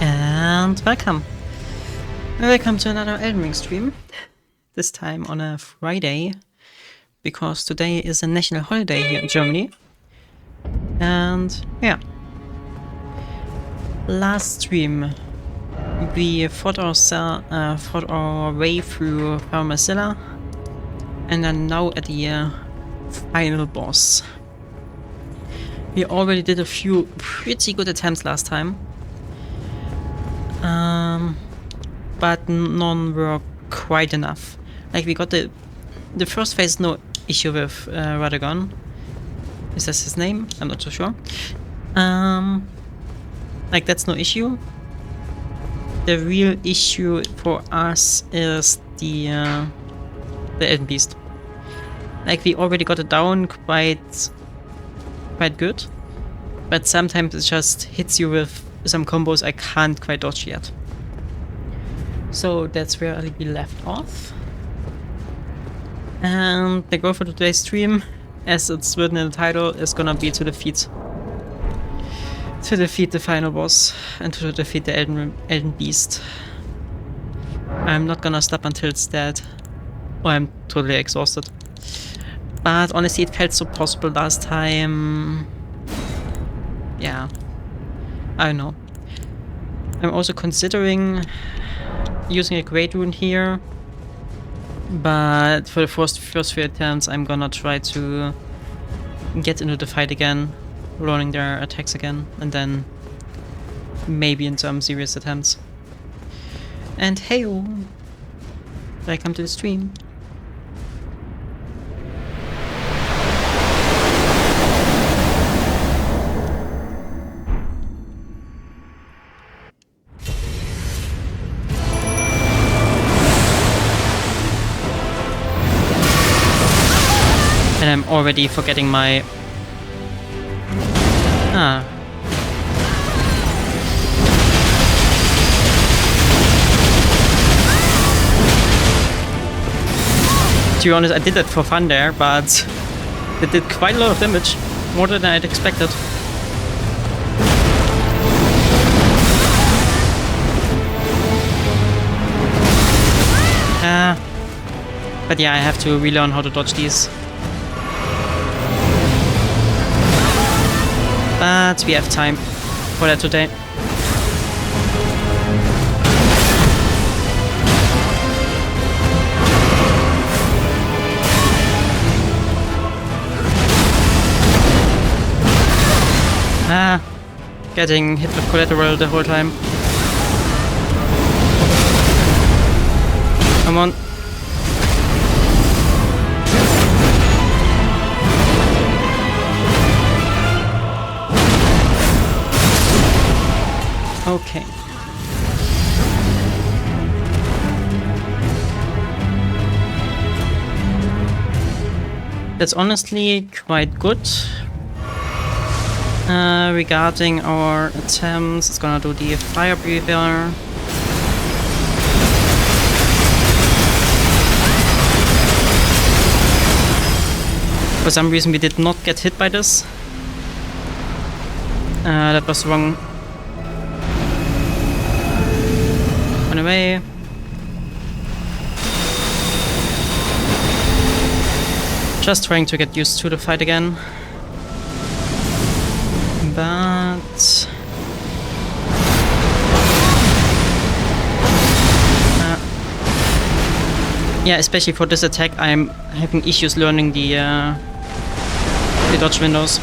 And welcome. Welcome to another Elden Ring stream. This time on a Friday, because today is a national holiday here in Germany. And yeah. Last stream we fought our way through Pharmacilla, and are now at the final boss. We already did a few pretty good attempts last time. But none were quite enough. Like, we got the first phase, no issue with Radagon. Is that his name? I'm not so sure. Like, that's no issue. The real issue for us is the Elden Beast. Like, we already got it down quite good, but sometimes it just hits you with some combos I can't quite dodge yet. So that's where I'll be left off. And the goal for today's stream, as it's written in the title, is gonna be to defeat the final boss and to defeat the Elden Beast. I'm not gonna stop until it's dead, or I'm totally exhausted. But honestly, it felt so possible last time. Yeah, I don't know. I'm also considering using a Great Rune here, but for the first few attempts I'm gonna try to get into the fight again, learning their attacks again, and then maybe in some serious attempts. And hey-o! Welcome to the stream. And I'm already forgetting my... To be honest, I did that for fun there, but it did quite a lot of damage. More than I'd expected. But yeah, I have to relearn how to dodge these. But we have time for that today. Getting hit with collateral the whole time. Come on. Okay. That's honestly quite good. Regarding our attempts, it's gonna do the fire breather. For some reason we did not get hit by this. That was wrong. Run away. Just trying to get used to the fight again. But... yeah, especially for this attack, I'm having issues learning the dodge windows.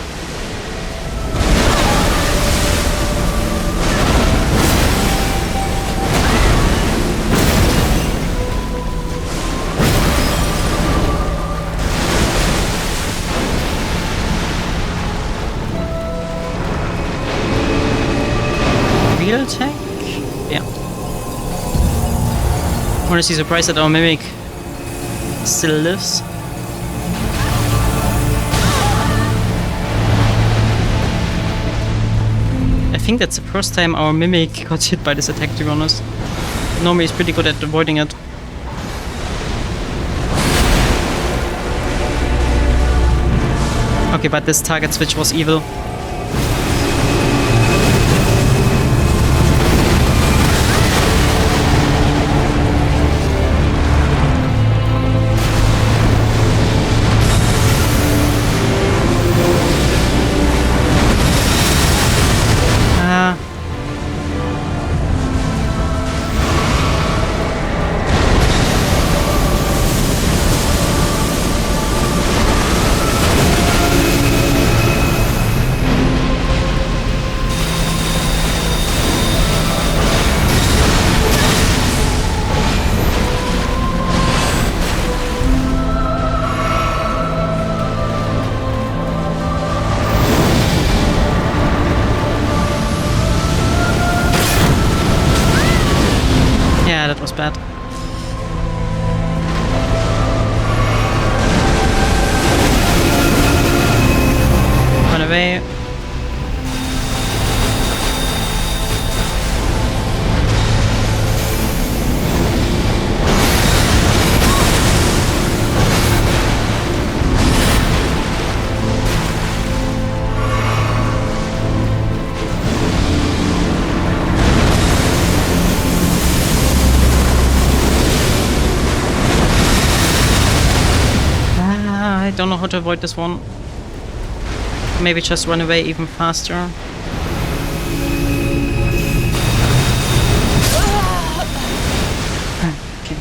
Real attack? Yeah. Honestly surprised that our mimic still lives. I think that's the first time our mimic got hit by this attack, to be honest. Normally he's pretty good at avoiding it. Okay, but this target switch was evil. was bad. Run away. I don't know how to avoid this one. Maybe just run away even faster. Okay.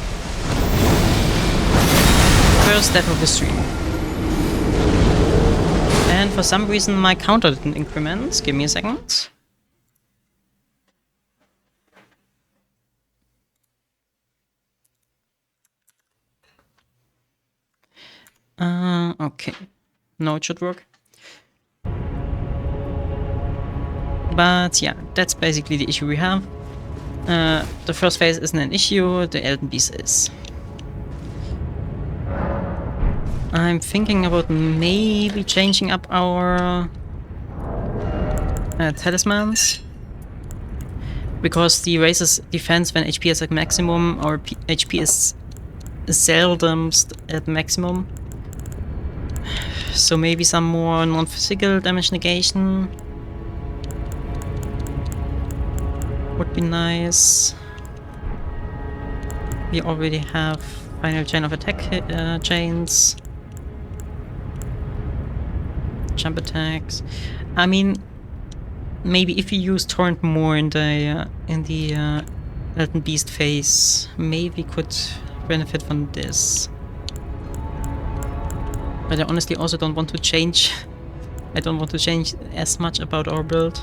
First death of the stream. And for some reason my counter didn't increment. Give me a second. Okay. No, it should work. But yeah, that's basically the issue we have. The first phase isn't an issue, the Elden Beast is. I'm thinking about maybe changing up our talismans. Because the raises defense when HP is at maximum, or HP is seldom at maximum. So maybe some more non-physical damage negation would be nice. We already have final chain of attack chains. Jump attacks. I mean, maybe if we use Torrent more in the Elden Beast phase, maybe we could benefit from this. But I honestly also don't want to change. I don't want to change as much about our build.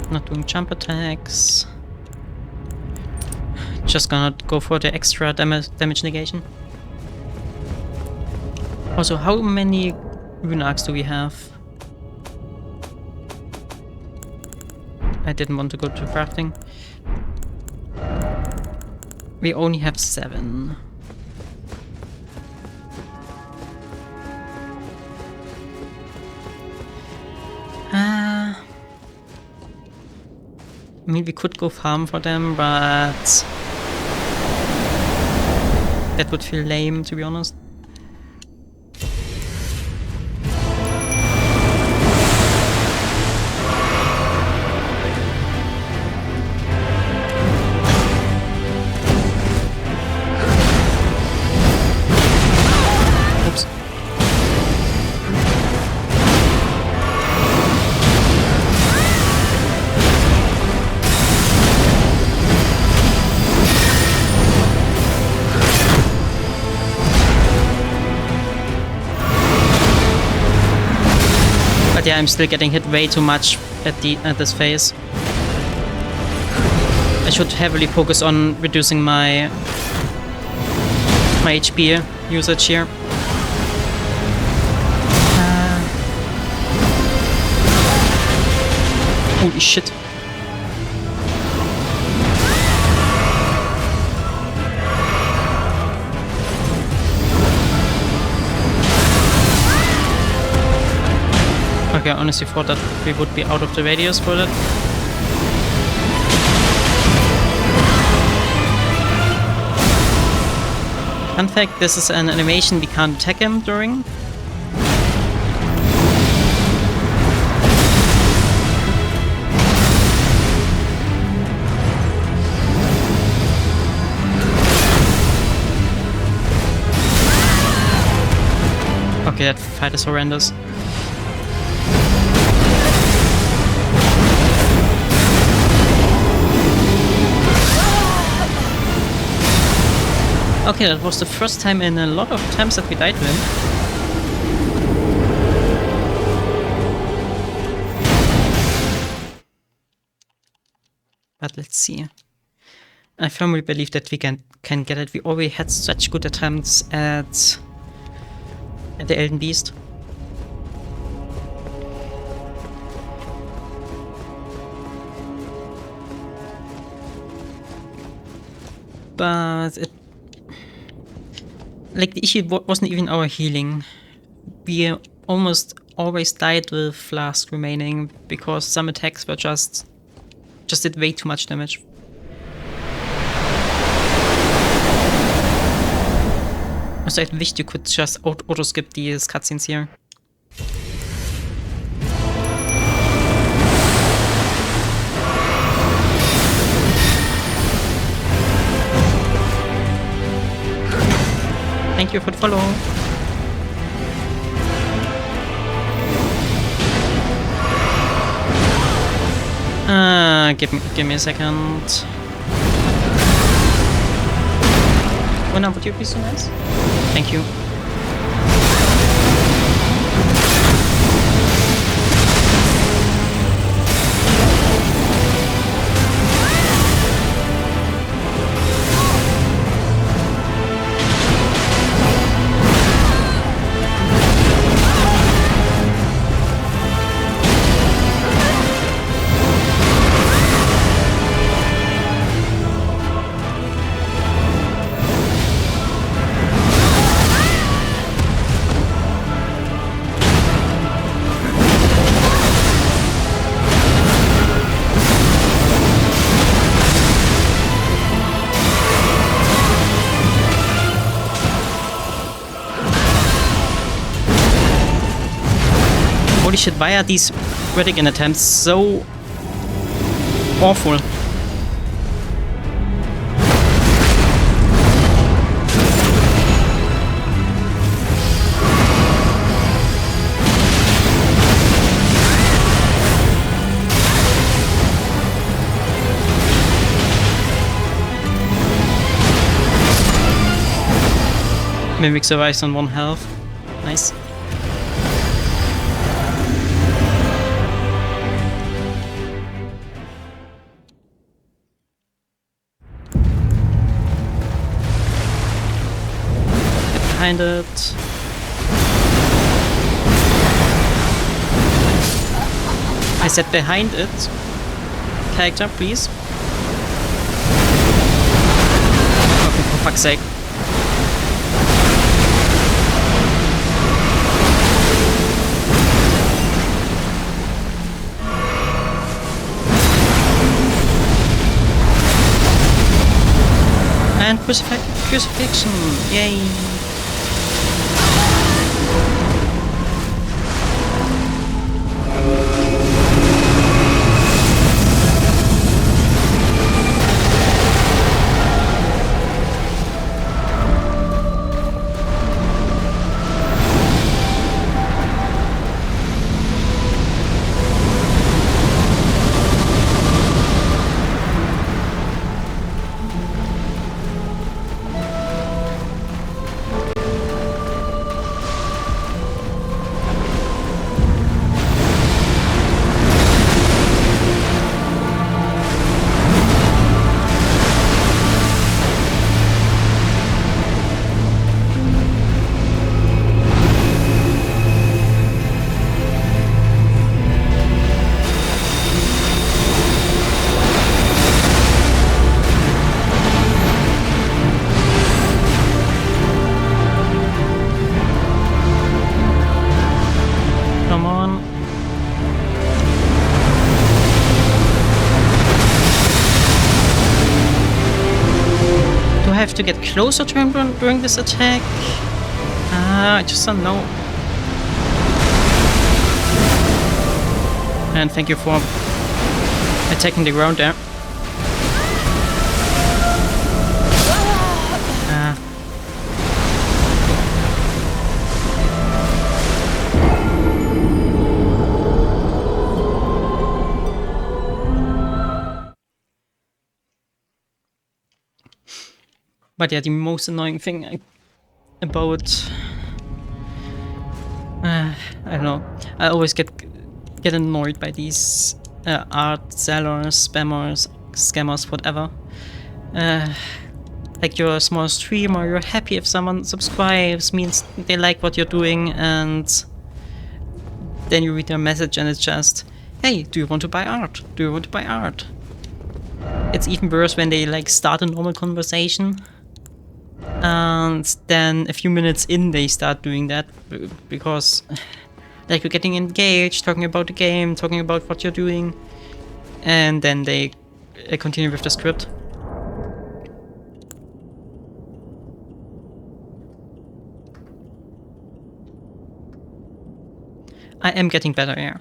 Not doing jump attacks. Just gonna go for the extra damage negation. Also, how many rune arcs do we have? I didn't want to go to crafting. We only have 7. I mean, we could go farm for them, but that would feel lame, to be honest. But yeah, I'm still getting hit way too much at this phase. I should heavily focus on reducing my HP usage here. Holy shit. Okay, I honestly thought that we would be out of the radius for that. Fun fact, this is an animation we can't attack him during. Okay, that fight is horrendous. Okay, that was the first time in a lot of times that we died to him. But let's see. I firmly believe that we can get it. We already had such good attempts at the Elden Beast. But it, like, the issue wasn't even our healing. We almost always died with flask remaining because some attacks were just did way too much damage. Also, I wish you could just auto-skip these cutscenes here. Thank you for the follow. Give me a second. Oh, now would you be so nice? Thank you. Holy shit, why are these Redigan attempts so awful? Mimic survives on 1 health. Nice. Behind it. I said behind it. Character, please. Okay, for fuck's sake. And crucifixion, yay! Come on. Do I have to get closer to him during this attack? I just don't know. And thank you for attacking the ground there. But yeah, the most annoying thing about I don't know. I always get annoyed by these art sellers, spammers, scammers, whatever. like you're a small stream, or you're happy if someone subscribes, means they like what you're doing, and then you read their message and it's just, hey, do you want to buy art? Do you want to buy art? It's even worse when they like start a normal conversation and then a few minutes in they start doing that because like you're getting engaged, talking about the game, talking about what you're doing, and then they continue with the script. I am getting better, yeah.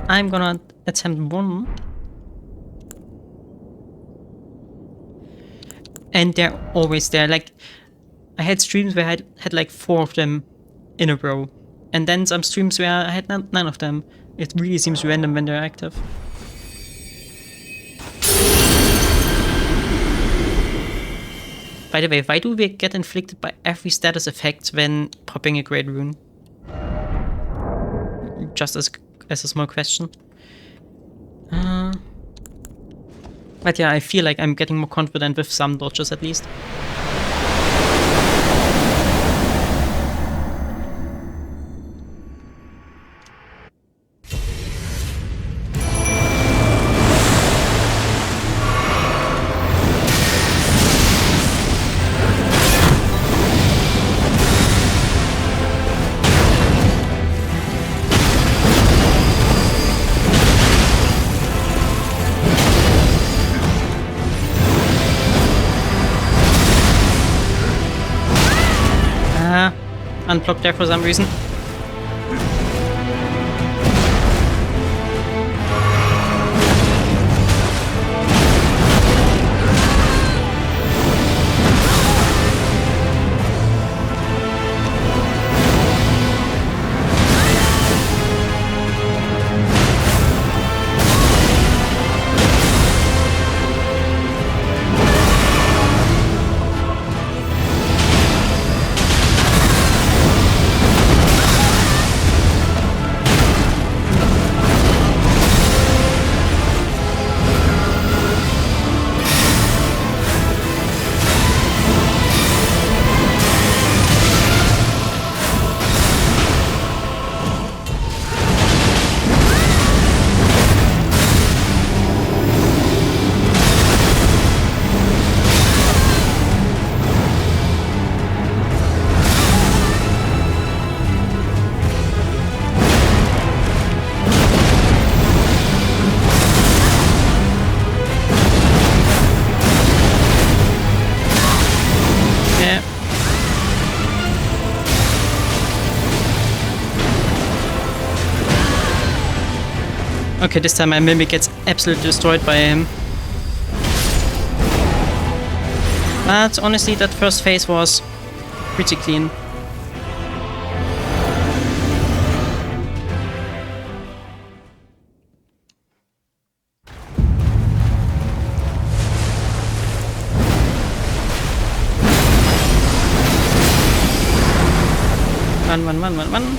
I'm gonna attempt one. And they're always there. Like, I had streams where I had like 4 of them in a row. And then some streams where I had none of them. It really seems random when they're active. By the way, why do we get inflicted by every status effect when popping a great rune? Just as a small question. But yeah, I feel like I'm getting more confident with some dodges at least. Unblocked there for some reason. Okay, this time my Mimic gets absolutely destroyed by him. But honestly, that first phase was pretty clean. Run.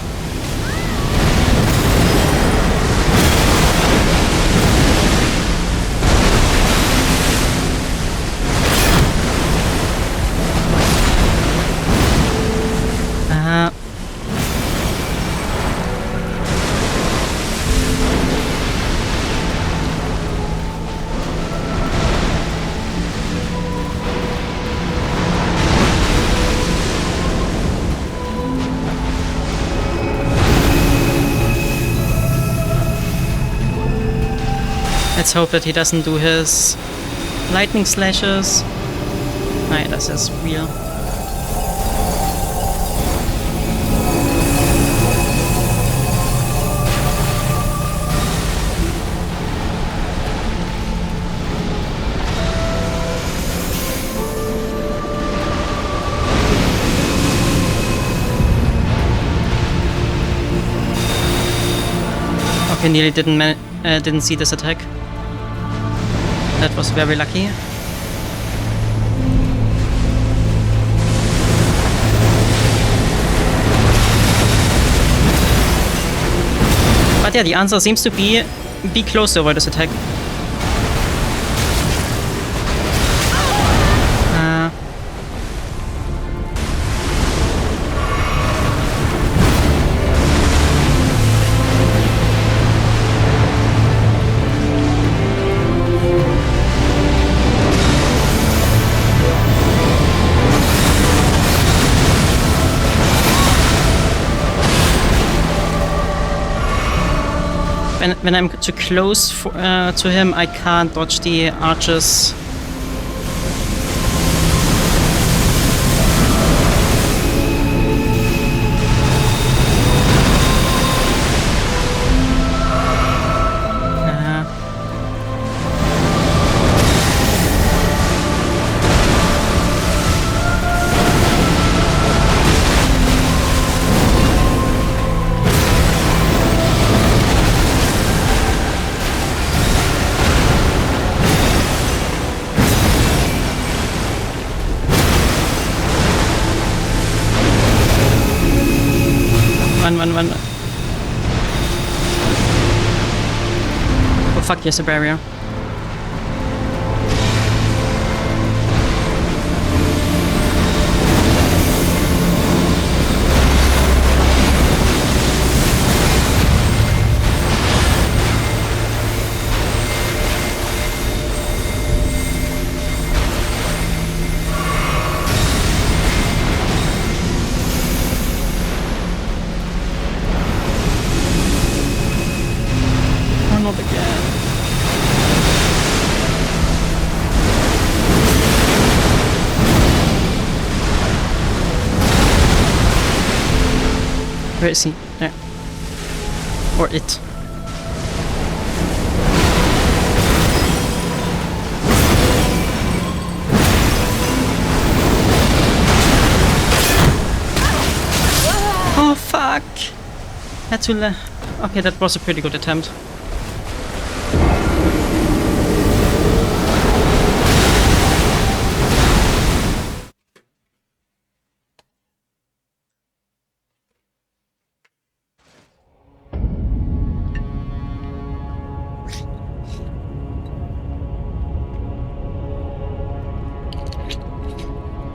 Let's hope that he doesn't do his lightning slashes. Nein, das ist real. Okay, nearly didn't see this attack. That was very lucky. But yeah, the answer seems to be close to avoid this attack. when I'm too close to him, I can't dodge the archers. Run. Oh fuck, yes, a barrier. Not again. Where is he? There. Or it. Oh fuck! Had to okay, that was a pretty good attempt.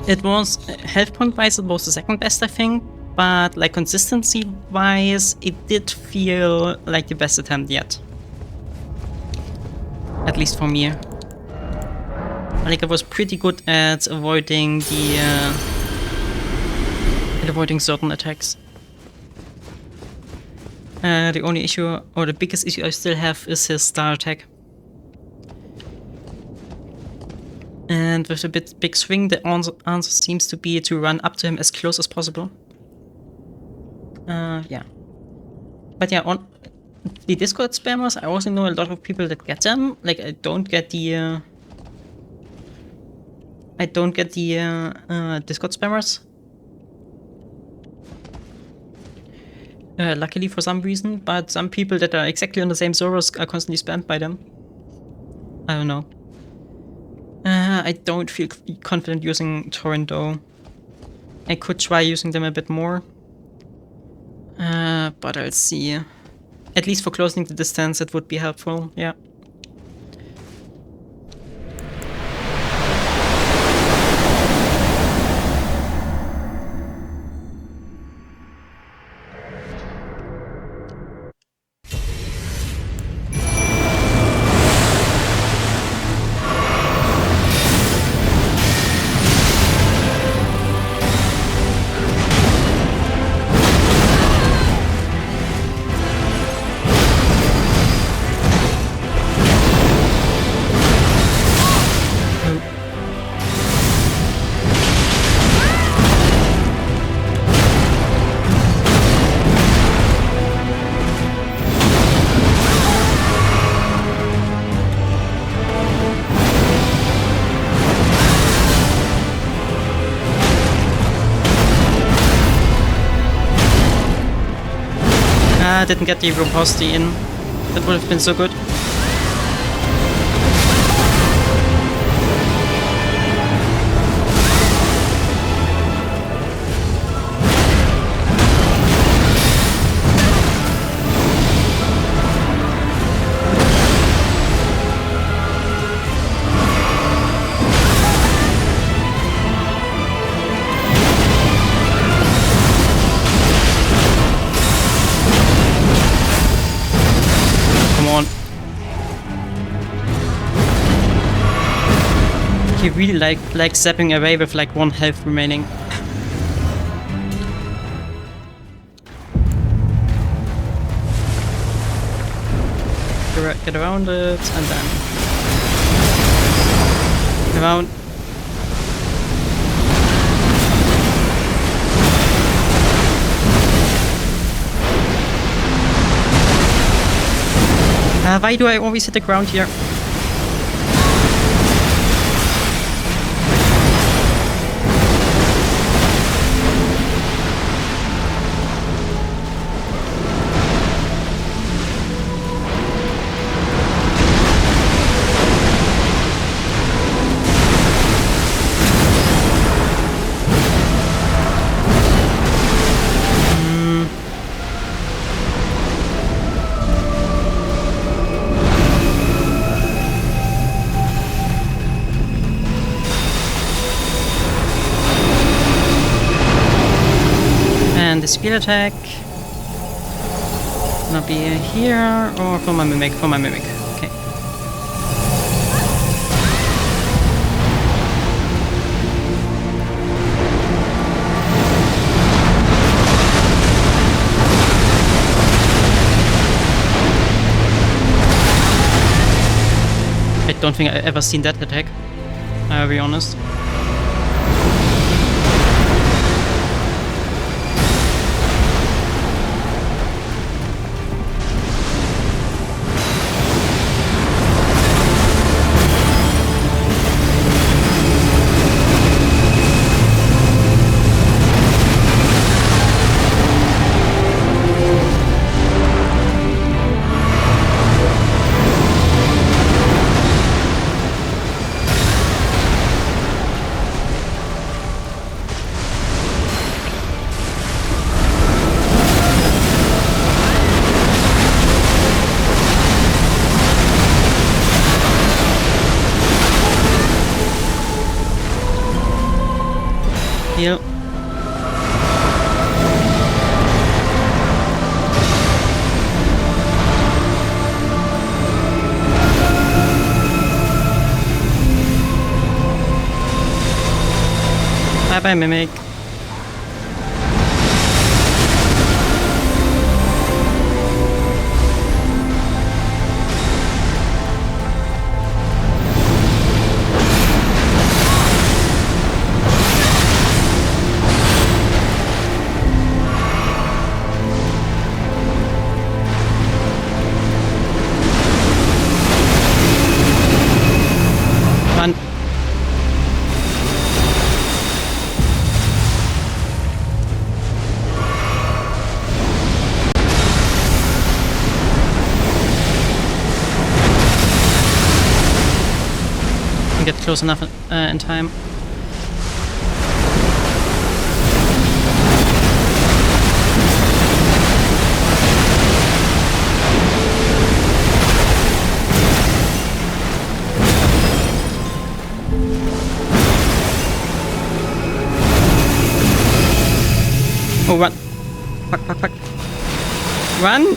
It was, health point wise, it was the second best, I think, but like consistency wise, it did feel like the best attempt yet. At least for me. Like I was pretty good at avoiding the avoiding certain attacks. The only issue, or the biggest issue I still have, is his star attack. And with a big swing, the answer seems to be to run up to him as close as possible. Yeah. But yeah, on the Discord spammers, I also know a lot of people that get them. Like, I don't get the Discord spammers. Luckily for some reason, but some people that are exactly on the same servers are constantly spammed by them. I don't know. I don't feel confident using Torrent though. I could try using them a bit more. But I'll see. At least for closing the distance, it would be helpful, yeah. Didn't get the riposte in. That would have been so good. He really like zapping away with like 1 health remaining. get around it, and then around. Why do I always hit the ground here? The speed attack. Gonna be here or for my mimic? For my mimic. Okay. I don't think I've ever seen that attack. I'll be honest. Yep. Bye bye, Mimic. Run. Get close enough in time. Oh, run! Fuck, fuck, fuck! Run!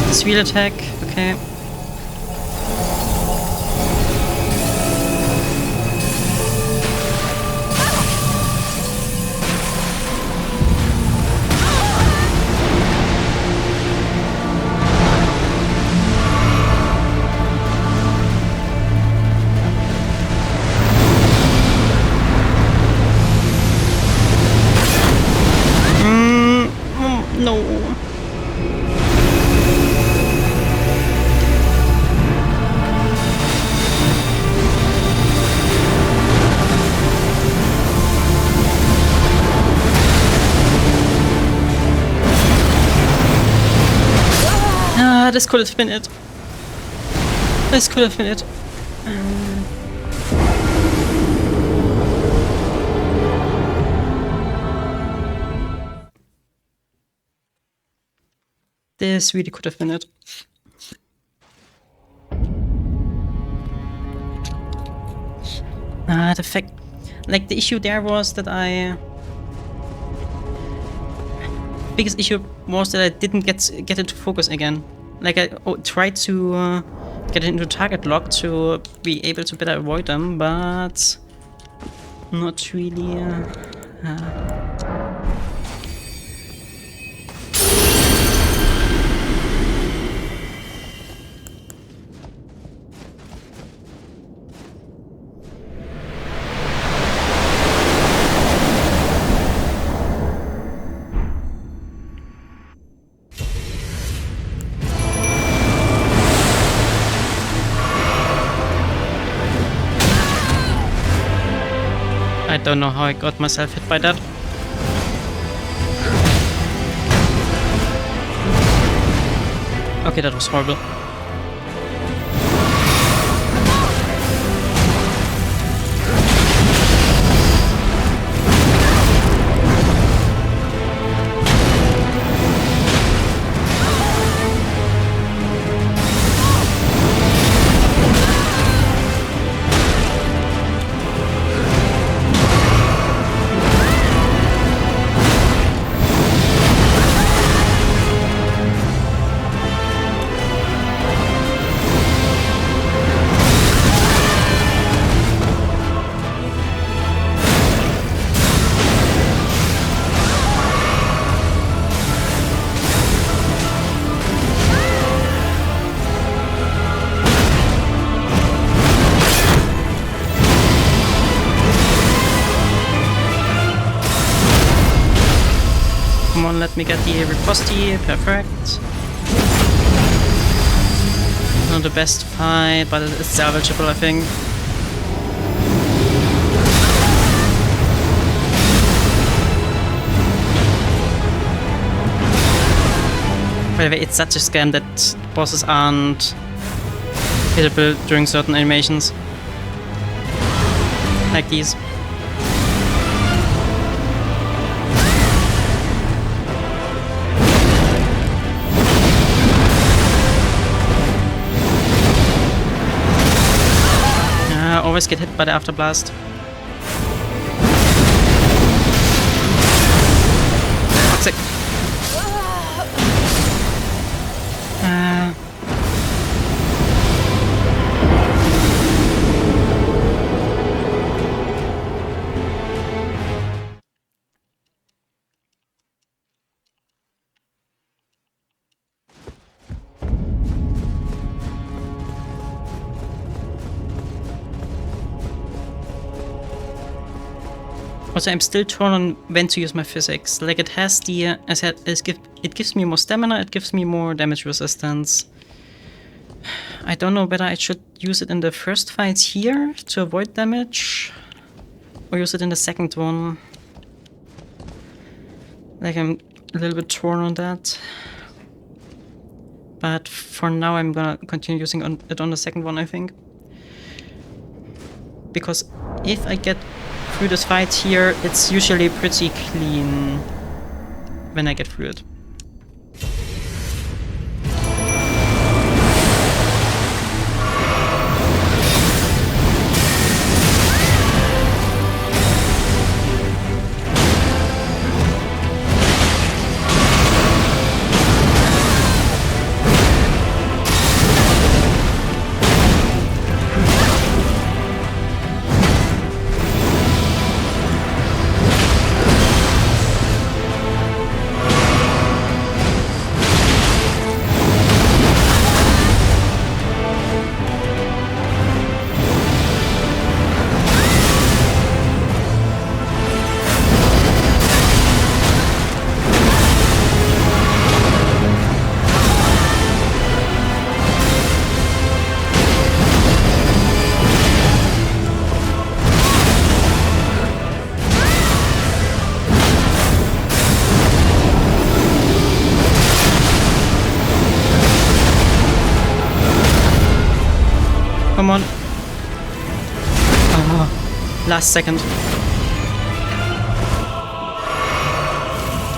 This wheel attack, okay. No. Ah, this could have been it. This could have been it. This really could have been it. The fact, like, the issue there was that biggest issue was that I didn't get it to focus again. Like I tried to get it into target lock to be able to better avoid them, but not really. I don't know how I got myself hit by that. Okay, that was horrible. Come on, let me get the riposte. Perfect. Not the best fight, but it's salvageable, I think. By the way, it's such a scam that bosses aren't hittable during certain animations. Like these. Always get hit by the afterblast. Toxic. Also, I'm still torn on when to use my physics. Like, it has the, it gives me more stamina, it gives me more damage resistance. I don't know whether I should use it in the first fight here to avoid damage, or use it in the second one. Like, I'm a little bit torn on that. But for now, I'm gonna continue using it on the second one, I think. Because if I get through this fight here, it's usually pretty clean when I get through it. Come on. Oh, last second.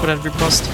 Would have riposte.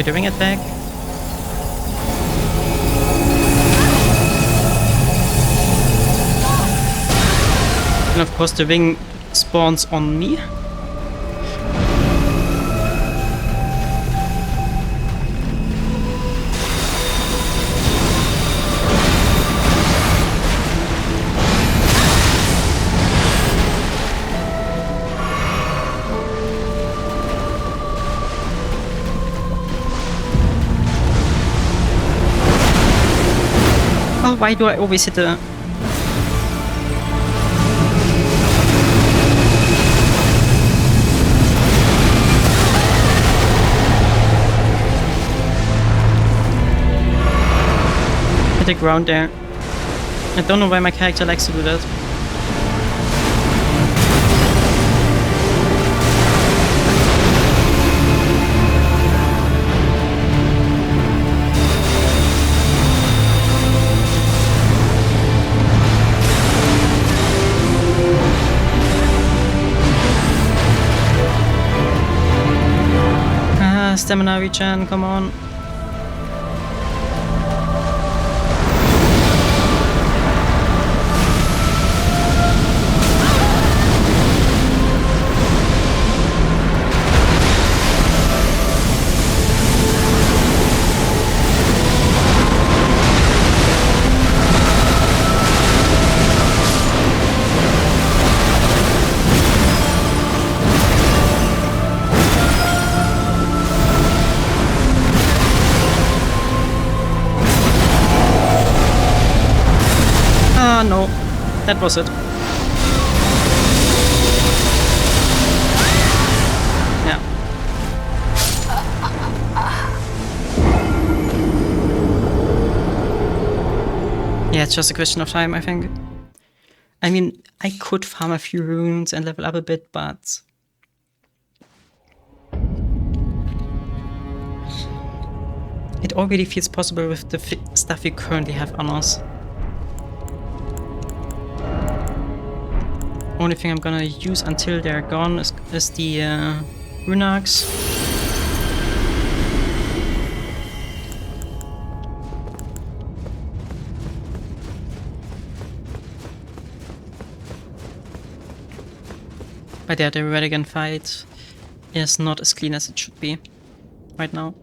Okay, the ring attack. And of course the ring spawns on me. Oh, why do I always hit the... hit the ground there. I don't know why my character likes to do that. Stamina regen, come on. Ah, no. That was it. Yeah. Yeah, it's just a question of time, I think. I mean, I could farm a few runes and level up a bit, but... it already feels possible with the stuff we currently have on us. Only thing I'm gonna use until they're gone is the Runax. But yeah, the Redigan fight is not as clean as it should be right now.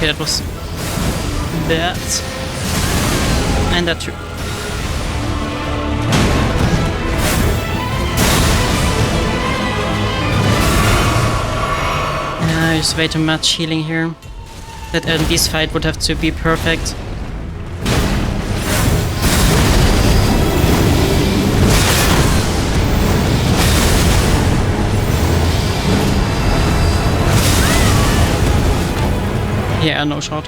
Okay, that was that. And that too. There's way too much healing here. That this fight would have to be perfect. Yeah, no shot.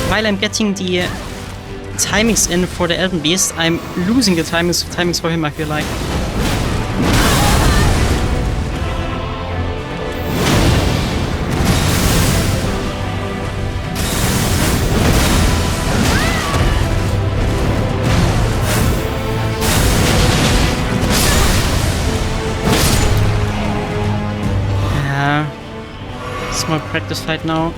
While I'm getting the timings in for the Elden Beast, I'm losing the timings for him, I feel like. small practice fight now.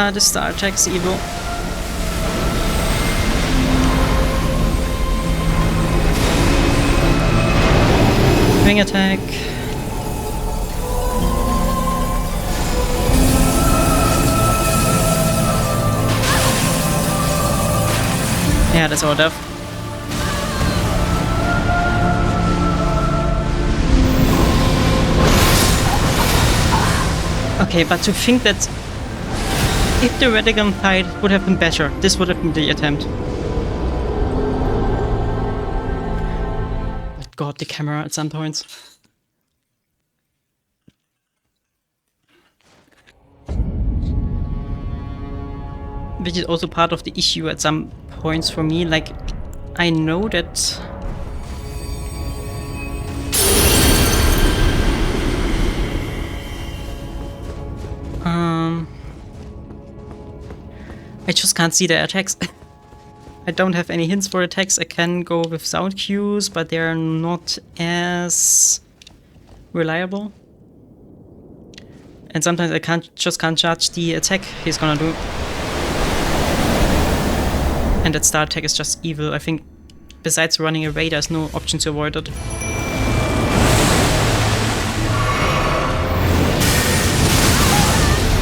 The star attack's evil. Wing attack. Yeah, that's all death. Okay, but to think that if the Redigan fight would have been better, this would have been the attempt. But god, the camera at some points. Which is also part of the issue at some points for me. Like, I know that I just can't see the attacks. I don't have any hints for attacks. I can go with sound cues, but they're not as reliable. And sometimes I just can't judge the attack he's gonna do. And that star attack is just evil. I think besides running away, there's no option to avoid it.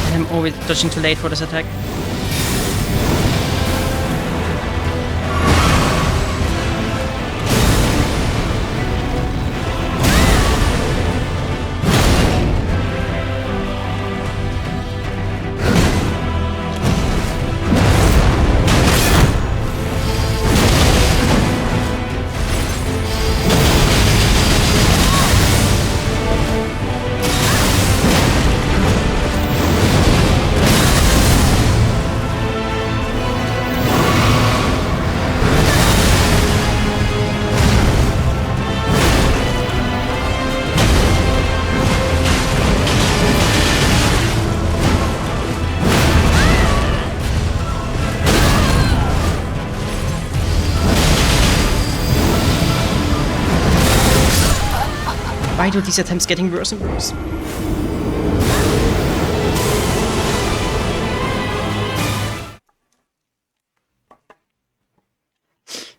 And I'm always dodging too late for this attack. Why do these attempts getting worse and worse?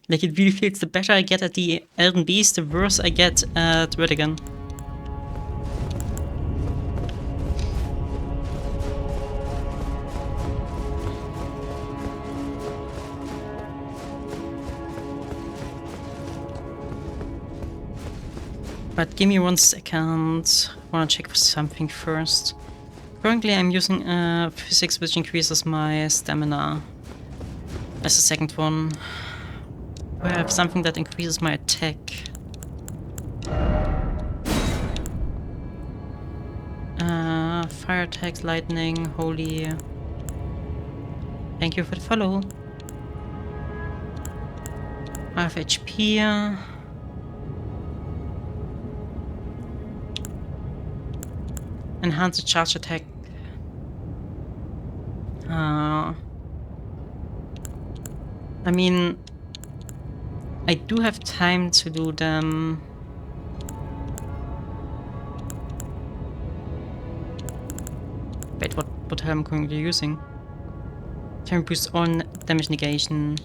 Like, it really feels the better I get at the Elden Beast, the worse I get at Redigan. But give me 1 second. I wanna check for something first. Currently I'm using physics, which increases my stamina as the second one. I have something that increases my attack. Fire attack, lightning, holy. Thank you for the follow. I have HP. Enhance the charge attack. I mean, I do have time to do them. Wait, what am I currently using? Time boost on damage negation.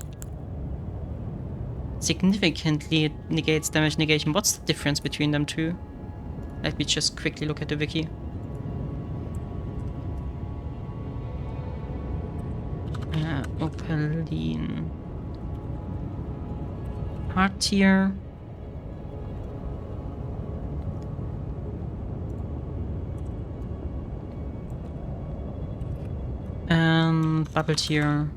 Significantly negates damage negation. What's the difference between them two? Let me just quickly look at the wiki. Opaline. Hard tier. And bubble tier.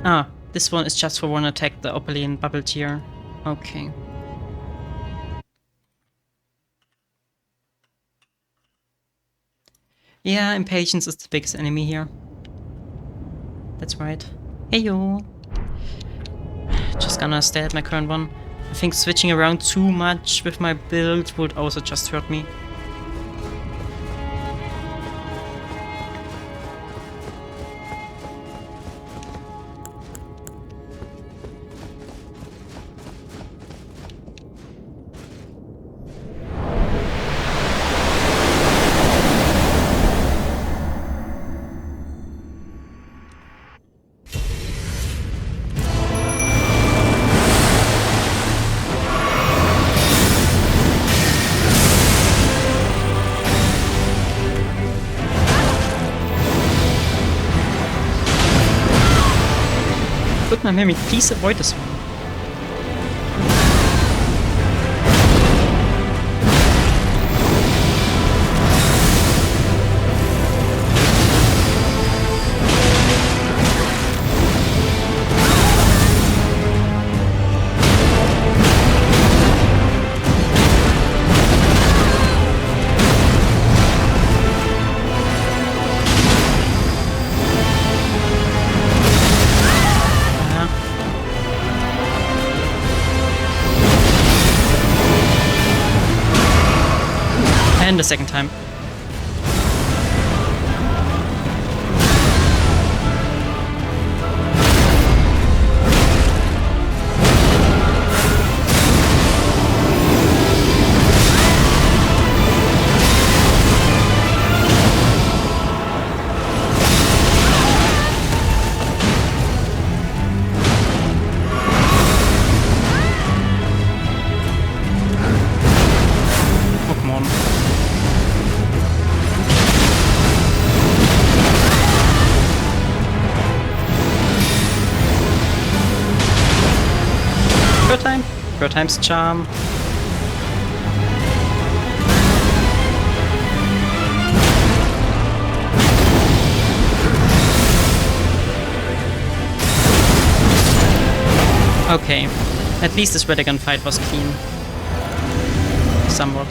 Ah, this one is just for one attack, the Opaline bubble tier. Okay. Yeah, impatience is the biggest enemy here. That's right. Heyo! Just gonna stay at my current one. I think switching around too much with my build would also just hurt me. Could my memory please avoid this one? And the second time. Oh, come on. Third time. Third time's charm. Okay. At least this Redigan fight was clean. Somewhat.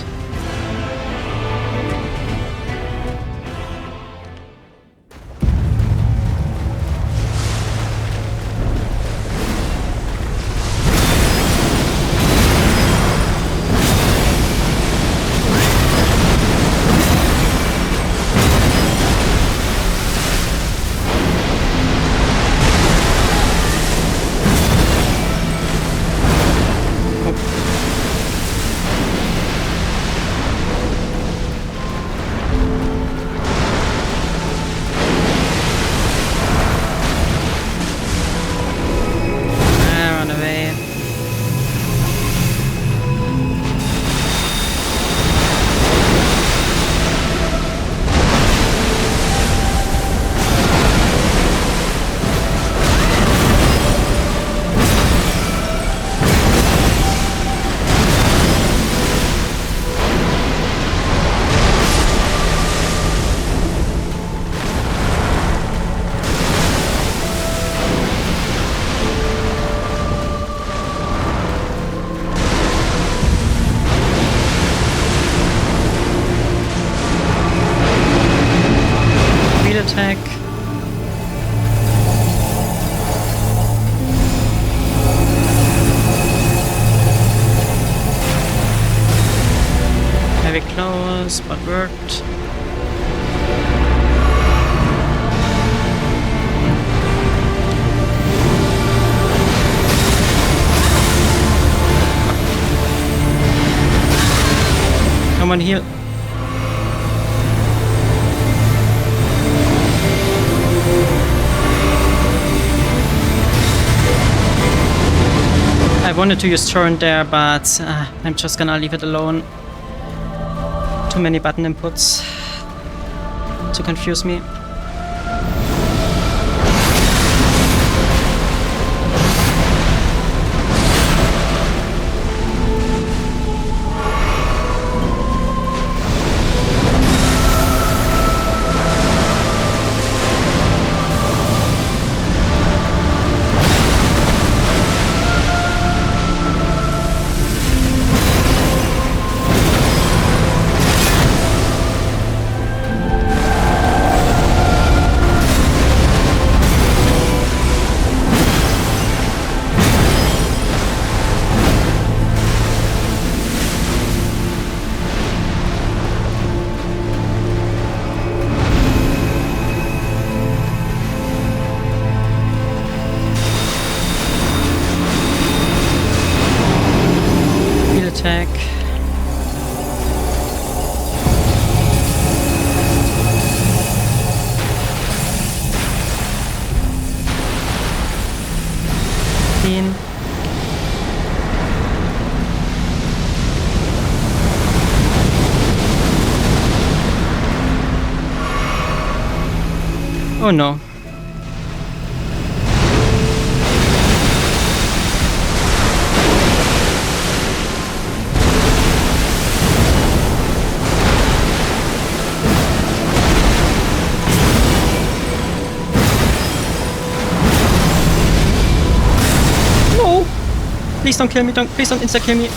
attack. Very close, but worked. Come on, heal. I wanted to use turn there, but I'm just gonna leave it alone. Too many button inputs to confuse me. Attack. Oh no. Please don't kill me, please don't insta-kill me.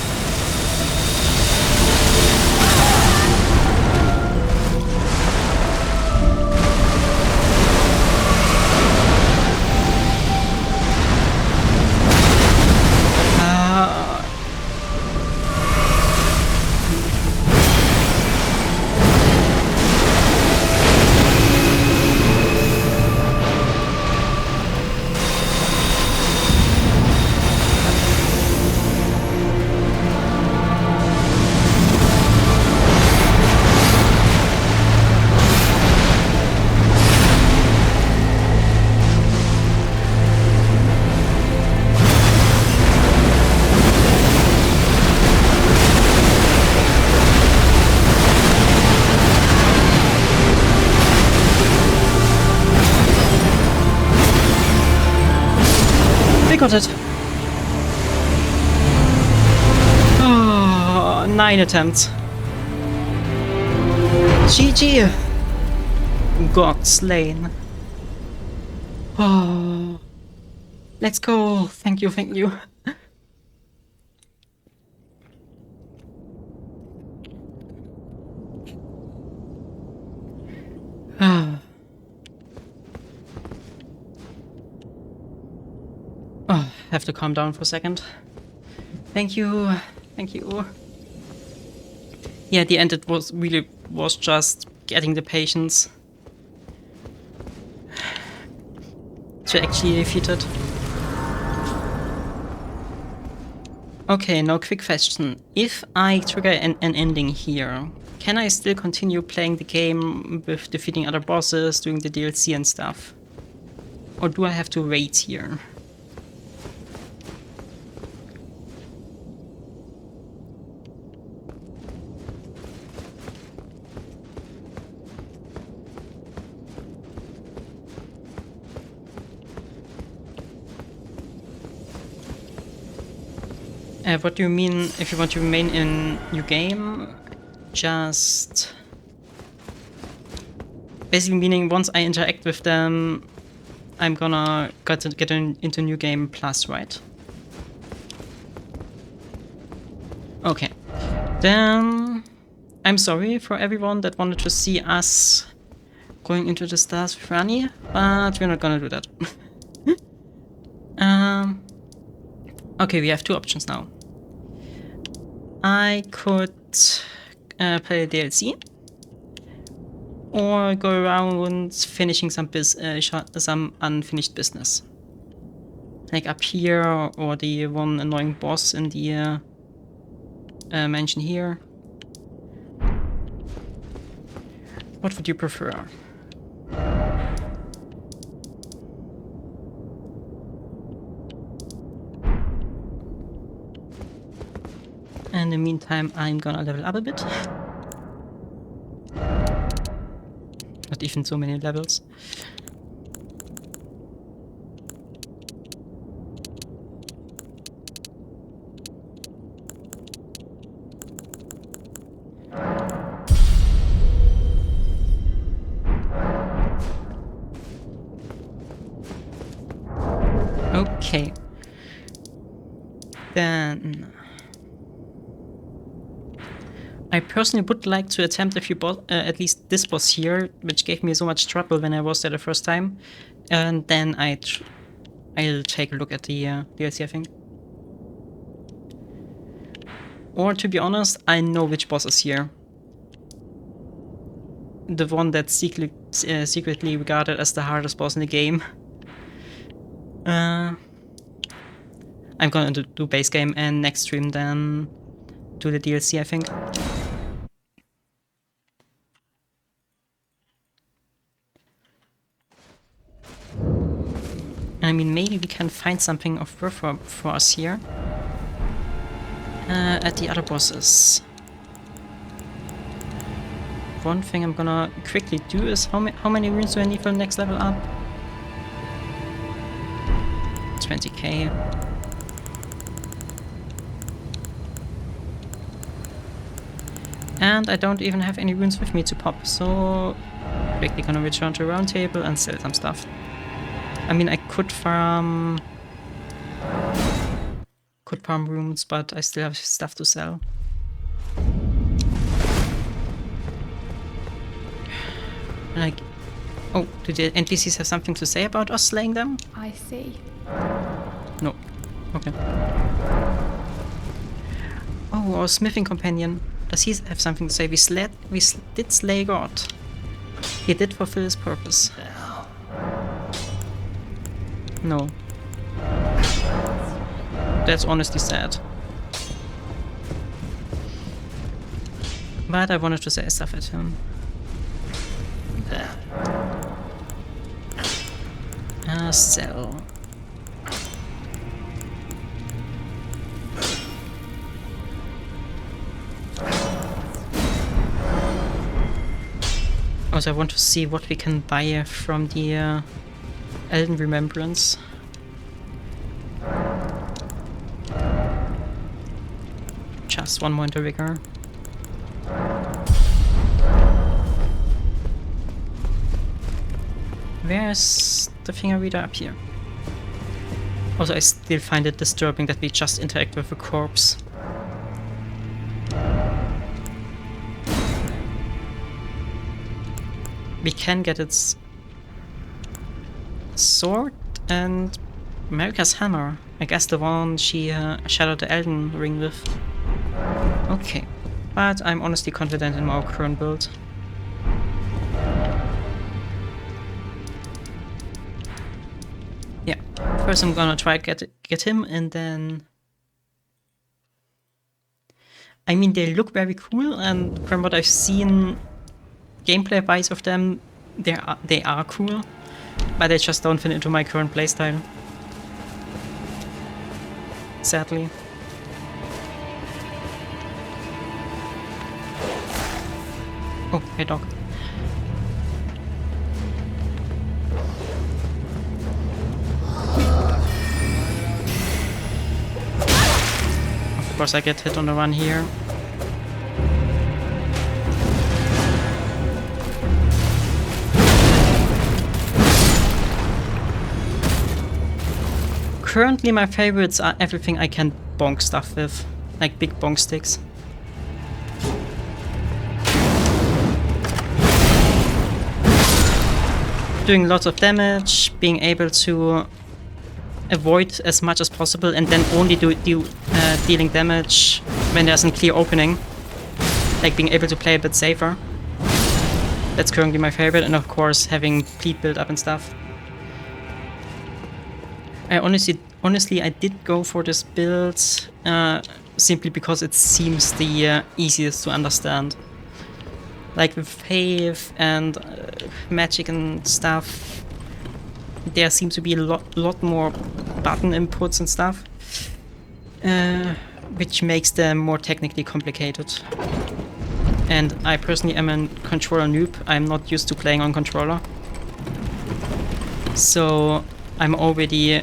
Got it. Oh, 9 attempts. GG. God slain. Oh, let's go. Thank you, thank you. Oh, have to calm down for a second. Thank you, thank you. Yeah, at the end it was just getting the patience to actually defeat it. Okay, now quick question. If I trigger an ending here, can I still continue playing the game with defeating other bosses, doing the DLC and stuff? Or do I have to wait here? What do you mean if you want to remain in your game? Just basically meaning once I interact with them, I'm gonna get into New Game Plus, right? Okay. Then I'm sorry for everyone that wanted to see us going into the stars with Rani, but we're not gonna do that. Okay, we have two options now. I could play the DLC, or go around finishing some unfinished business. Like up here, or the one annoying boss in the mansion here. What would you prefer? In the meantime, I'm gonna level up a bit. Not even so many levels. Okay. Then I personally would like to attempt a few at least this boss here, which gave me so much trouble when I was there the first time, and then I'll take a look at the DLC, I think. Or to be honest, I know which boss is here. The one that's secretly regarded as the hardest boss in the game. I'm gonna do base game and next stream then do the DLC, I think. I mean, maybe we can find something of worth for us here. At the other bosses. One thing I'm gonna quickly do is how many runes do I need for the next level up? 20k. And I don't even have any runes with me to pop, so quickly gonna return to round table and sell some stuff. I mean, I could farm runes, but I still have stuff to sell. Like, oh, do the NPCs have something to say about us slaying them? I see. No. Okay. Oh, our smithing companion. Does he have something to say? We did slay God. He did fulfill his purpose. No. That's honestly sad. But I wanted to say stuff at him. Sell. Also, I want to see what we can buy from the Elden Remembrance. Just one more into vigor. Where's the finger reader? Up here? Also, I still find it disturbing that we just interact with a corpse. We can get its sword and America's hammer. I guess the one she shattered the Elden Ring with. Okay, but I'm honestly confident in my current build. Yeah, first I'm gonna try to get him, and then... I mean, they look very cool, and from what I've seen gameplay-wise of them, they are cool, but they just don't fit into my current playstyle. Sadly. Oh, hey dog. Of course I get hit on the run here. Currently my favorites are everything I can bonk stuff with, like big bonk sticks. doing lots of damage, being able to avoid as much as possible, and then only dealing damage when there's a clear opening. Like being able to play a bit safer. That's currently my favorite, and of course having bleed build up and stuff. I honestly, I did go for this build simply because it seems the easiest to understand. Like with faith and magic and stuff, there seems to be a lot more button inputs and stuff, which makes them more technically complicated. And I personally am a controller noob. I'm not used to playing on controller, so I'm already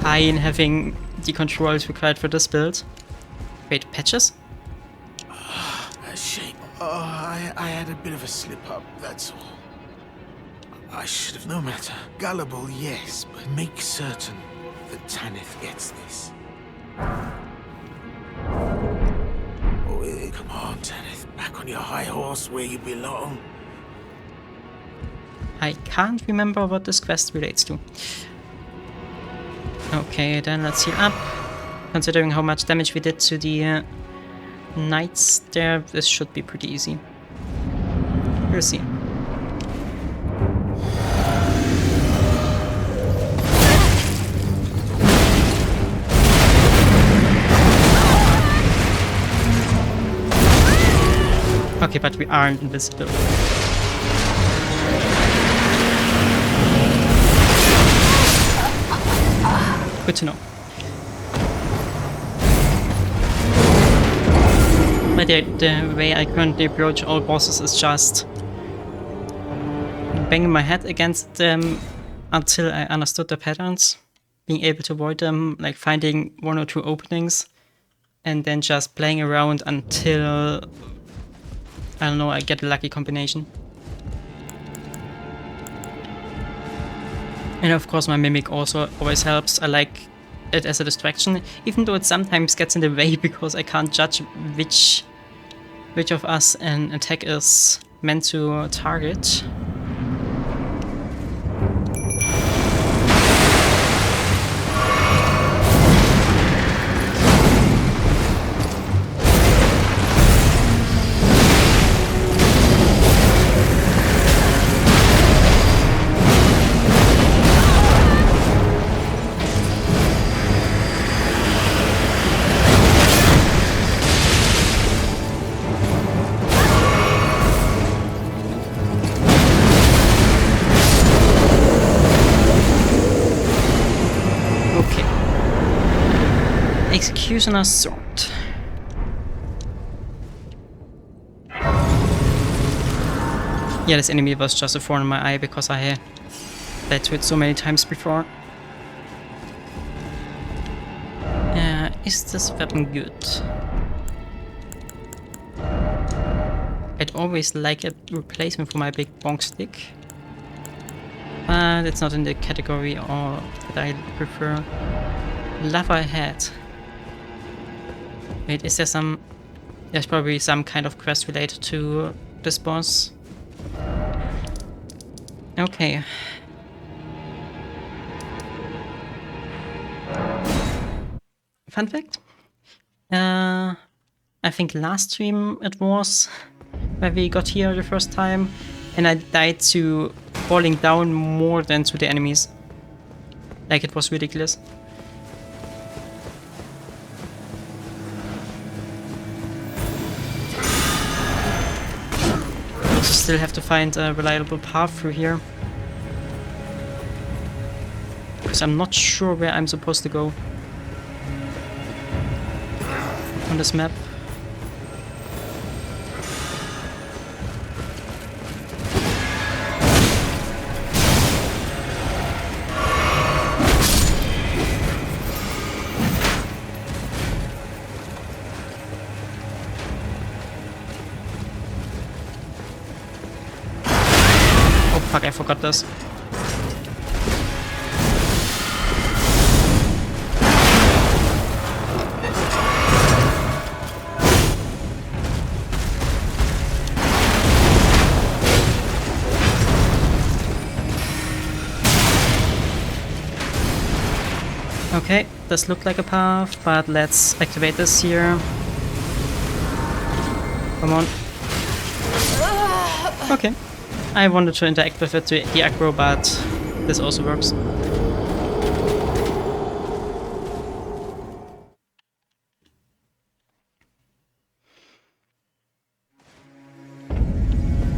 high in having the controls required for this build. Wait, patches? A shame. I had a bit of a slip-up, that's all. I should have known better. Gullible, yes, but make certain that Tanith gets this. Oh, come on, Tanith. Back on your high horse where you belong. I can't remember what this quest relates to. Okay, then let's heal up. Considering how much damage we did to the knights there, this should be pretty easy. We'll see. Okay, but we aren't invisible. Good to know. But the way I currently approach all bosses is just banging my head against them until I understood the patterns, being able to avoid them, like finding one or two openings, and then just playing around until, I don't know, I get a lucky combination. And of course my mimic also always helps. I like it as a distraction, even though it sometimes gets in the way because I can't judge which of us an attack is meant to target. Executioner's Sword. Yeah, this enemy was just a thorn in my eye because I died to it so many times before. Is this weapon good? I'd always like a replacement for my big bonk stick, but it's not in the category or that I prefer. Lava head. Wait, is there some... There's probably some kind of quest related to this boss. Okay. Fun fact? I think last stream it was where we got here the first time, and I died to falling down more than to the enemies. Like, it was ridiculous. Still have to find a reliable path through here, because I'm not sure where I'm supposed to go on this map. Fuck, I forgot this. Okay, this looked like a path, but let's activate this here. Come on. Okay. I wanted to interact with it, the aggro, but this also works.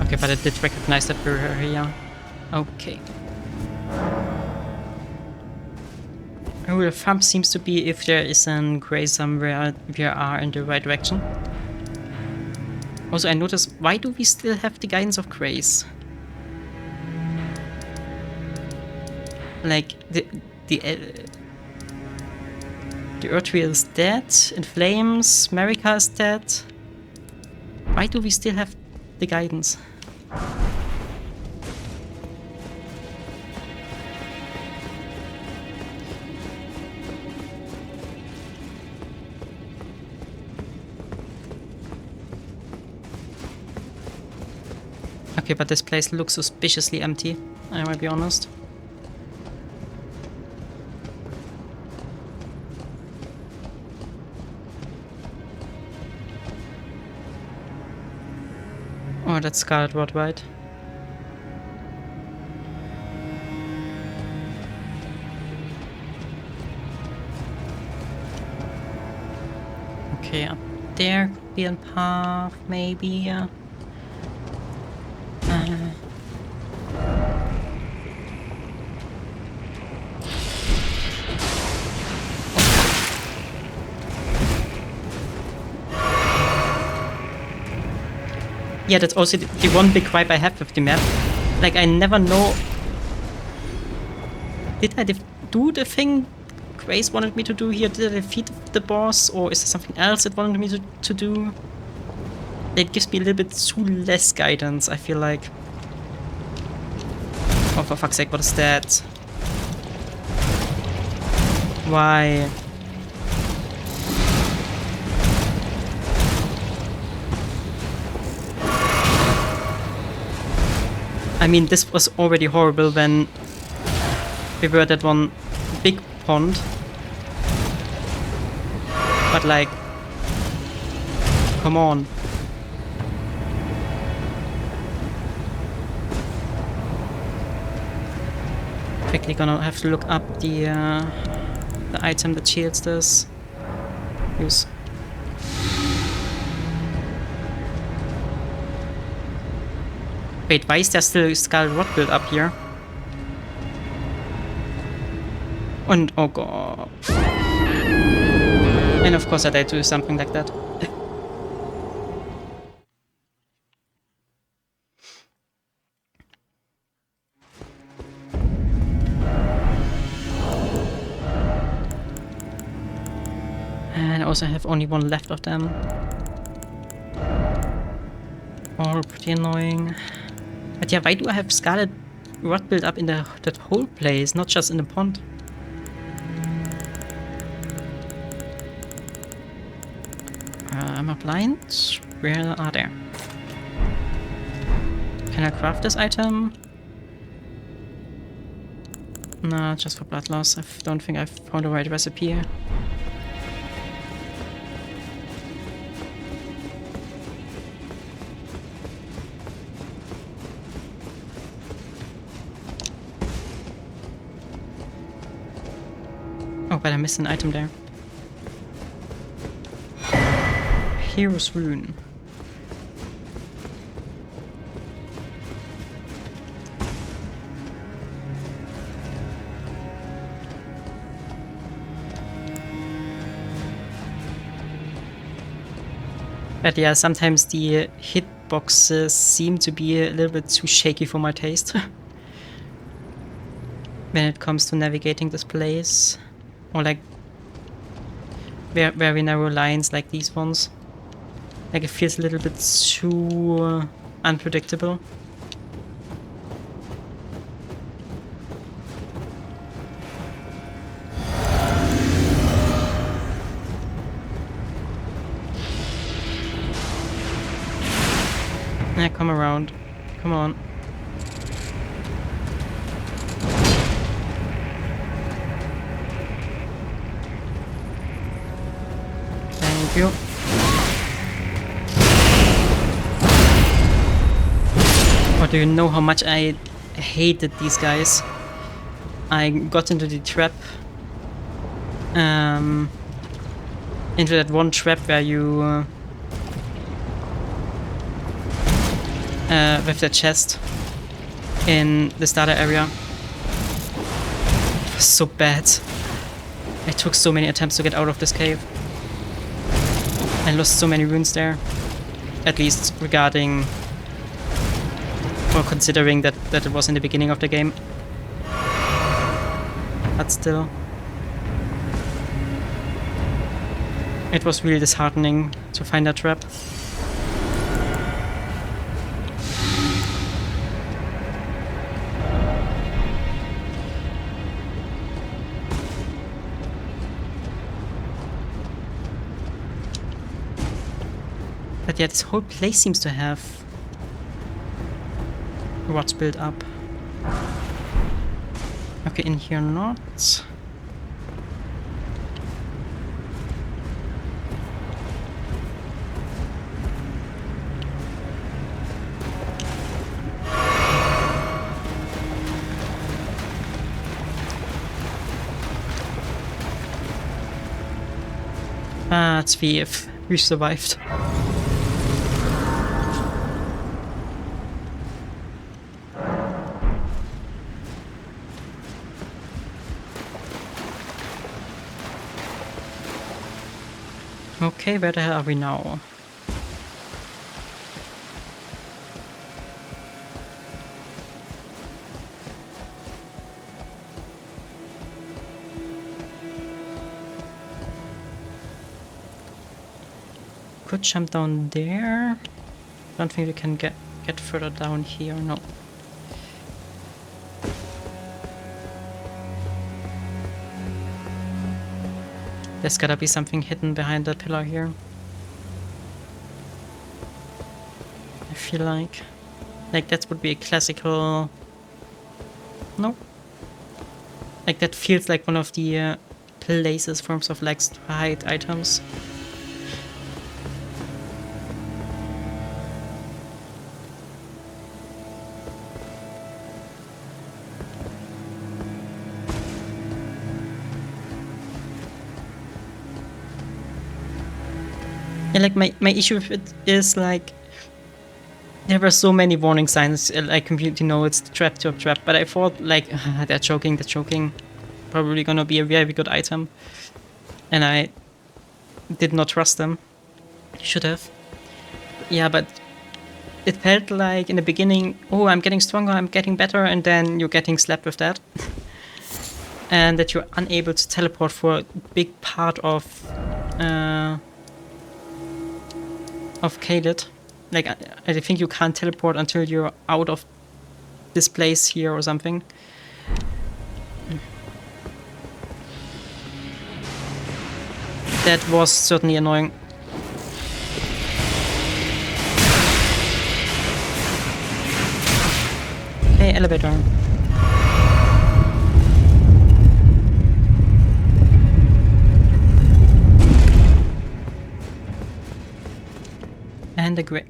Okay, but it did recognize that we were here. Okay. Rule of thumb seems to be if there is an gray somewhere, we are in the right direction. Also, I noticed, why do we still have the guidance of grace? Like, the Earthreal is dead, in flames, Marika is dead. Why do we still have the guidance? Okay, but this place looks suspiciously empty, I might be honest. Oh, that's Scarlet Rod, right? Okay, up there could be a path, maybe. Yeah, that's also the one big gripe I have with the map. Like, I never know... Did I do the thing Grace wanted me to do here? Did I defeat the boss? Or is there something else it wanted me to do? It gives me a little bit too less guidance, I feel like. Oh, for fuck's sake, what is that? Why? I mean, this was already horrible when we were at that one big pond. But like, come on. Quickly gonna have to look up the item that shields this. Use. Wait, why is there still Scarlet Rot built up here? And oh god. And of course I died to something like that. And I also have only one left of them. All pretty annoying. But yeah, why do I have Scarlet Rot built up in that whole place, not just in the pond? Am I blind? Where are they? Can I craft this item? Nah, just for blood loss. I don't think I've found the right recipe here. Oh, but I missed an item there. Hero's Rune. But yeah, sometimes the hitboxes seem to be a little bit too shaky for my taste. When it comes to navigating this place. Or like very narrow lines like these ones. Like it feels a little bit too unpredictable. Yeah, come around. Come on. you. Or do you know how much I hated these guys? I got into the trap. Into that one trap where you... with the chest in the starter area. It was so bad. I took so many attempts to get out of this cave. I lost so many runes there. At least regarding... or considering that it was in the beginning of the game. But still. It was really disheartening to find that trap. But yeah, this whole place seems to have rods built up. Okay, in here not. Ah, it's VF. We survived. Okay, where the hell are we now? Could jump down there. Don't think we can get further down here, no. There's gotta be something hidden behind that pillar here. I feel like that would be a classical... No. Like that feels like one of the places, forms of legs to hide items. Yeah, like my issue with it is like there were so many warning signs, like community know it's trap, but I thought like they're joking, probably gonna be a very good item, and I did not trust them. Should have. Yeah, but it felt like in the beginning, oh, I'm getting stronger, I'm getting better, and then you're getting slapped with that. And that you're unable to teleport for a big part of Caelid. Like, I think you can't teleport until you're out of this place here or something. That was certainly annoying. Okay, elevator. And a great...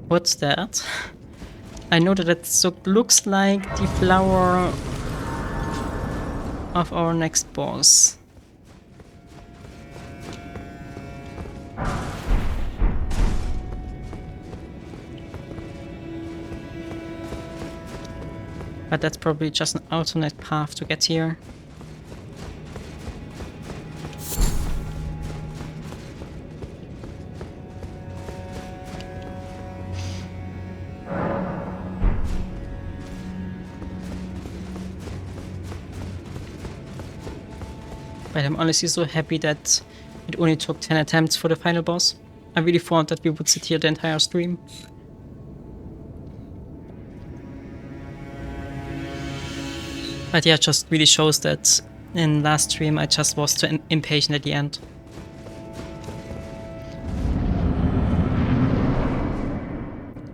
What's that? I know that it looks like the flower of our next boss. But that's probably just an alternate path to get here. But I'm honestly so happy that it only took 10 attempts for the final boss. I really thought that we would sit here the entire stream. But yeah, it just really shows that in last stream I just was too impatient at the end.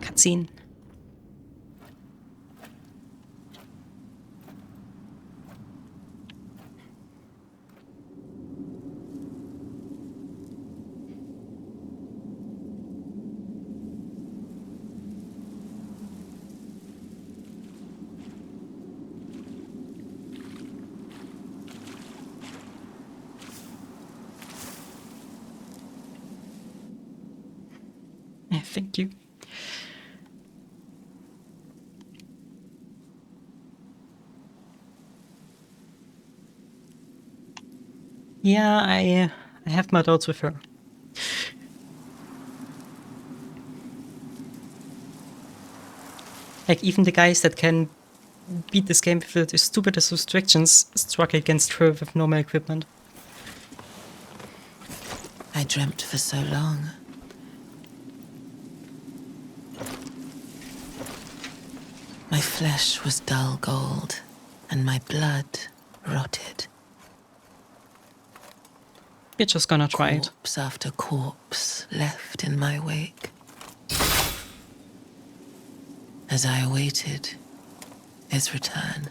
Cutscene. Thank you. Yeah, I have my doubts with her. Like, even the guys that can beat this game with the stupidest restrictions struggle against her with normal equipment. I dreamt for so long. My flesh was dull gold, and my blood rotted. We're just gonna try it. Corpse after corpse left in my wake. As I awaited his return.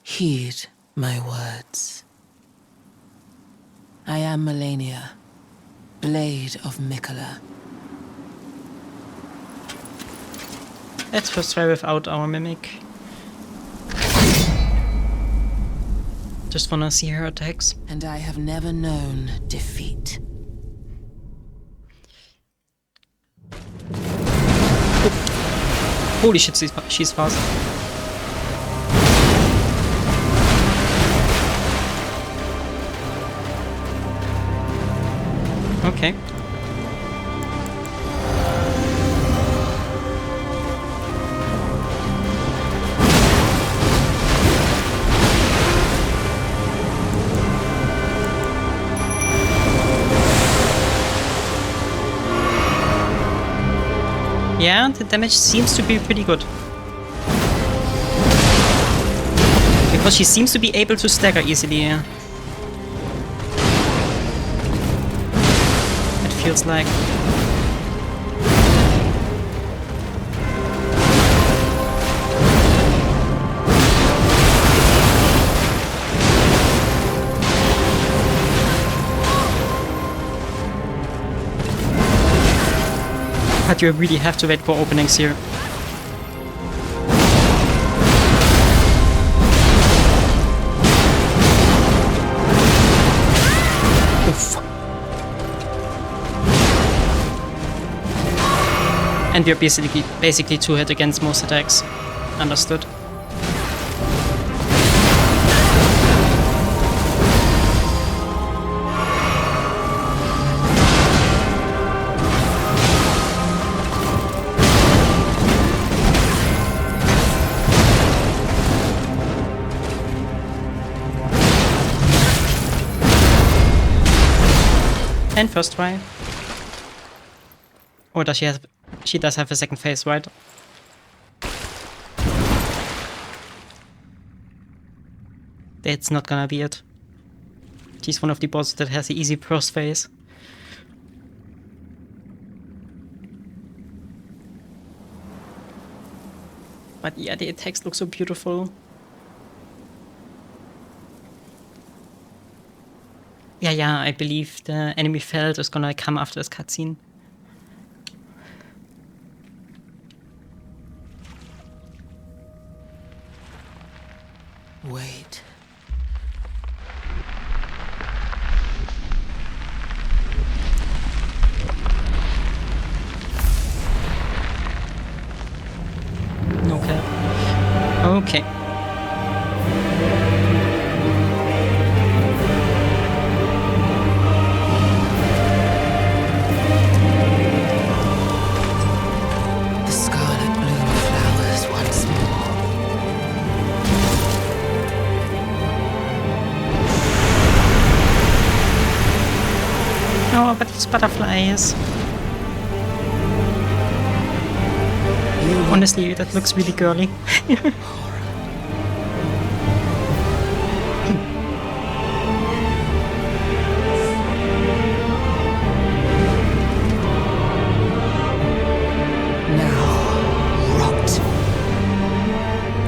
Heed my words. I am Melania, Blade of Mikola. Let's first try without our mimic. Just wanna see her attacks. And I have never known defeat. Holy shit, she's fast. Okay. Yeah, the damage seems to be pretty good. Because she seems to be able to stagger easily. It feels like. But you really have to wait for openings here. Oof. And you're basically two hit against most attacks. Understood. And first try. Or does she have... She does have a second phase, right? That's not gonna be it. She's one of the bosses that has the easy first phase. But yeah, the attacks look so beautiful. Yeah, I believe the enemy felt is gonna come after this cutscene. Wait. Okay. Okay. The scarlet bloom flowers once more. Oh, but these butterflies. Honestly, that looks really girly. Now, rot.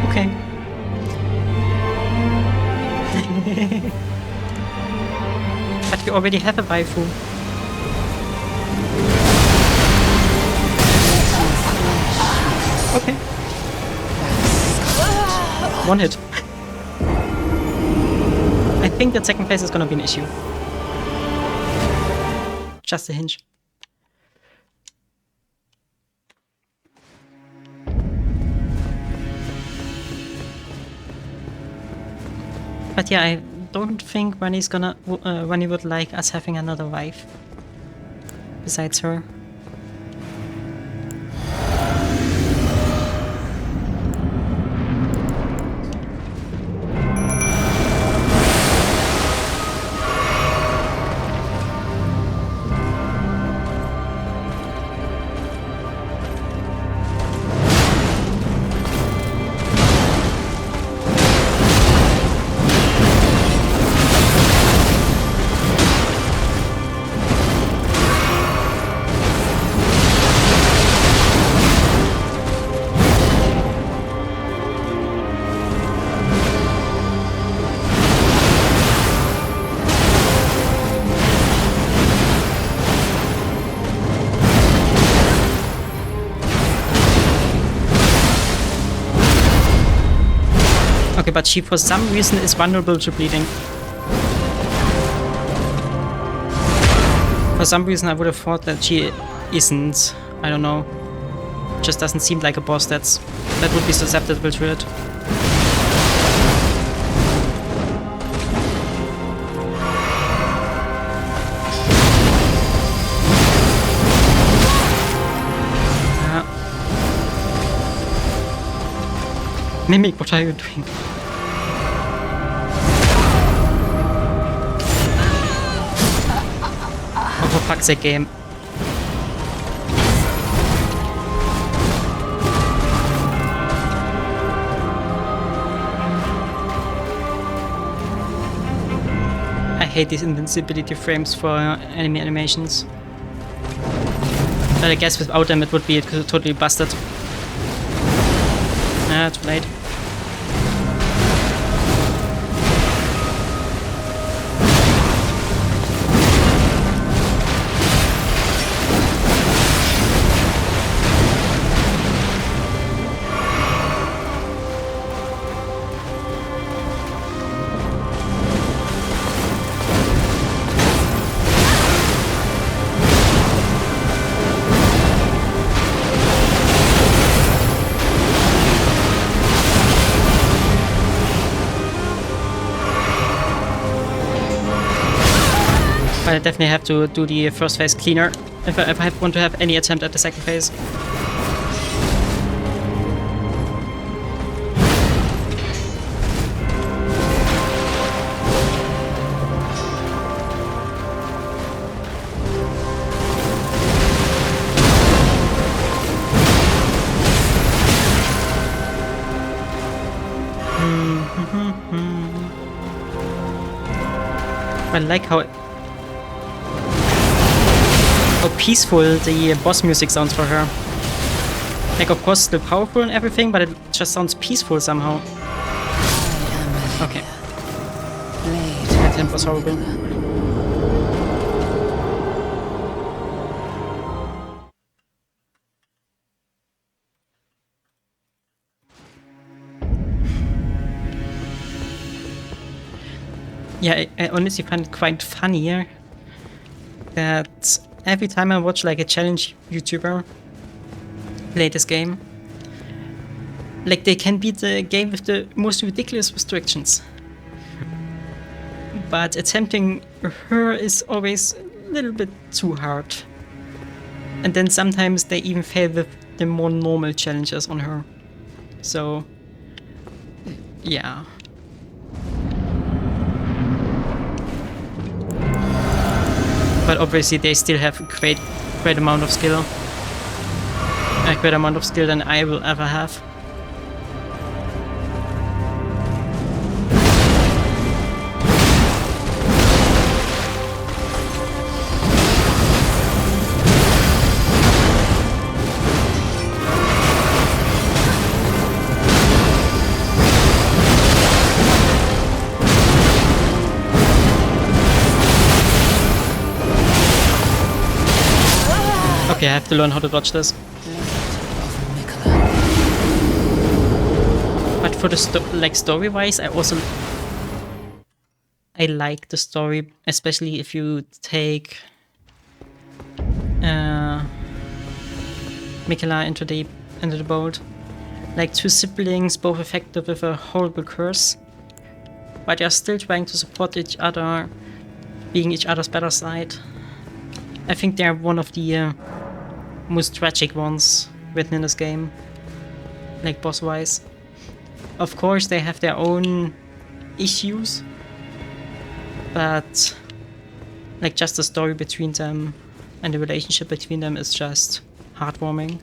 Okay. But we already have a waifu. Okay. one hit. I think that second phase is gonna be an issue. Just a hinge. But yeah, I don't think Runny's gonna. Runny would like us having another wife besides her. Okay, but she for some reason is vulnerable to bleeding. For some reason I would have thought that she isn't. I don't know. Just doesn't seem like a boss that would be susceptible to it. Mimic, what are you doing? Oh, for fuck's sake, game. I hate these invincibility frames for enemy animations. But I guess without them it would be totally busted. Ah, too late. I definitely have to do the first phase cleaner if I want to have any attempt at the second phase. I like how peaceful the boss music sounds for her. Like, of course, still powerful and everything, but it just sounds peaceful somehow. Okay. That hint was horrible. Yeah, I honestly find it quite funny that every time I watch like a challenge YouTuber play this game, like they can beat the game with the most ridiculous restrictions. But attempting her is always a little bit too hard. And then sometimes they even fail with the more normal challenges on her. So, yeah. But obviously they still have a great amount of skill. A greater amount of skill than I will ever have. Okay, I have to learn how to dodge this. But for the story-wise, I like the story, especially if you take Mikela into the boat. Like, two siblings, both affected with a horrible curse, but they are still trying to support each other, being each other's better side. I think they are one of the most tragic ones written in this game, like boss-wise. Of course, they have their own issues, but like just the story between them and the relationship between them is just heartwarming.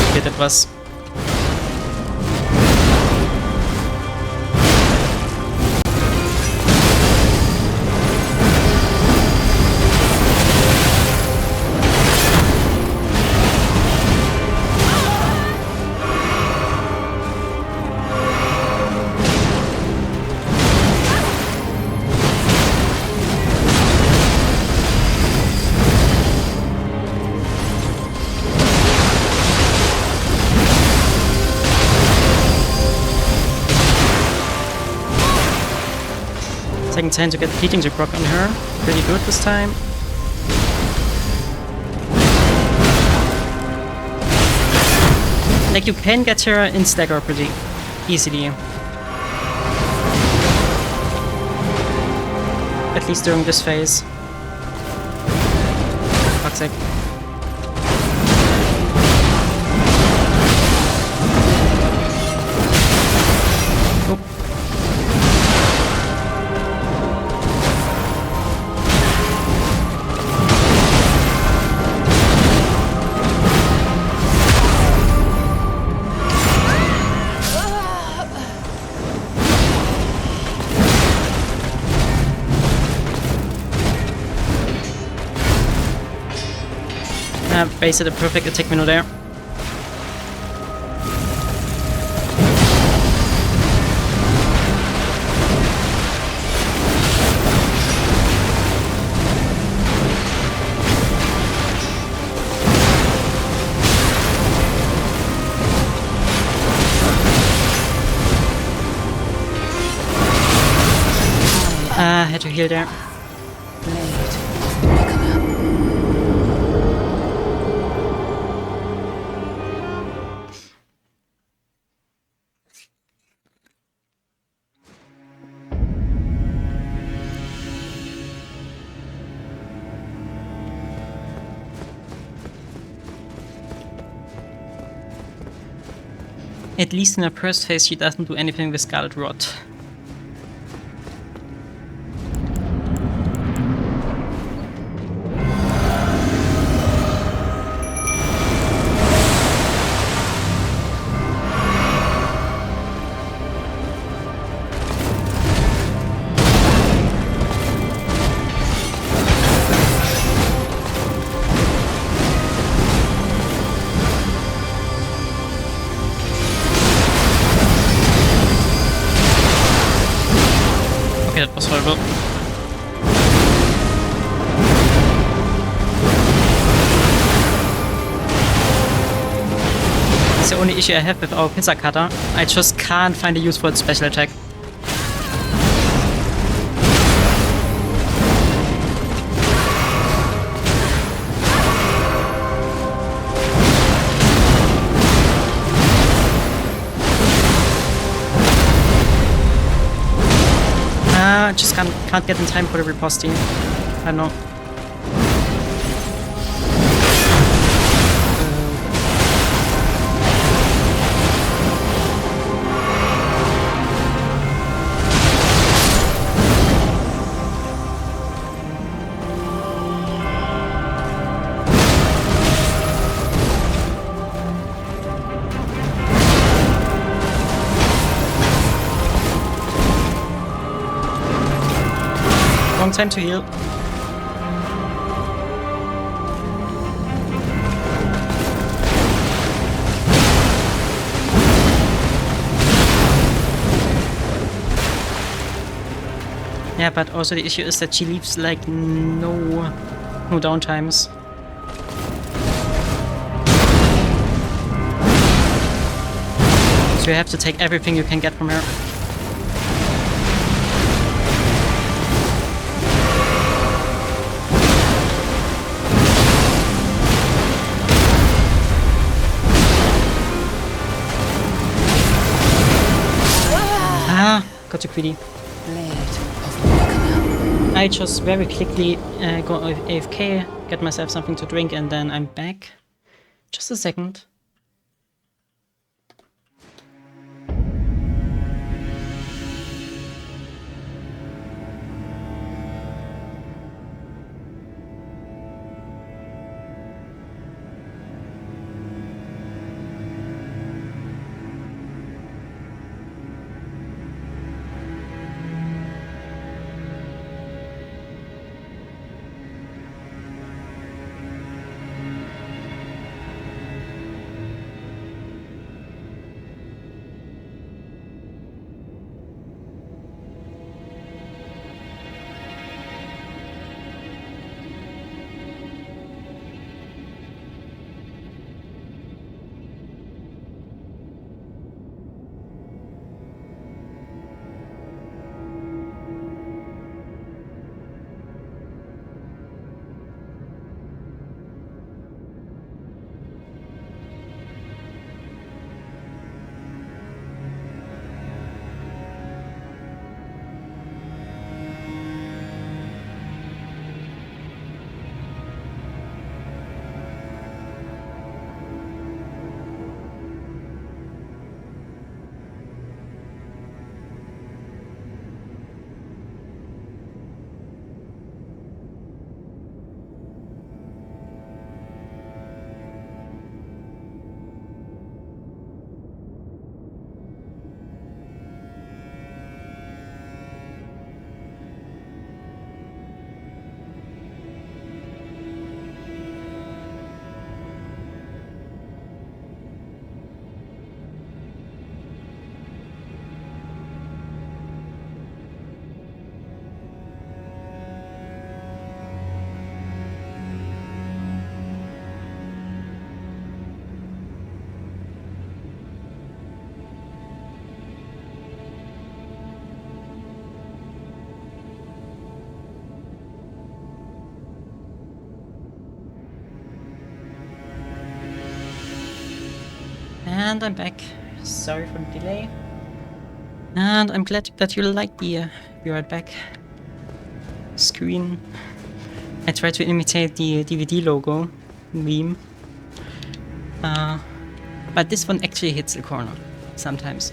Okay, that was second time to get fleeting to proc on her. Pretty good this time. Like, you can get her in stagger pretty easily. At least during this phase. Fuck's sake. Basically the perfect attack menu there. Had to heal there. At least in her first phase, she doesn't do anything with Scarlet Rot. Okay, that was horrible. That's the only issue I have with our pizza cutter. I just can't find a use for its special attack. Just can't get in time for the riposting. I don't know. Long time to heal. Yeah, but also the issue is that she leaves like no downtimes. So you have to take everything you can get from her. Ah, got too greedy. I just very quickly go AFK, get myself something to drink, and then I'm back. Just a second. And I'm back. Sorry for the delay. And I'm glad that you like the be right back screen. I tried to imitate the DVD logo meme. But this one actually hits the corner sometimes.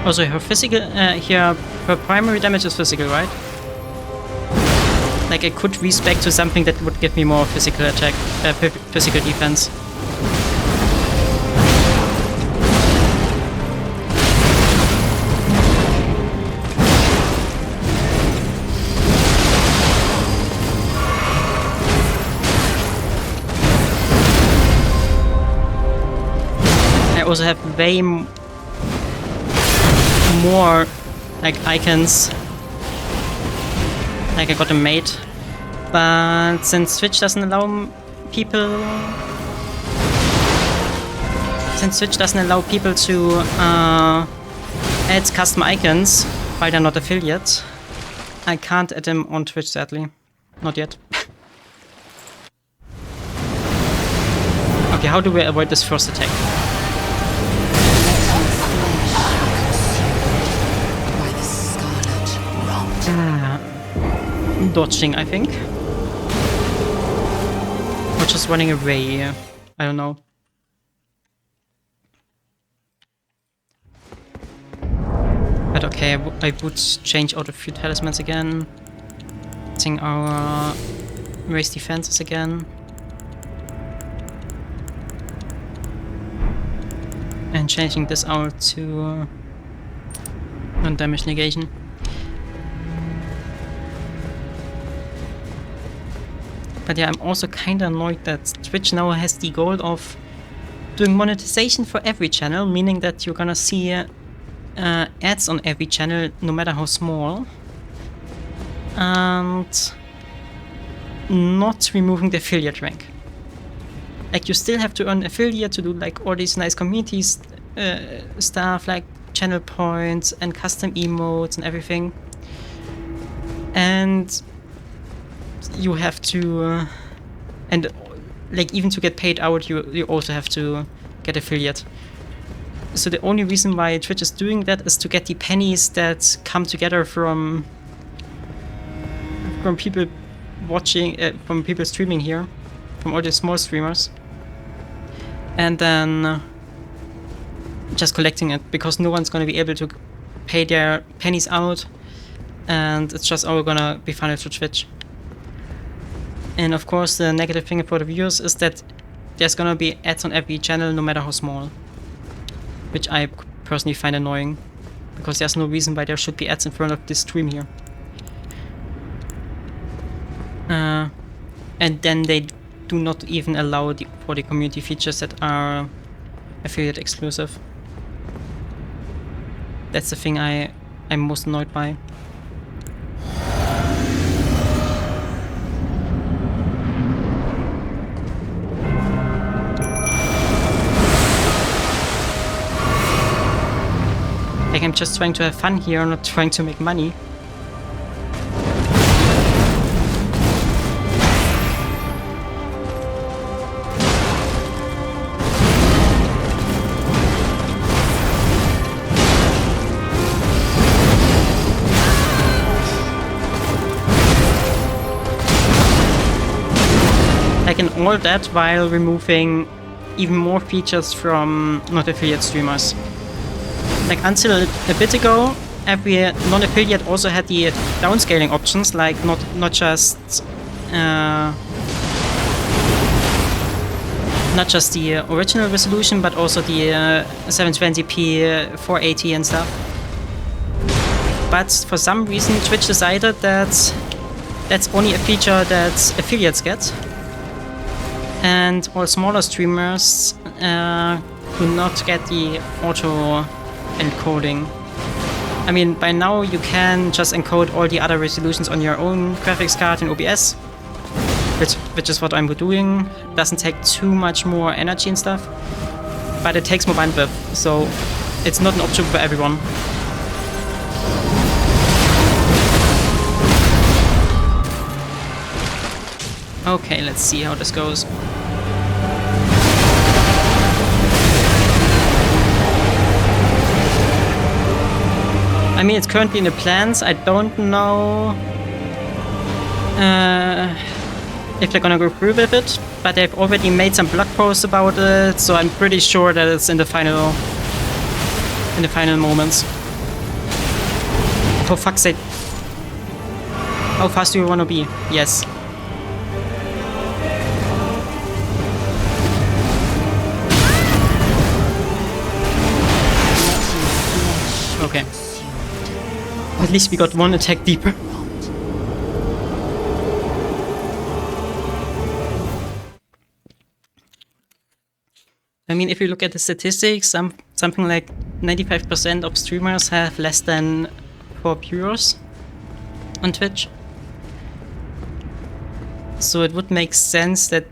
Also, her physical, her primary damage is physical, right? Like I could respec to something that would give me more physical attack, physical defense. I also have way more like icons. Like I got a mate, but since Twitch doesn't allow people, to add custom icons while they're not affiliates, I can't add them on Twitch, sadly. Not yet. Okay, how do we avoid this first attack? Dodging, I think. Or just running away. I don't know. okay, I would change out a few talismans again. Getting our raise defenses again. And changing this out to non-damage negation. But yeah, I'm also kinda annoyed that Twitch now has the goal of doing monetization for every channel, meaning that you're gonna see ads on every channel, no matter how small. And not removing the affiliate rank. Like, you still have to earn affiliate to do like all these nice communities stuff, like channel points and custom emotes and everything. And you have to and like, even to get paid out, you also have to get affiliate. So the only reason why Twitch is doing that is to get the pennies that come together from people watching, from people streaming here, from all the small streamers, and then just collecting it, because no one's gonna be able to pay their pennies out, and it's just all gonna be funneled to Twitch. And of course, the negative thing for the viewers is that there's gonna be ads on every channel, no matter how small, which I personally find annoying, because there's no reason why there should be ads in front of this stream here. And then they do not even allow for the community features that are affiliate exclusive. That's the thing I'm most annoyed by. Like, I'm just trying to have fun here, not trying to make money. Like, and all that while removing even more features from not affiliate streamers. Like, until a bit ago, every non-affiliate also had the downscaling options, like not just the original resolution, but also the 720p, 480 and stuff. But for some reason, Twitch decided that that's only a feature that affiliates get, and all smaller streamers do not get the auto encoding. I mean, by now you can just encode all the other resolutions on your own graphics card in OBS, which is what I'm doing. Doesn't take too much more energy and stuff, but it takes more bandwidth, so it's not an option for everyone. Okay, let's see how this goes. I mean, it's currently in the plans. I don't know if they're gonna go through with it, but they've already made some blog posts about it, so I'm pretty sure that it's in the final moments. For fuck's sake. How fast do you wanna be? Yes. Okay. At least we got one attack deeper. I mean, if you look at the statistics, something like 95% of streamers have less than 4 viewers on Twitch. So it would make sense that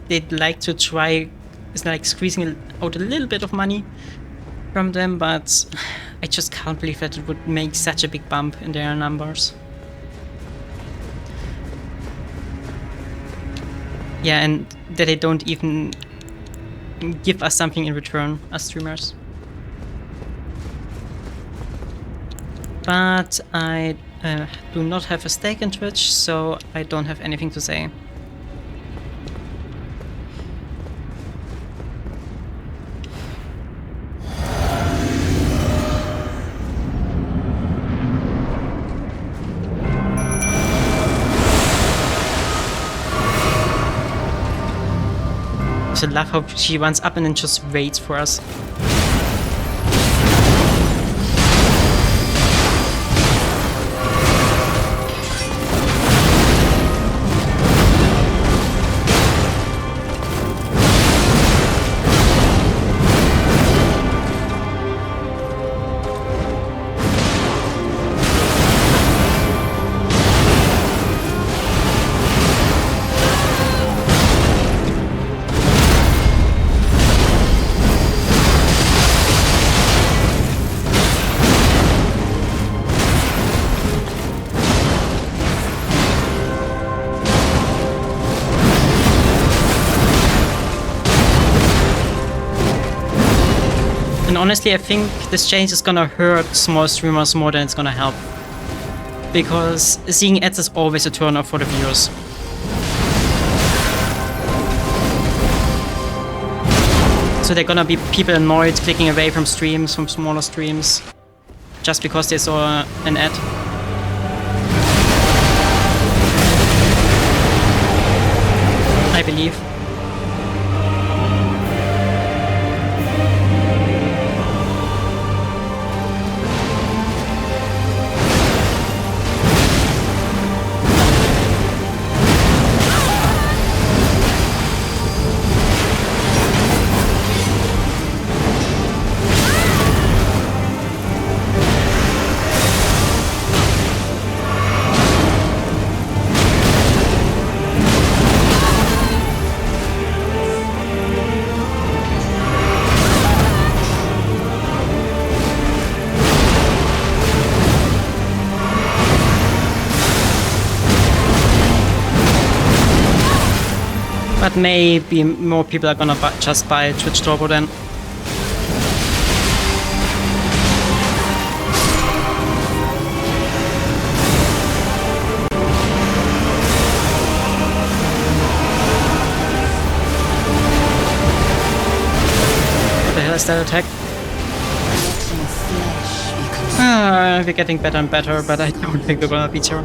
they'd like to try, it's like squeezing out a little bit of money from them, but I just can't believe that it would make such a big bump in their numbers. Yeah, and that they don't even give us something in return as streamers. But I do not have a stake in Twitch, so I don't have anything to say. also love how she runs up and then just waits for us. And honestly, I think this change is gonna hurt small streamers more than it's gonna help. Because seeing ads is always a turn off for the viewers. So they're gonna be people annoyed clicking away from streams, from smaller streams, just because they saw an ad. I believe. But maybe more people are gonna just buy Twitch Turbo then. What the hell is that attack? We're getting better and better, but I don't think we're gonna beat her.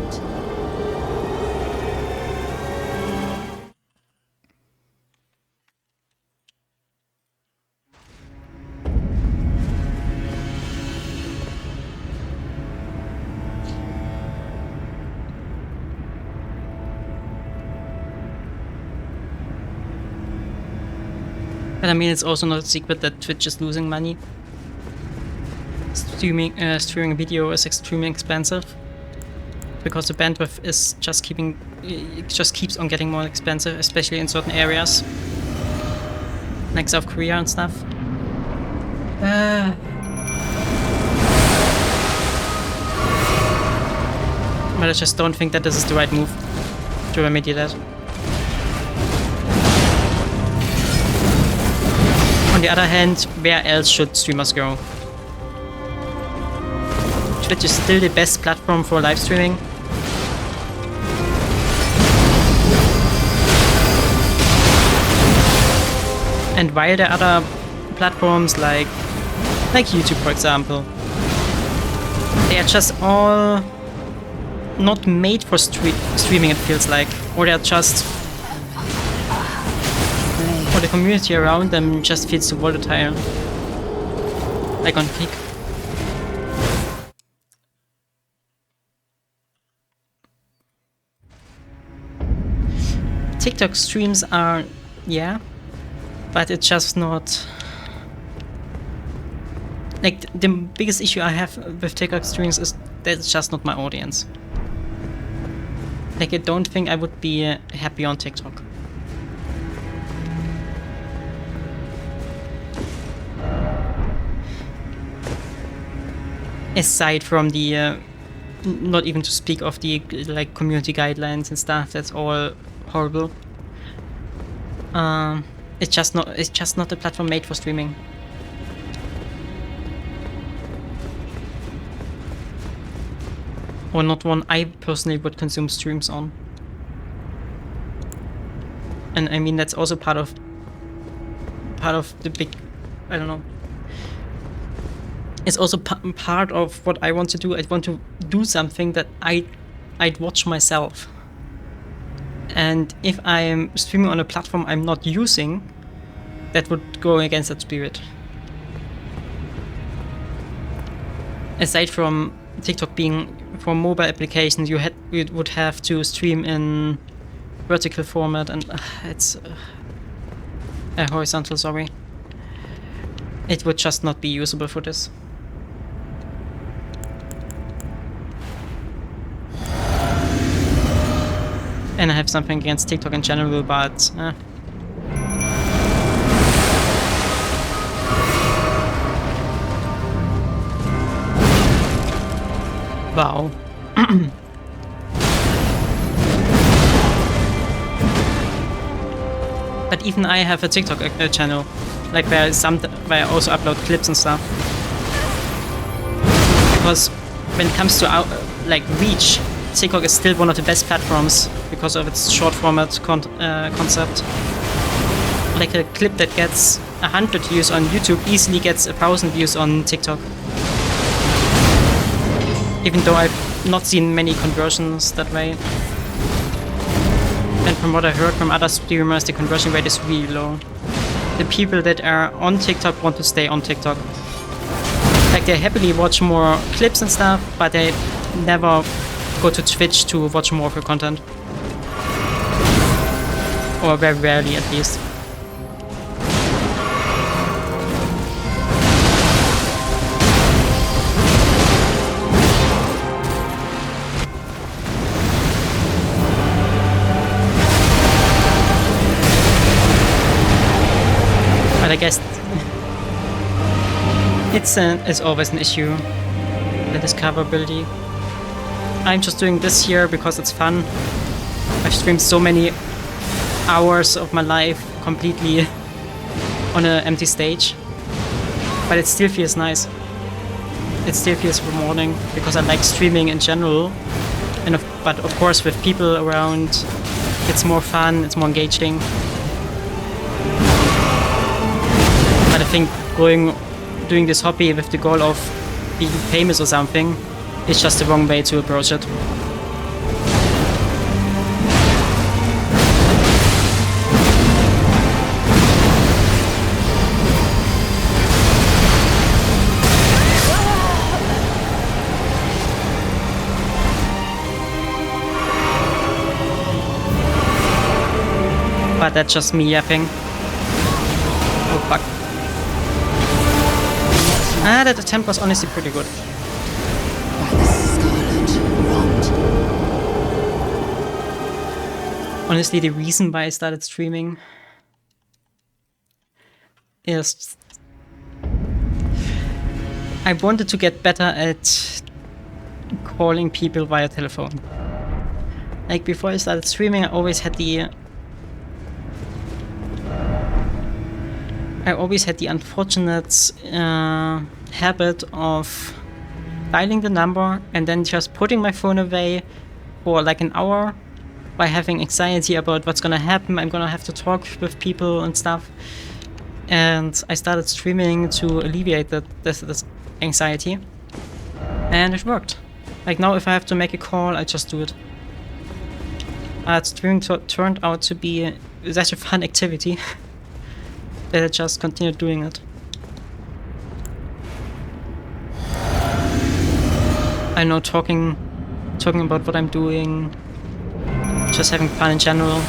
But I mean, it's also not a secret that Twitch is losing money. Streaming video is extremely expensive because the bandwidth is just it just keeps on getting more expensive, especially in certain areas, like South Korea and stuff. But I just don't think that this is the right move to remedy that. On the other hand, where else should streamers go? Twitch is still the best platform for live streaming. And while there are other platforms like YouTube, for example, they are just all not made for streaming, it feels like, or they're just, or the community around them just feels too volatile, like on Peak. TikTok streams are, yeah, but it's just not, like, the biggest issue I have with TikTok streams is that it's just not my audience. Like, I don't think I would be happy on TikTok. Aside from the, not even to speak of the, like, community guidelines and stuff, that's all horrible. It's just not a platform made for streaming. Or not one I personally would consume streams on. And I mean, that's also part of the big, I don't know. It's also part of what I want to do. I want to do something that I'd watch myself. And if I'm streaming on a platform I'm not using, that would go against that spirit. Aside from TikTok being for mobile applications, you would have to stream in vertical format, and it's horizontal. Sorry, it would just not be usable for this. And I have something against TikTok in general, but wow. But even I have a TikTok channel, like where I also upload clips and stuff. Because when it comes to like reach, TikTok is still one of the best platforms because of its short format concept. Like a clip that gets 100 views on YouTube easily gets 1,000 views on TikTok. Even though I've not seen many conversions that way. And from what I heard from other streamers, the conversion rate is really low. The people that are on TikTok want to stay on TikTok. Like they happily watch more clips and stuff, but they never go to Twitch to watch more of your content. Or very rarely at least. But I guess it's always an issue, the discoverability. I'm just doing this here because it's fun. I've streamed so many hours of my life completely on an empty stage, but it still feels nice. It still feels rewarding because I like streaming in general, but of course with people around, it's more fun, it's more engaging. But I think doing this hobby with the goal of being famous or something is just the wrong way to approach it. But that's just me yapping. Oh fuck. That attempt was honestly pretty good. Honestly, the reason why I started streaming is I wanted to get better at calling people via telephone. Like before I started streaming, I always had the unfortunate habit of dialing the number and then just putting my phone away for like an hour by having anxiety about what's gonna happen. I'm gonna have to talk with people and stuff. And I started streaming to alleviate this anxiety. And it worked. Like now if I have to make a call, I just do it. Streaming turned out to be such a fun activity that I just continued doing it. I know talking about what I'm doing, just having fun in general.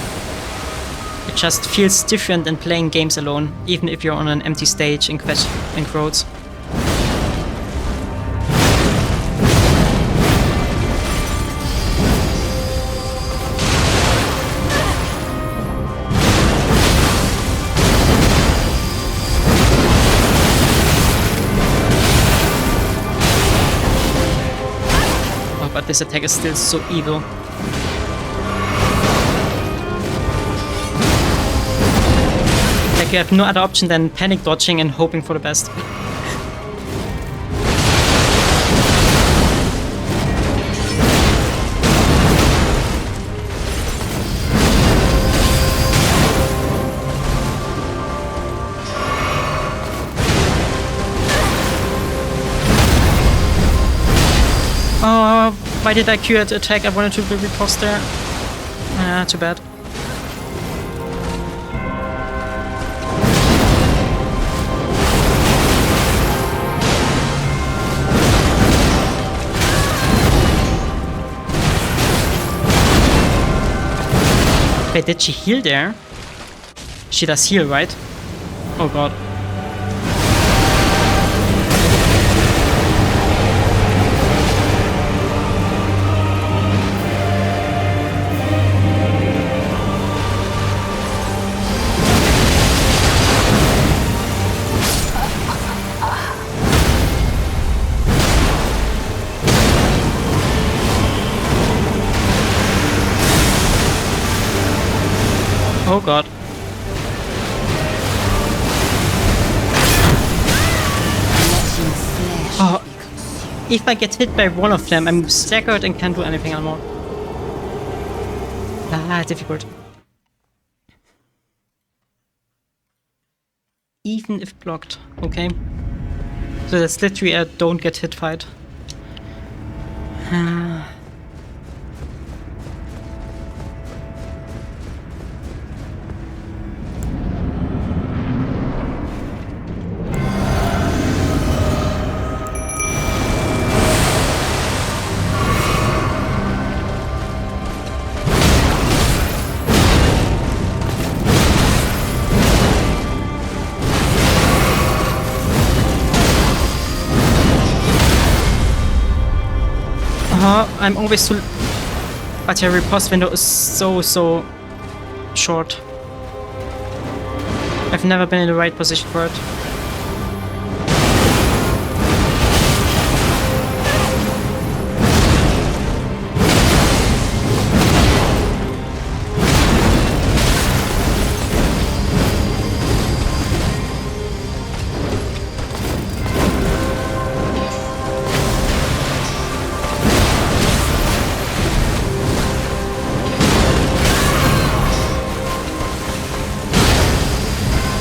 It just feels different than playing games alone, even if you're on an empty stage in crowds. But this attack is still so evil. Like you have no other option than panic dodging and hoping for the best. Oh, why did I Q at attack? I wanted to be riposte there. Too bad. Wait, did she heal there? She does heal, right? Oh god. Oh god. Oh, if I get hit by one of them, I'm staggered and can't do anything anymore. Ah, difficult. Even if blocked, okay. So that's literally a don't get hit fight. I'm always too... But your riposte window is so short. I've never been in the right position for it.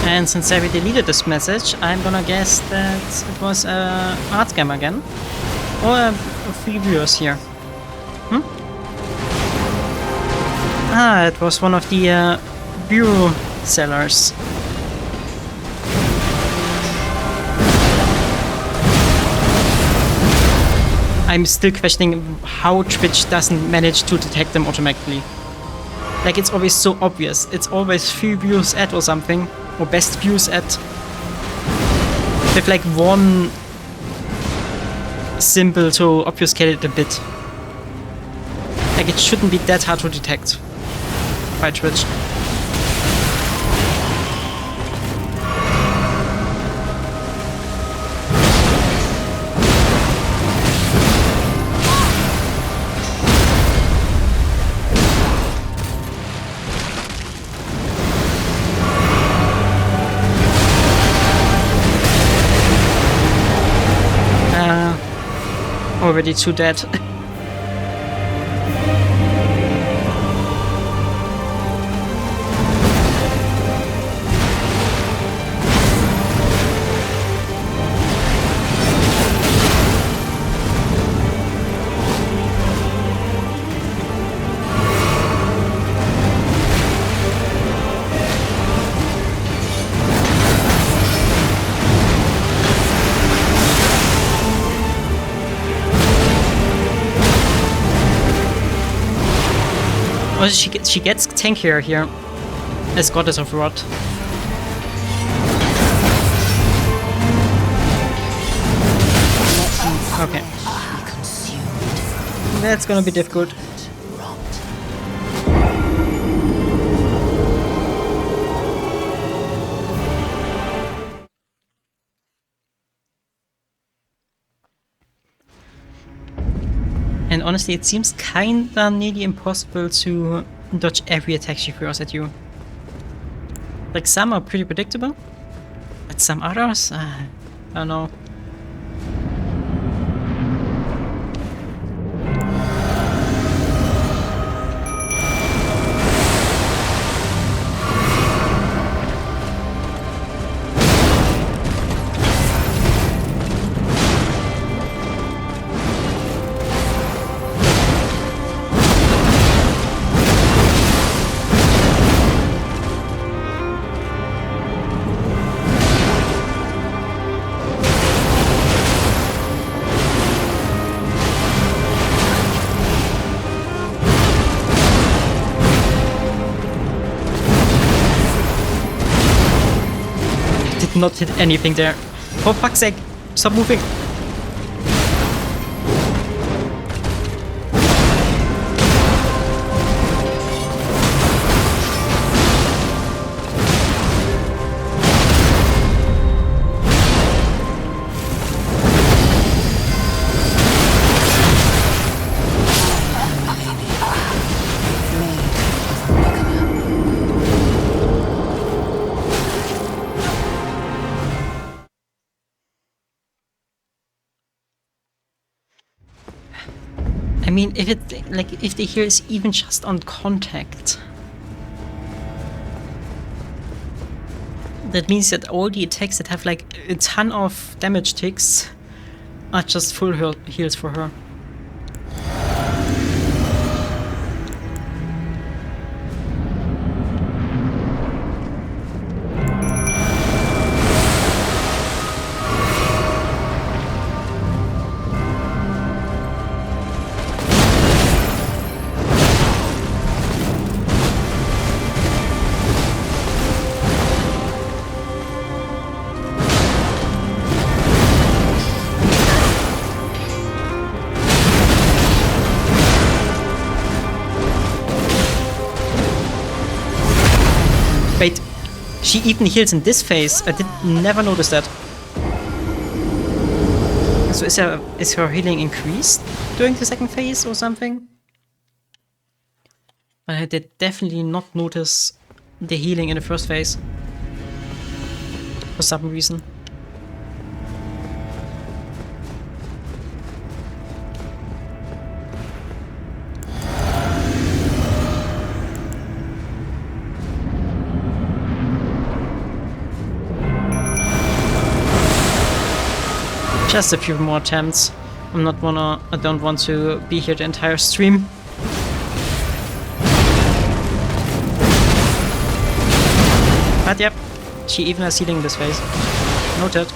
And since I deleted this message, I'm gonna guess that it was a art scam again. Or a few viewers here. Ah, it was one of the bureau sellers. I'm still questioning how Twitch doesn't manage to detect them automatically. Like, it's always so obvious. It's always few views at or something. Or best views at. With like one symbol to obfuscate it a bit. Like, it shouldn't be that hard to detect by Twitch. Already too dead. Oh, she gets tankier here as Goddess of Rot. Okay. That's gonna be difficult. And honestly, it seems kinda nearly impossible to dodge every attack she throws at you. Like, some are pretty predictable, but some others, I don't know. did not hit anything there. For fuck's sake, stop moving. I mean, if it, like, if the heal is even just on contact, that means that all the attacks that have like a ton of damage ticks are just full heals for her. Wait, she even heals in this phase. I did never notice that. So is her healing increased during the second phase or something? But I did definitely not notice the healing in the first phase. For some reason. Just a few more attempts. I don't want to be here the entire stream. But yep, she even has healing this phase. Noted.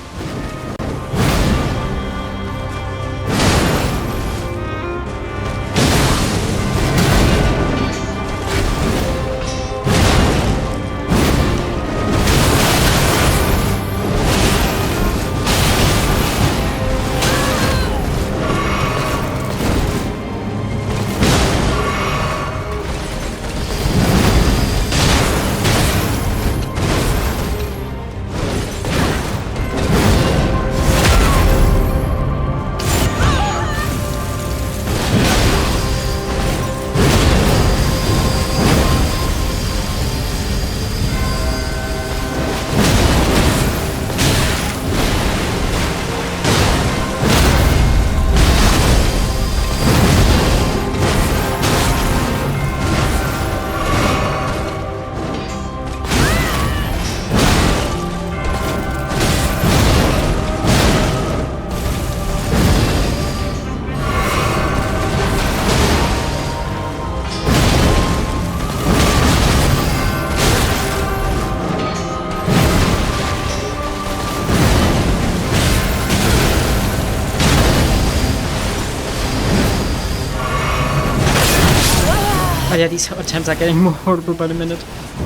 But yeah, these attempts are getting more horrible by the minute.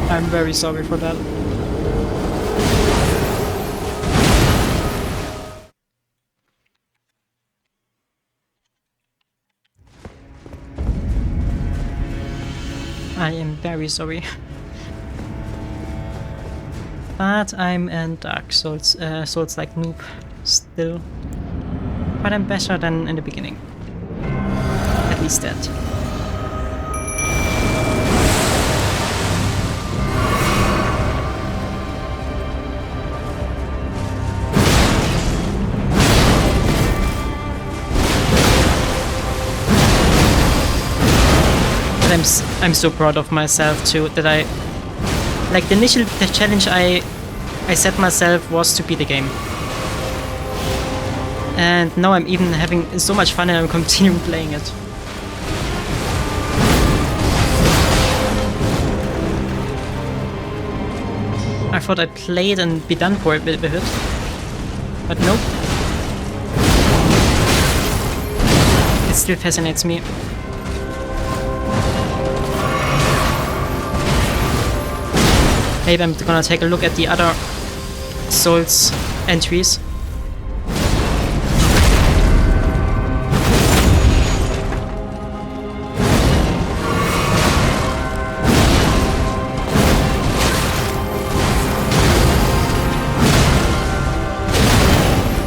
I'm very sorry for that. I am very sorry. But I'm in Dark Souls, Souls-like noob still. But I'm better than in the beginning. At least that. I'm so proud of myself too, that I, like, the challenge I set myself was to beat the game. And now I'm even having so much fun and I'm continuing playing it. I thought I'd play it and be done for it with it. But nope. It still fascinates me. Maybe I'm gonna take a look at the other Souls entries.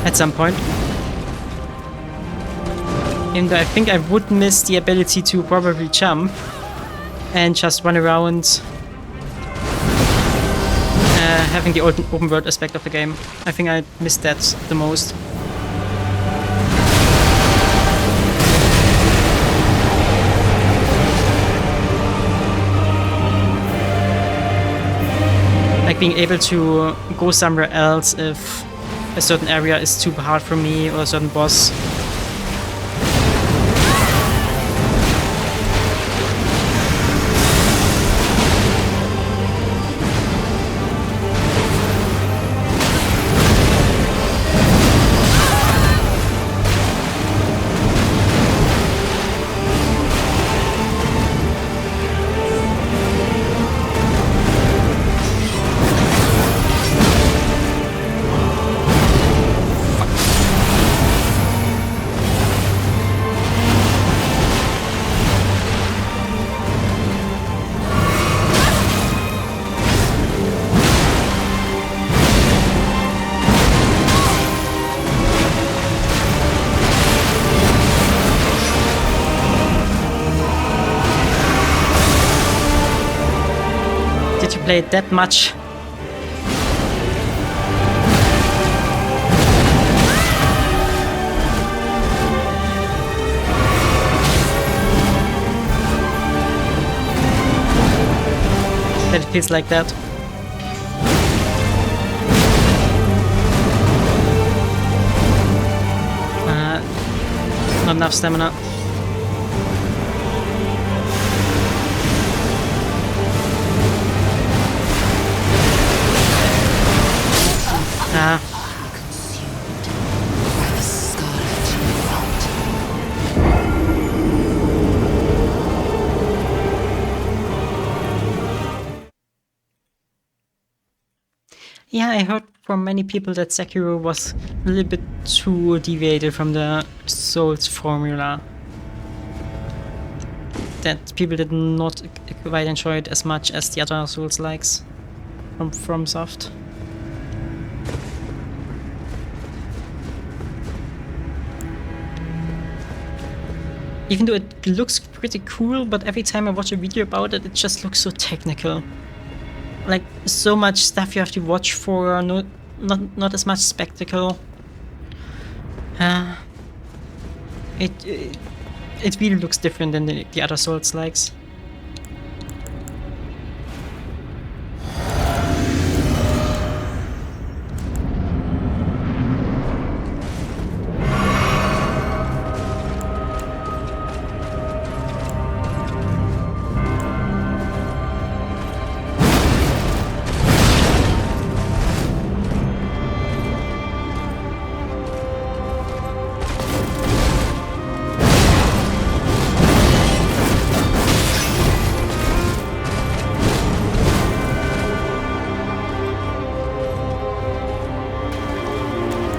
At some point. Even though I think I would miss the ability to probably jump and just run around, having the open world aspect of the game. I think I missed that the most. Like being able to go somewhere else if a certain area is too hard for me or a certain boss. Did you play it that much? That it feels like that. Not enough stamina. Consumed by the scarlet revolt. Yeah, I heard from many people that Sekiro was a little bit too deviated from the Souls formula. That people did not quite enjoy it as much as the other Souls likes from FromSoft. Even though it looks pretty cool, but every time I watch a video about it, it just looks so technical. Like, so much stuff you have to watch for, not as much spectacle. It really looks different than the other Souls likes.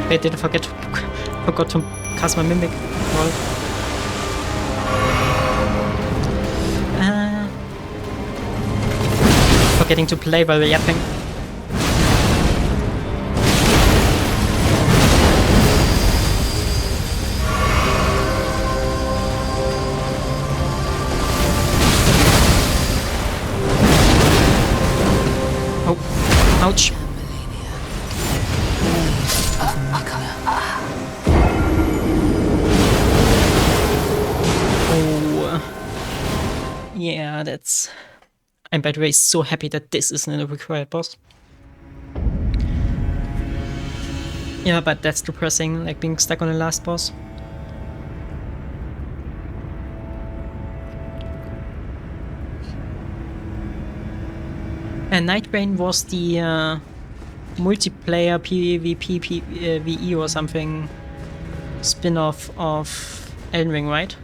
I didn't forgot to cast my mimic. Well. Forgetting to play while yapping. Oh, ouch. Yeah, that's... I'm by the way so happy that this isn't a required boss. Yeah, but that's depressing, like being stuck on the last boss. And Night Rain was the multiplayer PvP PvE or something spin-off of Elden Ring, right?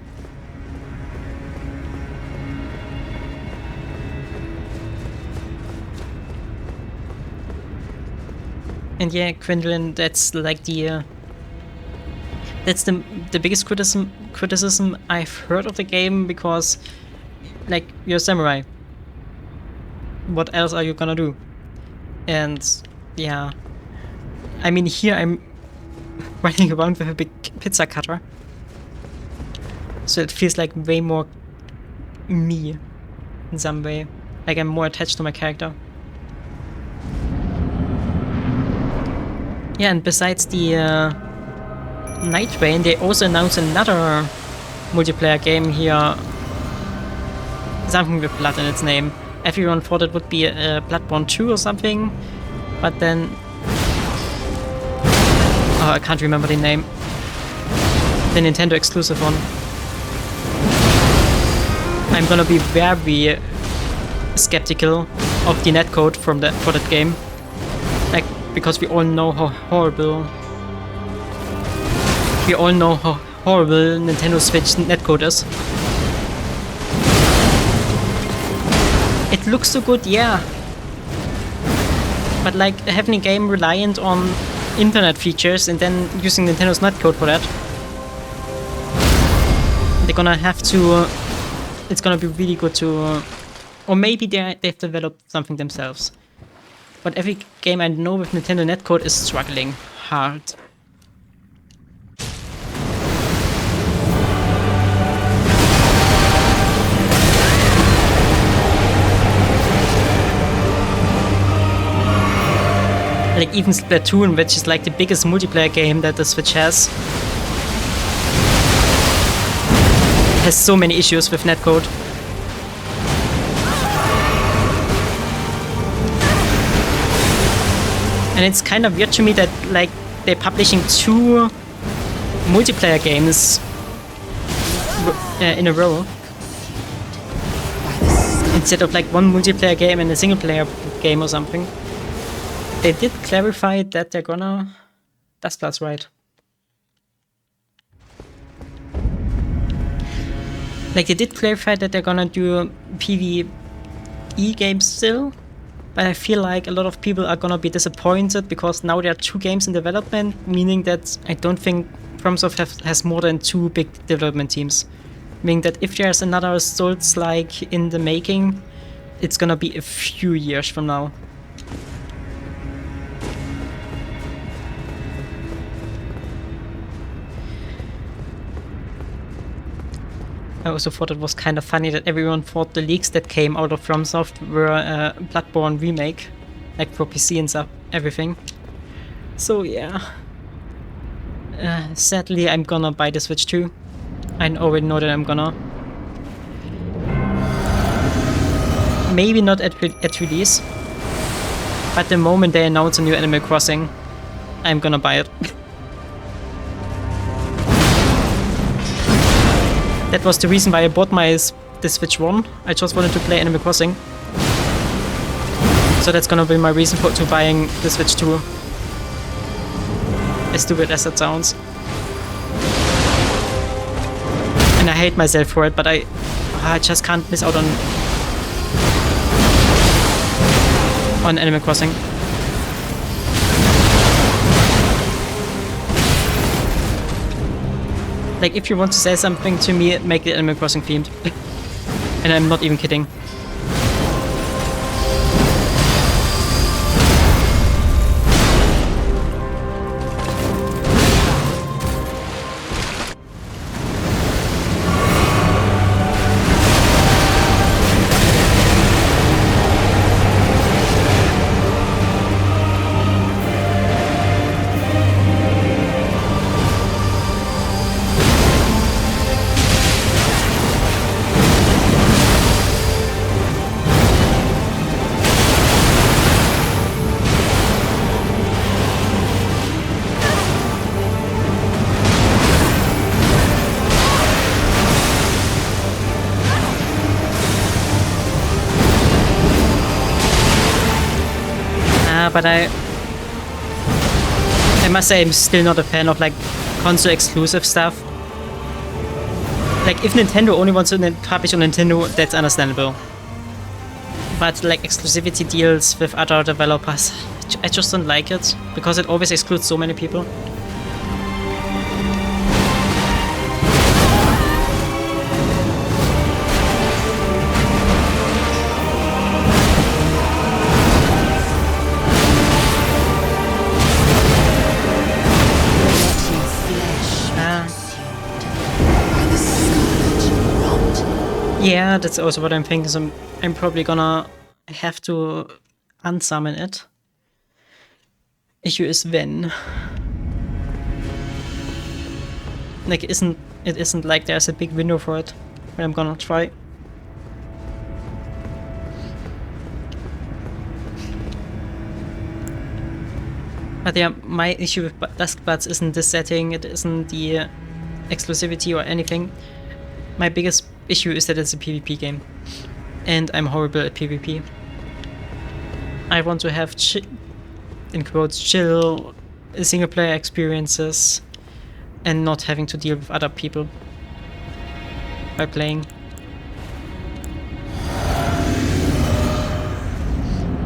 And yeah, Gwendolyn, that's like the that's the biggest criticism I've heard of the game, because like, you're a samurai. What else are you gonna do? And yeah, I mean, here I'm running around with a big pizza cutter, so it feels like way more me in some way. Like, I'm more attached to my character. Yeah, and besides the Night Train, they also announced another multiplayer game here. Something with blood in its name. Everyone thought it would be Bloodborne 2 or something, but then... oh, I can't remember the name. The Nintendo exclusive one. I'm gonna be very skeptical of the netcode for that game. Like, because we all know how horrible... we all know how horrible Nintendo Switch netcode is. It looks so good, yeah. But like, having a game reliant on internet features and then using Nintendo's netcode for that, they're gonna have to... it's gonna be really good to... or maybe they've developed something themselves. But every game I know with Nintendo netcode is struggling hard. Like, even Splatoon, which is like the biggest multiplayer game that the Switch has so many issues with netcode. And it's kind of weird to me that like they're publishing 2 multiplayer games in a row instead of like 1 multiplayer game and a single player game or something. They did clarify that they're gonna... that's right. Like, they did clarify that they're gonna do PvE games still, but I feel like a lot of people are gonna be disappointed because now there are 2 games in development, meaning that I don't think FromSoft has more than 2 big development teams. Meaning that if there's another Souls-like in the making, it's gonna be a few years from now. I also thought it was kind of funny that everyone thought the leaks that came out of FromSoft were a Bloodborne remake, like for PC and stuff, everything. So yeah, sadly I'm gonna buy the Switch too. I already know that I'm gonna. Maybe not at release, but the moment they announce a new Animal Crossing, I'm gonna buy it. That was the reason why I bought the Switch 1. I just wanted to play Animal Crossing. So that's gonna be my reason to buying the Switch 2. As stupid as that sounds. And I hate myself for it, but I just can't miss out on Animal Crossing. Like, if you want to say something to me, make it Animal Crossing themed. And I'm not even kidding. But I must say I'm still not a fan of like console exclusive stuff. Like, if Nintendo only wants to publish on Nintendo, that's understandable. But like exclusivity deals with other developers, I just don't like it because it always excludes so many people. Yeah, that's also what I'm thinking. So I'm probably gonna have to unsummon it. Issue is when. Like, it isn't like there's a big window for it, but I'm gonna try. But yeah, my issue with Duskbuds isn't the setting, it isn't the exclusivity or anything. My biggest issue is that it's a PvP game, and I'm horrible at PvP. I want to have in quotes chill single player experiences and not having to deal with other people by playing.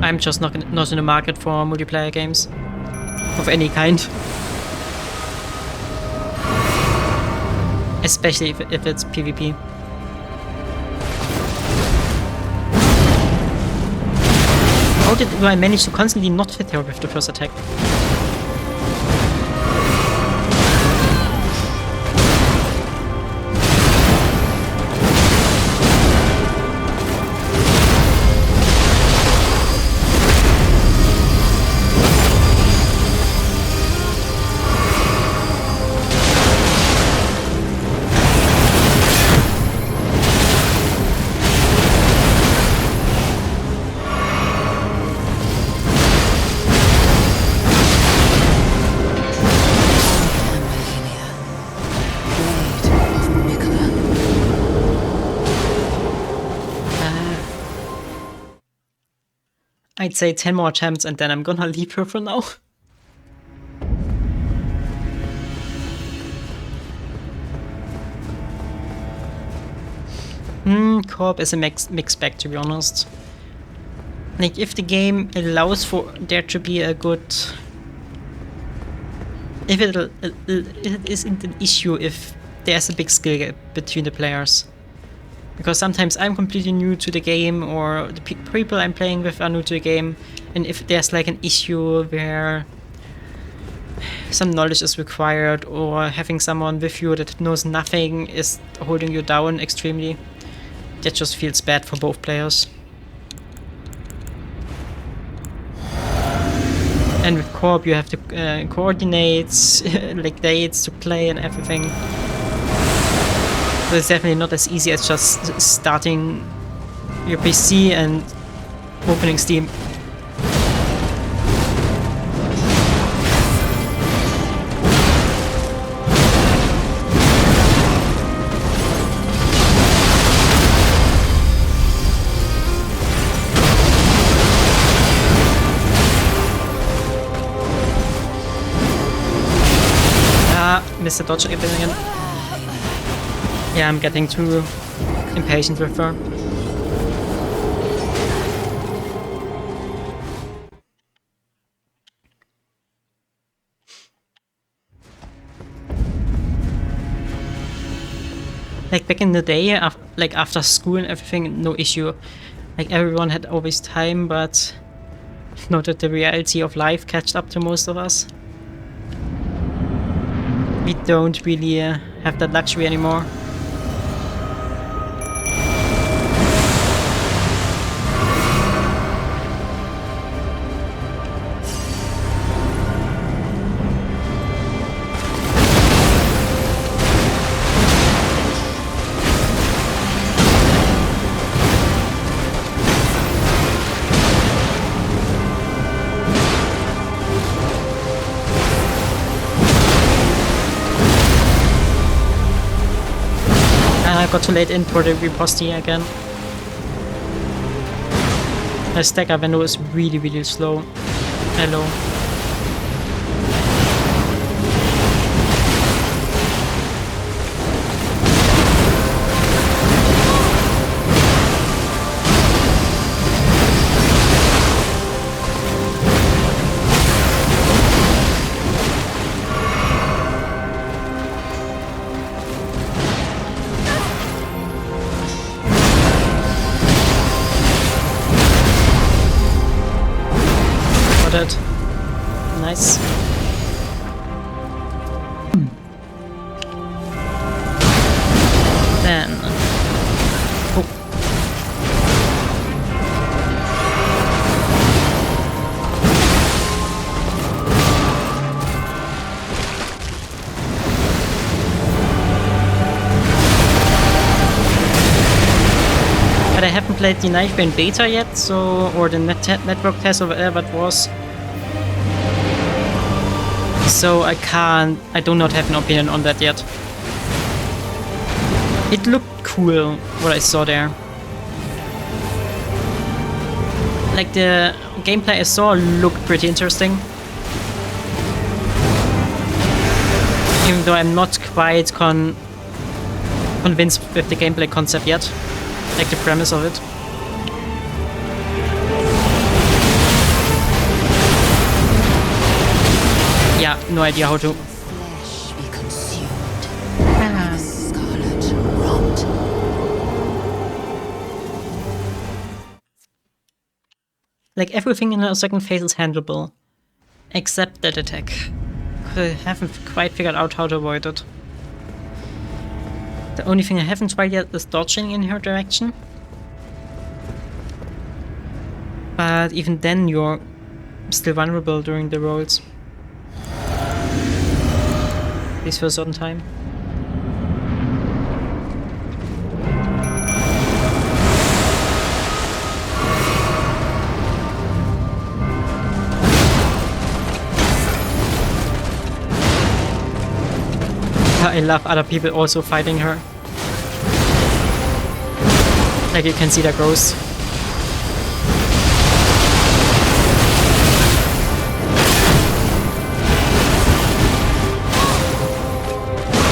I'm just not in the market for multiplayer games of any kind. Especially if it's PvP. How do I manage to constantly not hit her with the first attack? I'd say 10 more attempts and then I'm gonna leave her for now. Co-op is a mixed bag, to be honest. Like, if the game allows for there to be a good... If it isn't an issue if there's a big skill gap between the players. Because sometimes I'm completely new to the game, or the people I'm playing with are new to the game, and if there's like an issue where some knowledge is required, or having someone with you that knows nothing is holding you down extremely, that just feels bad for both players. And with co-op you have to coordinate like dates to play and everything. So it's definitely not as easy as just starting your PC and opening Steam. Mr. Dodge again. Yeah, I'm getting too impatient with her. Like back in the day, like after school and everything, no issue. Like everyone had always time, but now that the reality of life catched up to most of us, we don't really have that luxury anymore. I got too late in for the riposte again. My stagger window is really slow. Hello. Got it. Nice. Then... Oh. But I haven't played the Knife in beta yet, so... or the network test or whatever it was. So I do not have an opinion on that yet. It looked cool, what I saw there. Like the gameplay I saw looked pretty interesting. Even though I'm not quite convinced with the gameplay concept yet. Like the premise of it. Yeah, no idea how to. Flesh be consumed by the scarlet rot. Like everything in the second phase is handleable. Except that attack. I haven't quite figured out how to avoid it. The only thing I haven't tried yet is dodging in her direction. But even then you're still vulnerable during the rolls. At least for a certain time. I love other people also fighting her. Like you can see that ghost.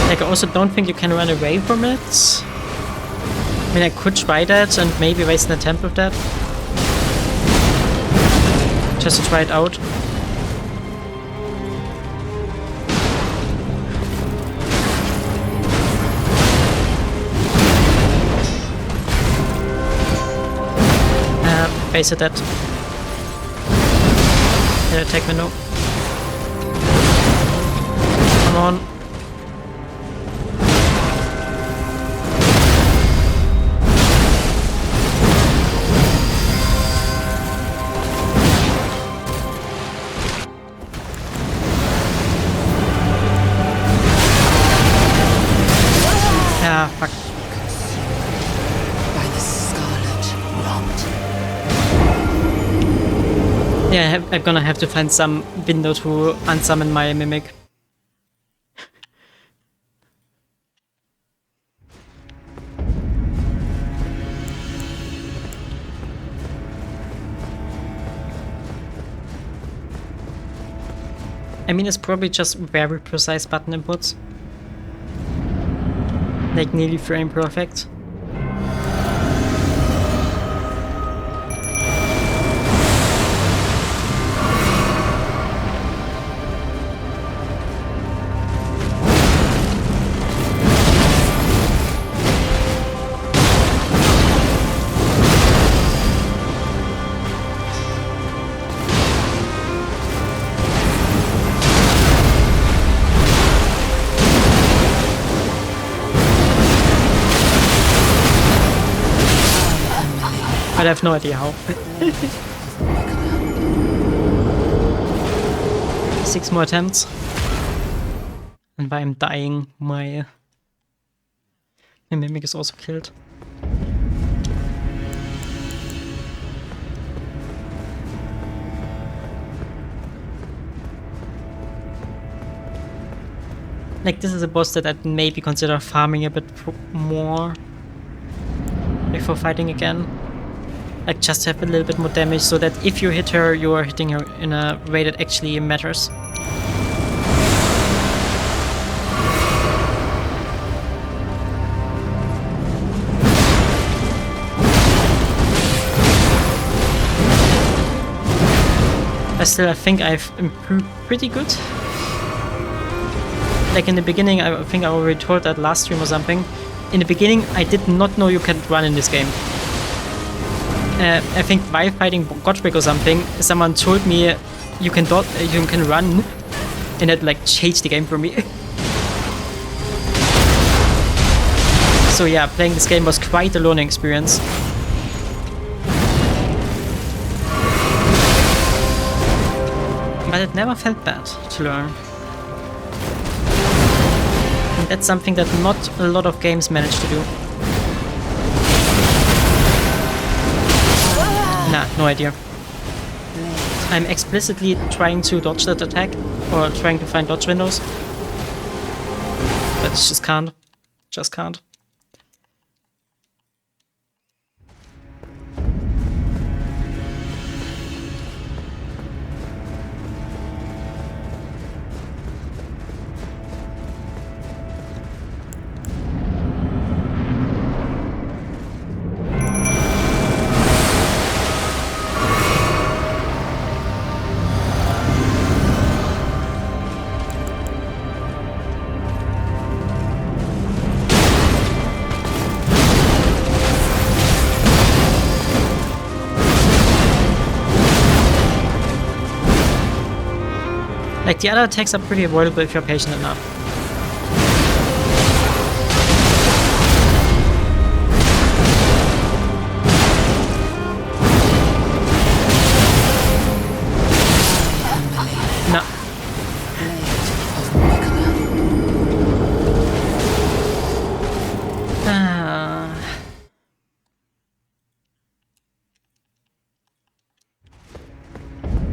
Like I also don't think you can run away from it. I mean I could try that and maybe waste an attempt with that. Just to try it out. Base at that. Yeah, attack window. Come on. Ah, fuck. By the scarlet rot. Yeah, I'm gonna have to find some window to unsummon my mimic. I mean, it's probably just very precise button inputs. Like nearly frame perfect. But I have no idea how. 6 more attempts. And while I'm dying, my mimic is also killed. Like this is a boss that I'd maybe consider farming a bit more before fighting again. Like just have a little bit more damage so that if you hit her, you are hitting her in a way that actually matters. But still, I think I've improved pretty good. Like in the beginning, I think I already told that last stream or something. In the beginning, I did not know you can run in this game. I think while fighting Godric or something, someone told me you can run, and it like changed the game for me. So yeah, playing this game was quite a learning experience. But it never felt bad to learn. And that's something that not a lot of games manage to do. Nah, no idea. I'm explicitly trying to dodge that attack, or trying to find dodge windows. But just can't. Just can't. Like, the other attacks are pretty avoidable if you're patient enough. No.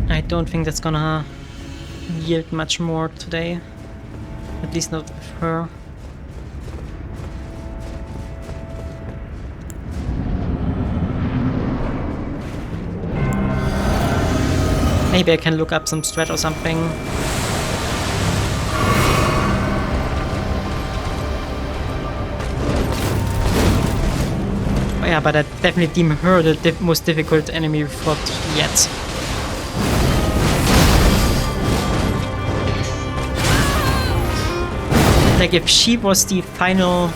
I don't think that's gonna yield much more today. At least not with her. Maybe I can look up some strat or something. Oh yeah, but I definitely deem her the most difficult enemy we've fought yet. Like, if she was the final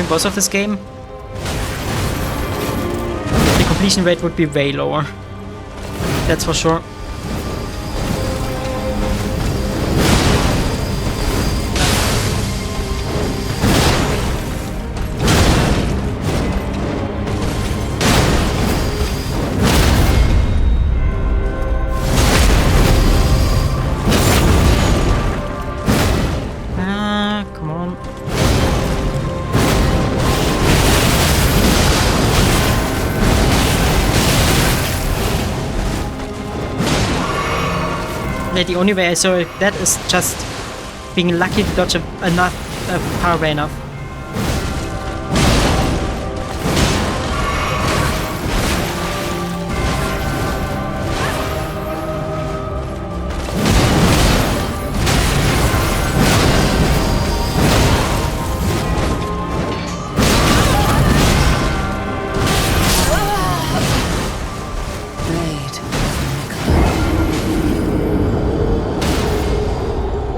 boss of this game, the completion rate would be way lower. That's for sure. The only way I saw that is just being lucky to dodge far away enough.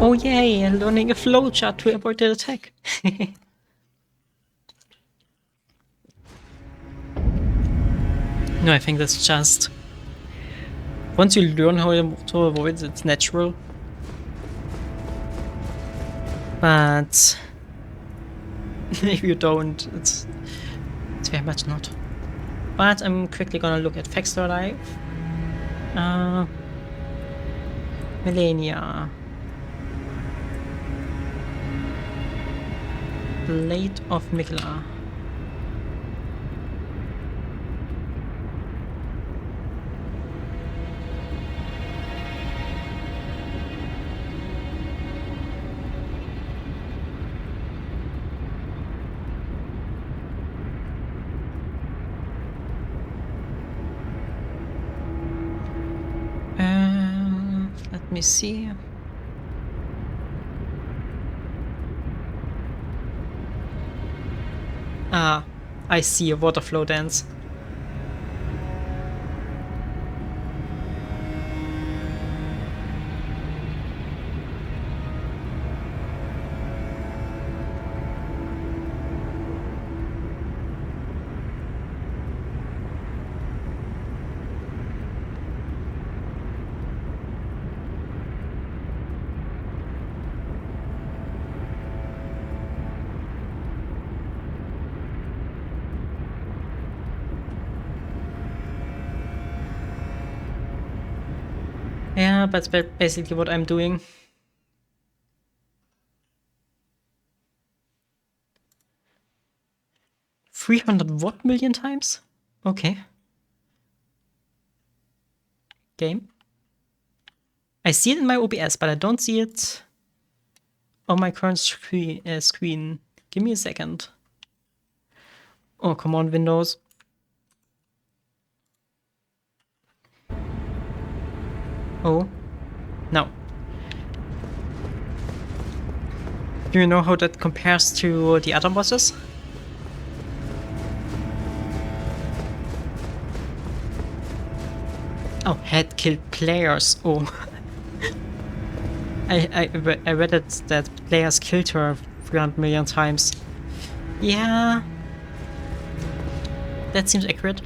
Oh yay, learning a flowchart to avoid the attack. No, I think that's just... Once you learn how to avoid it, it's natural. But... if you don't, it's very much not. But I'm quickly gonna look at Faxter Live. Millennia. Blade of Mikla. Let me see. Ah, I see a water flow dance. Yeah, that's basically what I'm doing. $300 million times? Okay. Game. I see it in my OBS, but I don't see it on my current screen. Give me a second. Oh, come on, Windows. Oh. No. Do you know how that compares to the other bosses? Oh, had killed players. Oh. I read it that players killed her 300 million times. Yeah. That seems accurate.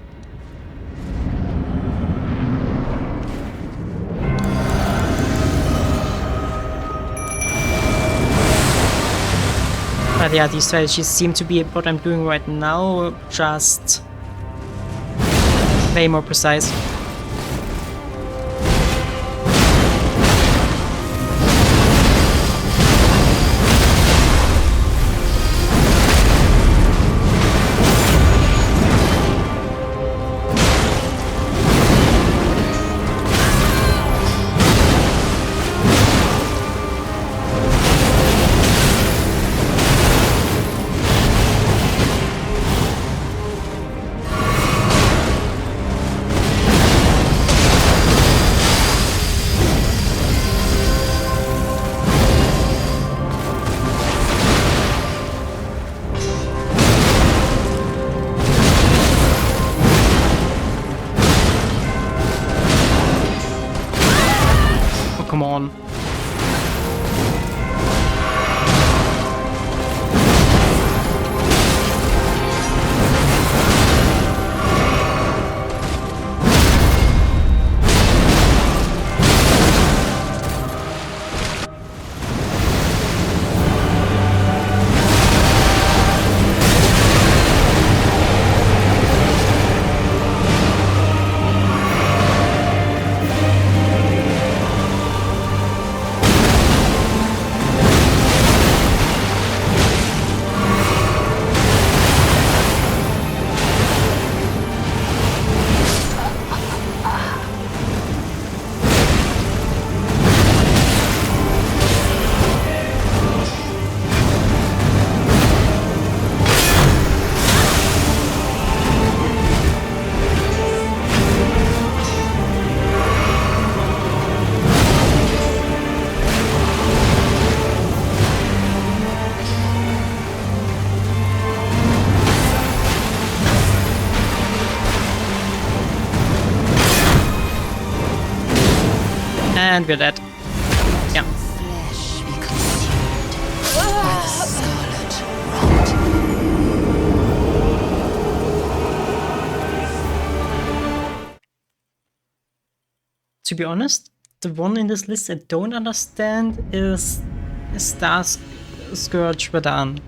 But yeah, these strategies seem to be what I'm doing right now, just way more precise. Come on. And we're dead. Yeah. Flesh be consumed by the scarlet rot. To be honest, the one in this list I don't understand is Star Scourge Radan.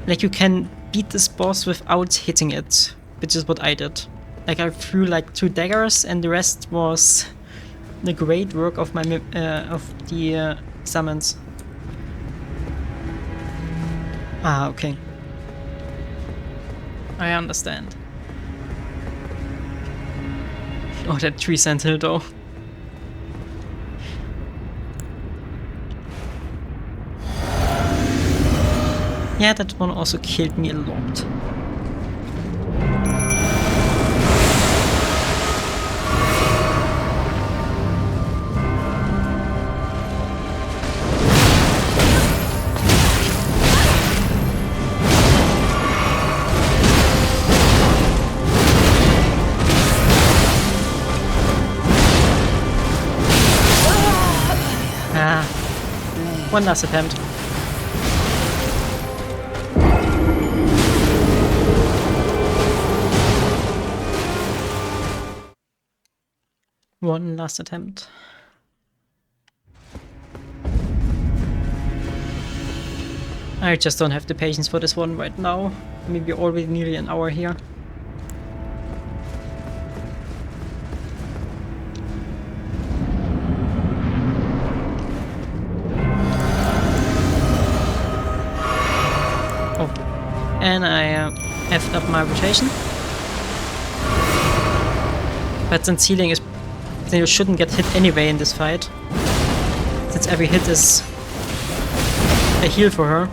Like, you can beat this boss without hitting it, which is what I did. Like, I threw like 2 daggers and the rest was the great work of my summons. Ah, okay. I understand. Oh, that 3-cent hill though. Yeah, that one also killed me a lot. Ah, one last attempt. One last attempt. I just don't have the patience for this one right now. Maybe already nearly an hour here. And I effed up my rotation. But since healing is... then you shouldn't get hit anyway in this fight. Since every hit is a heal for her.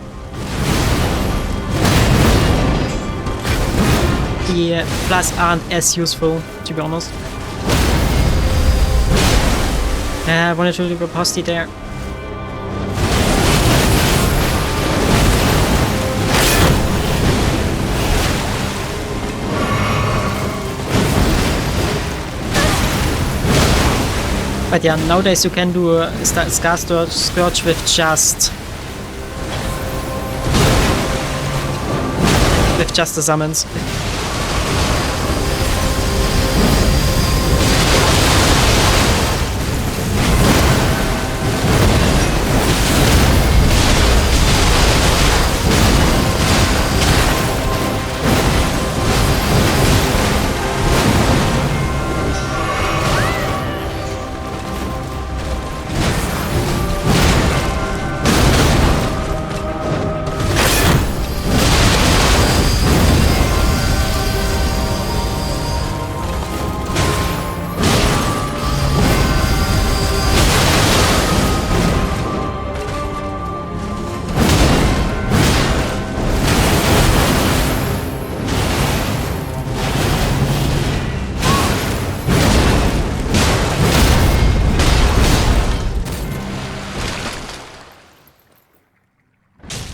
The plus aren't as useful, to be honest. I wanted to do riposte there. But yeah, nowadays you can do a Scar Scourge with just the summons.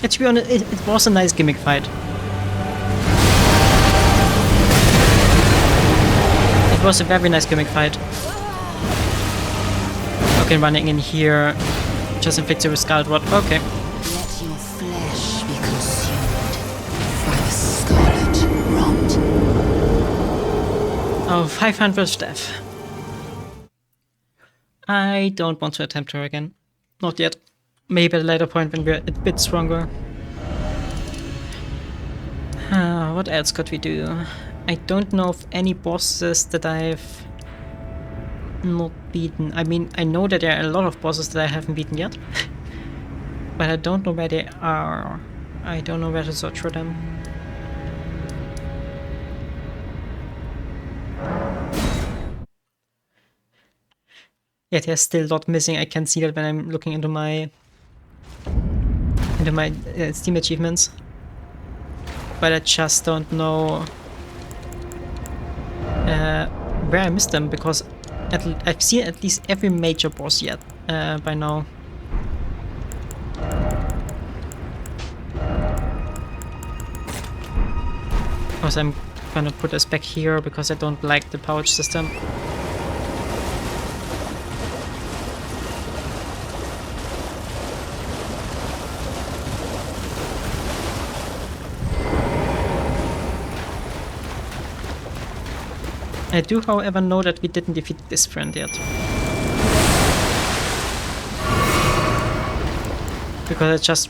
To be honest, it was a nice gimmick fight. It was a very nice gimmick fight. Okay, running in here, just inflict with Scarlet Rot. Okay. Let your flesh be consumed by the scarlet rot. Oh, 500 death. I don't want to attempt her again. Not yet. Maybe at a later point when we're a bit stronger. What else could we do? I don't know of any bosses that I've not beaten. I mean, I know that there are a lot of bosses that I haven't beaten yet. But I don't know where they are. I don't know where to search for them. Yeah, there's still a lot missing. I can see that when I'm looking into my Steam achievements, but I just don't know where I missed them, because I've seen at least every major boss yet by now. Also, I'm gonna put us back here because I don't like the pouch system. I do, however, know that we didn't defeat this friend yet. Because I just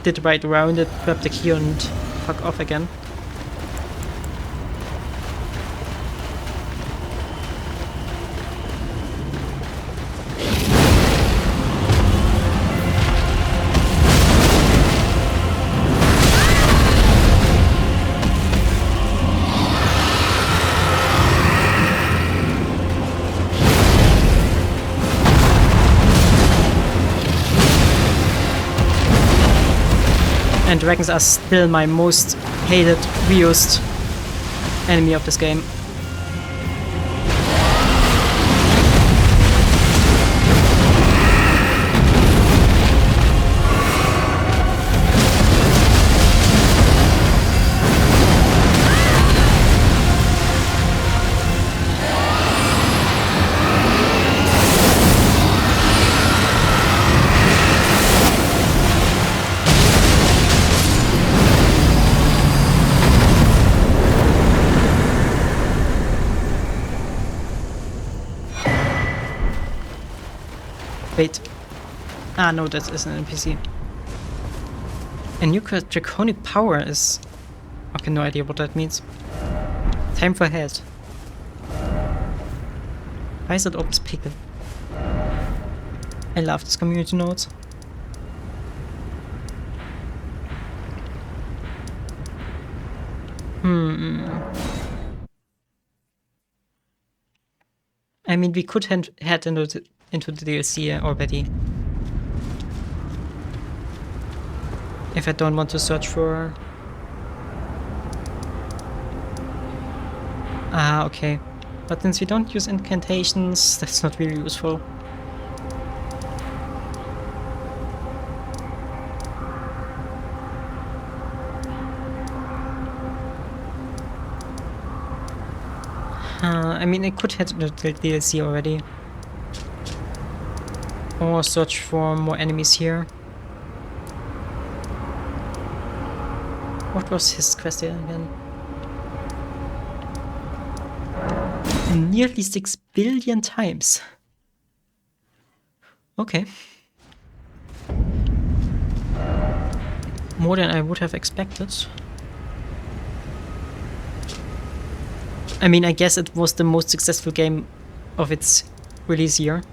did right around it, grab the key and fuck off again. And dragons are still my most hated, reused enemy of this game. Wait. Ah, no, that is an NPC. A nuclear draconic power is... Okay, no idea what that means. Time for head. Why is it always pickle? I love this community notes. I mean, we could head into the DLC already. If I don't want to search for... Ah, okay. But since we don't use incantations, that's not really useful. I mean, I could head into the DLC already. Or search for more enemies here. What was his quest here again? Nearly 6 billion times. Okay. More than I would have expected. I mean, I guess it was the most successful game of its release year.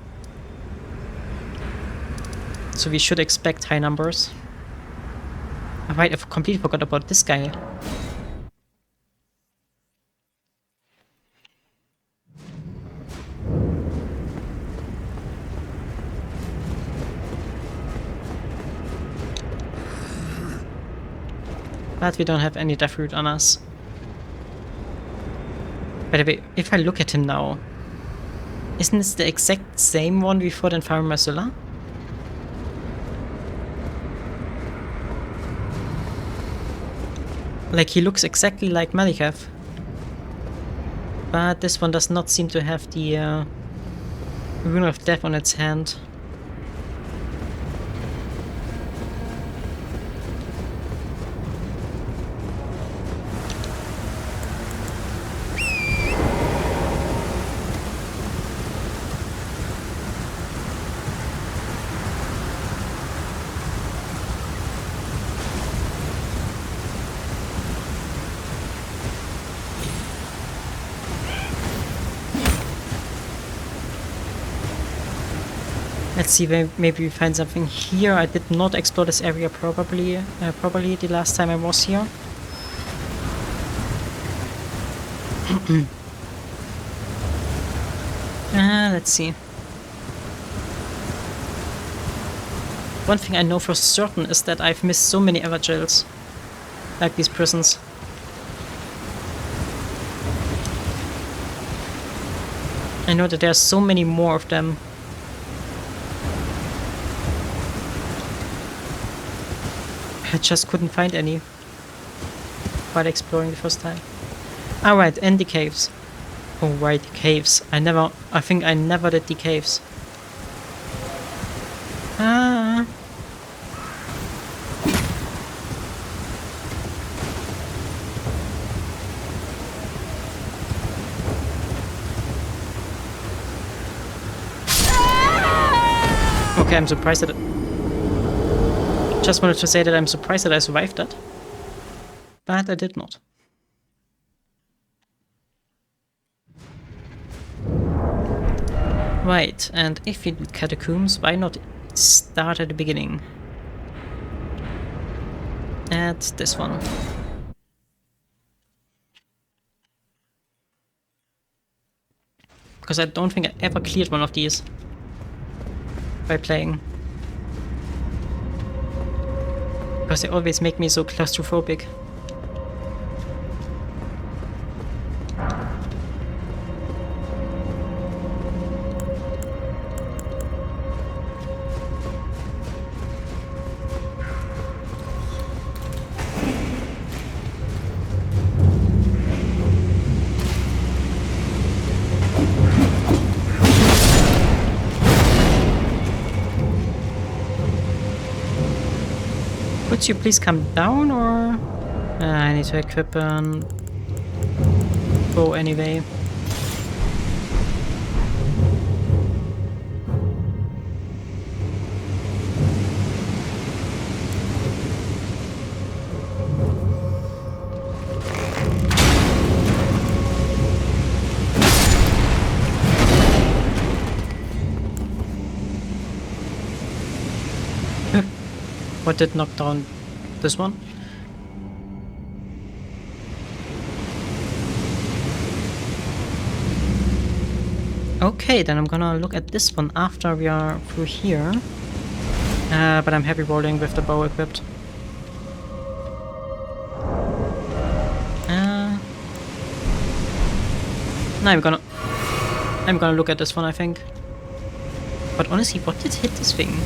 So we should expect high numbers. Right, I completely forgot about this guy. But we don't have any death root on us. By the way, if I look at him now, isn't this the exact same one we fought in Fire Marsula? Like, he looks exactly like Malikath. But this one does not seem to have the Rune of Death on its hand. Let's see, maybe we find something here. I did not explore this area properly the last time I was here. Let's see. One thing I know for certain is that I've missed so many other jails, like these prisons. I know that there are so many more of them. I just couldn't find any while exploring the first time. Alright, and the caves. Oh right, the caves. I think I never did the caves. Ah. Okay, I'm surprised that just wanted to say that I'm surprised that I survived that. But I did not. Right, and if we do catacombs, why not start at the beginning? At this one. Because I don't think I ever cleared one of these by playing. Because they always make me so claustrophobic. Could you please come down, or... I need to equip an bow anyway. What did knock down this one? Okay, then I'm gonna look at this one after we are through here. But I'm heavy rolling with the bow equipped. Now I'm gonna look at this one, I think. But honestly, what did hit this thing?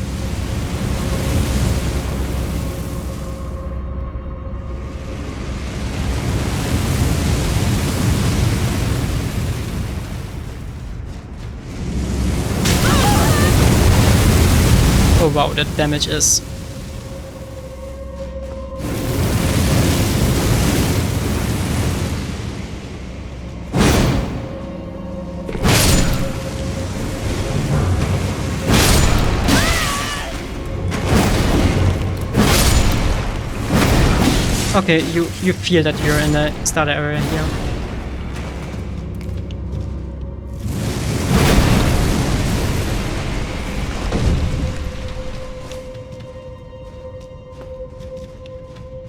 Oh wow, that damage is... Okay, you feel that you're in the starter area here.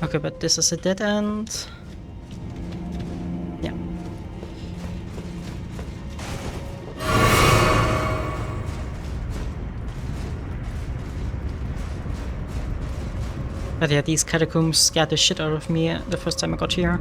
Okay, but this is a dead end. Yeah. But yeah, these catacombs scared the shit out of me the first time I got here.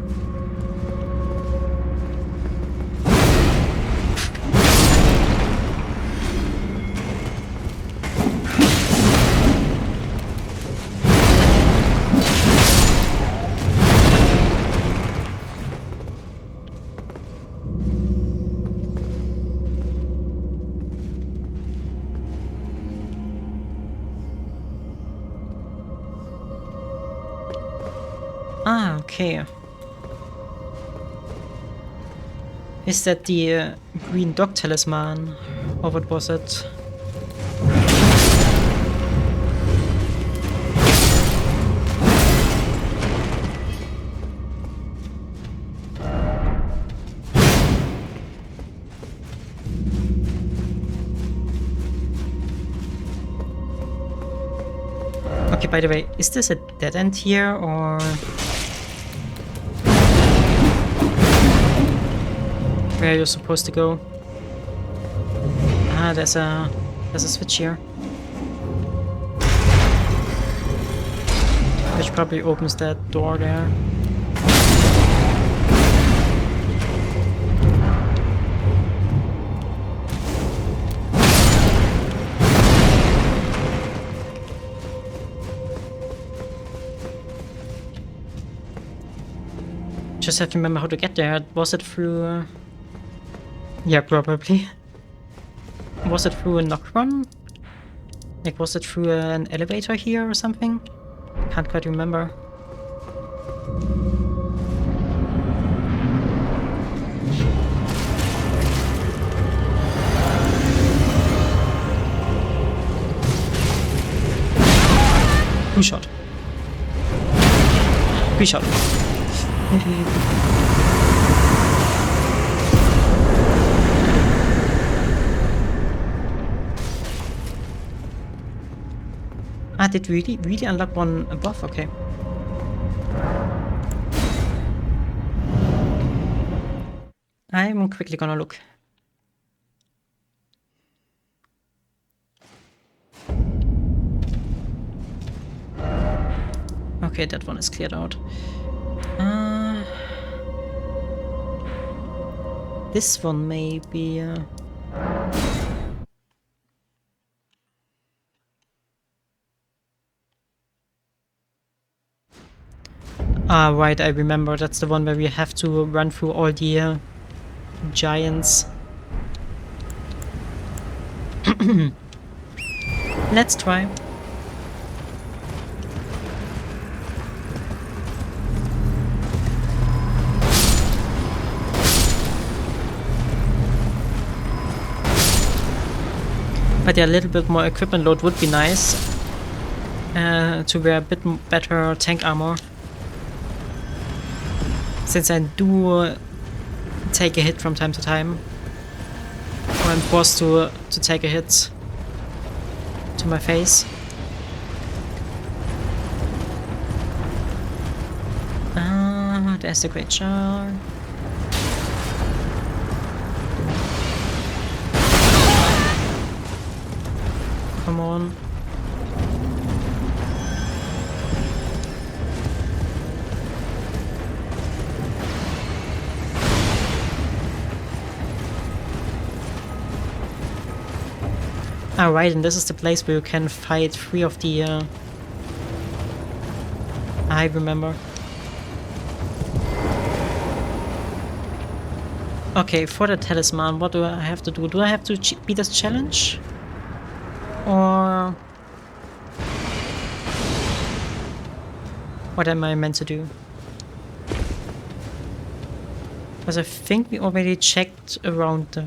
Ah, okay. Is that the green dog talisman? Or what was it? Okay, by the way, is this a dead end here, or... where you're supposed to go? Ah, there's a switch here. Which probably opens that door there. Just have to remember how to get there. Was it through... yeah, probably. Was it through a knock run? Like, was it through an elevator here or something? Can't quite remember. Who shot? We shot. Ah, did we really unlock one above? Okay. I'm quickly gonna look. Okay, that one is cleared out. This one maybe... Ah, right, I remember. That's the one where we have to run through all the giants. Let's try. But yeah, a little bit more equipment load would be nice. To wear a bit better tank armor. Since I do take a hit from time to time. Or I'm forced to take a hit to my face. There's the great jar. come on. Alright, and this is the place where you can fight 3 of the... I remember. Okay, for the talisman, what do I have to do? Do I have to beat this challenge? Or... what am I meant to do? Because I think we already checked around the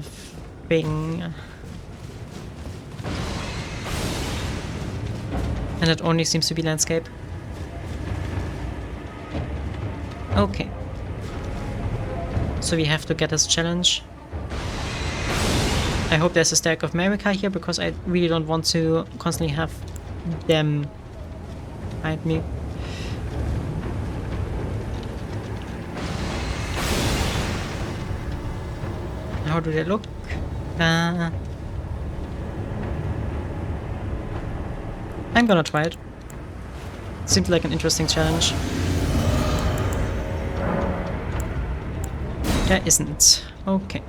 thing. And it only seems to be landscape. Okay. So we have to get this challenge. I hope there's a stack of America here, because I really don't want to constantly have them find me. How do they look? I'm gonna try it. Seems like an interesting challenge. There isn't. Okay.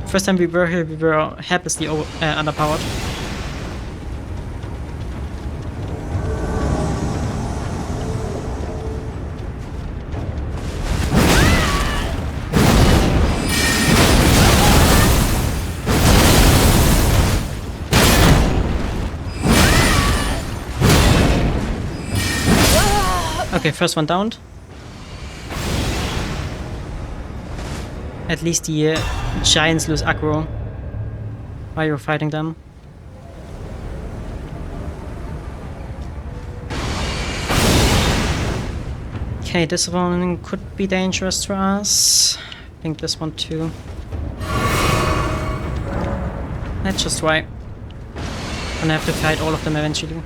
First time we were here, we were helplessly underpowered. Okay, first one downed. At least the giants lose aggro while you're fighting them. Okay, this one could be dangerous to us. I think this one too. Let's just try. Gonna have to fight all of them eventually.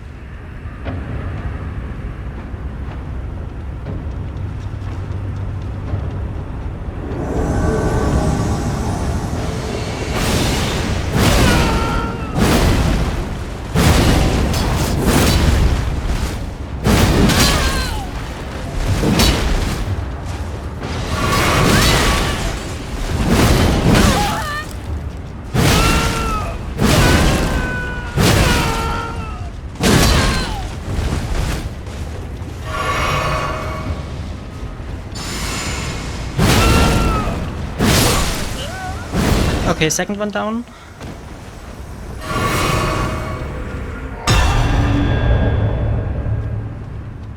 Okay, second one down.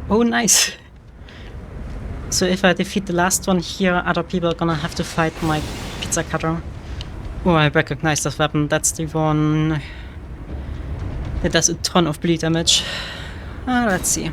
Oh, nice. So if I defeat the last one here, other people are gonna have to fight my pizza cutter. Oh, I recognize this weapon. That's the one that does a ton of bleed damage. Let's see.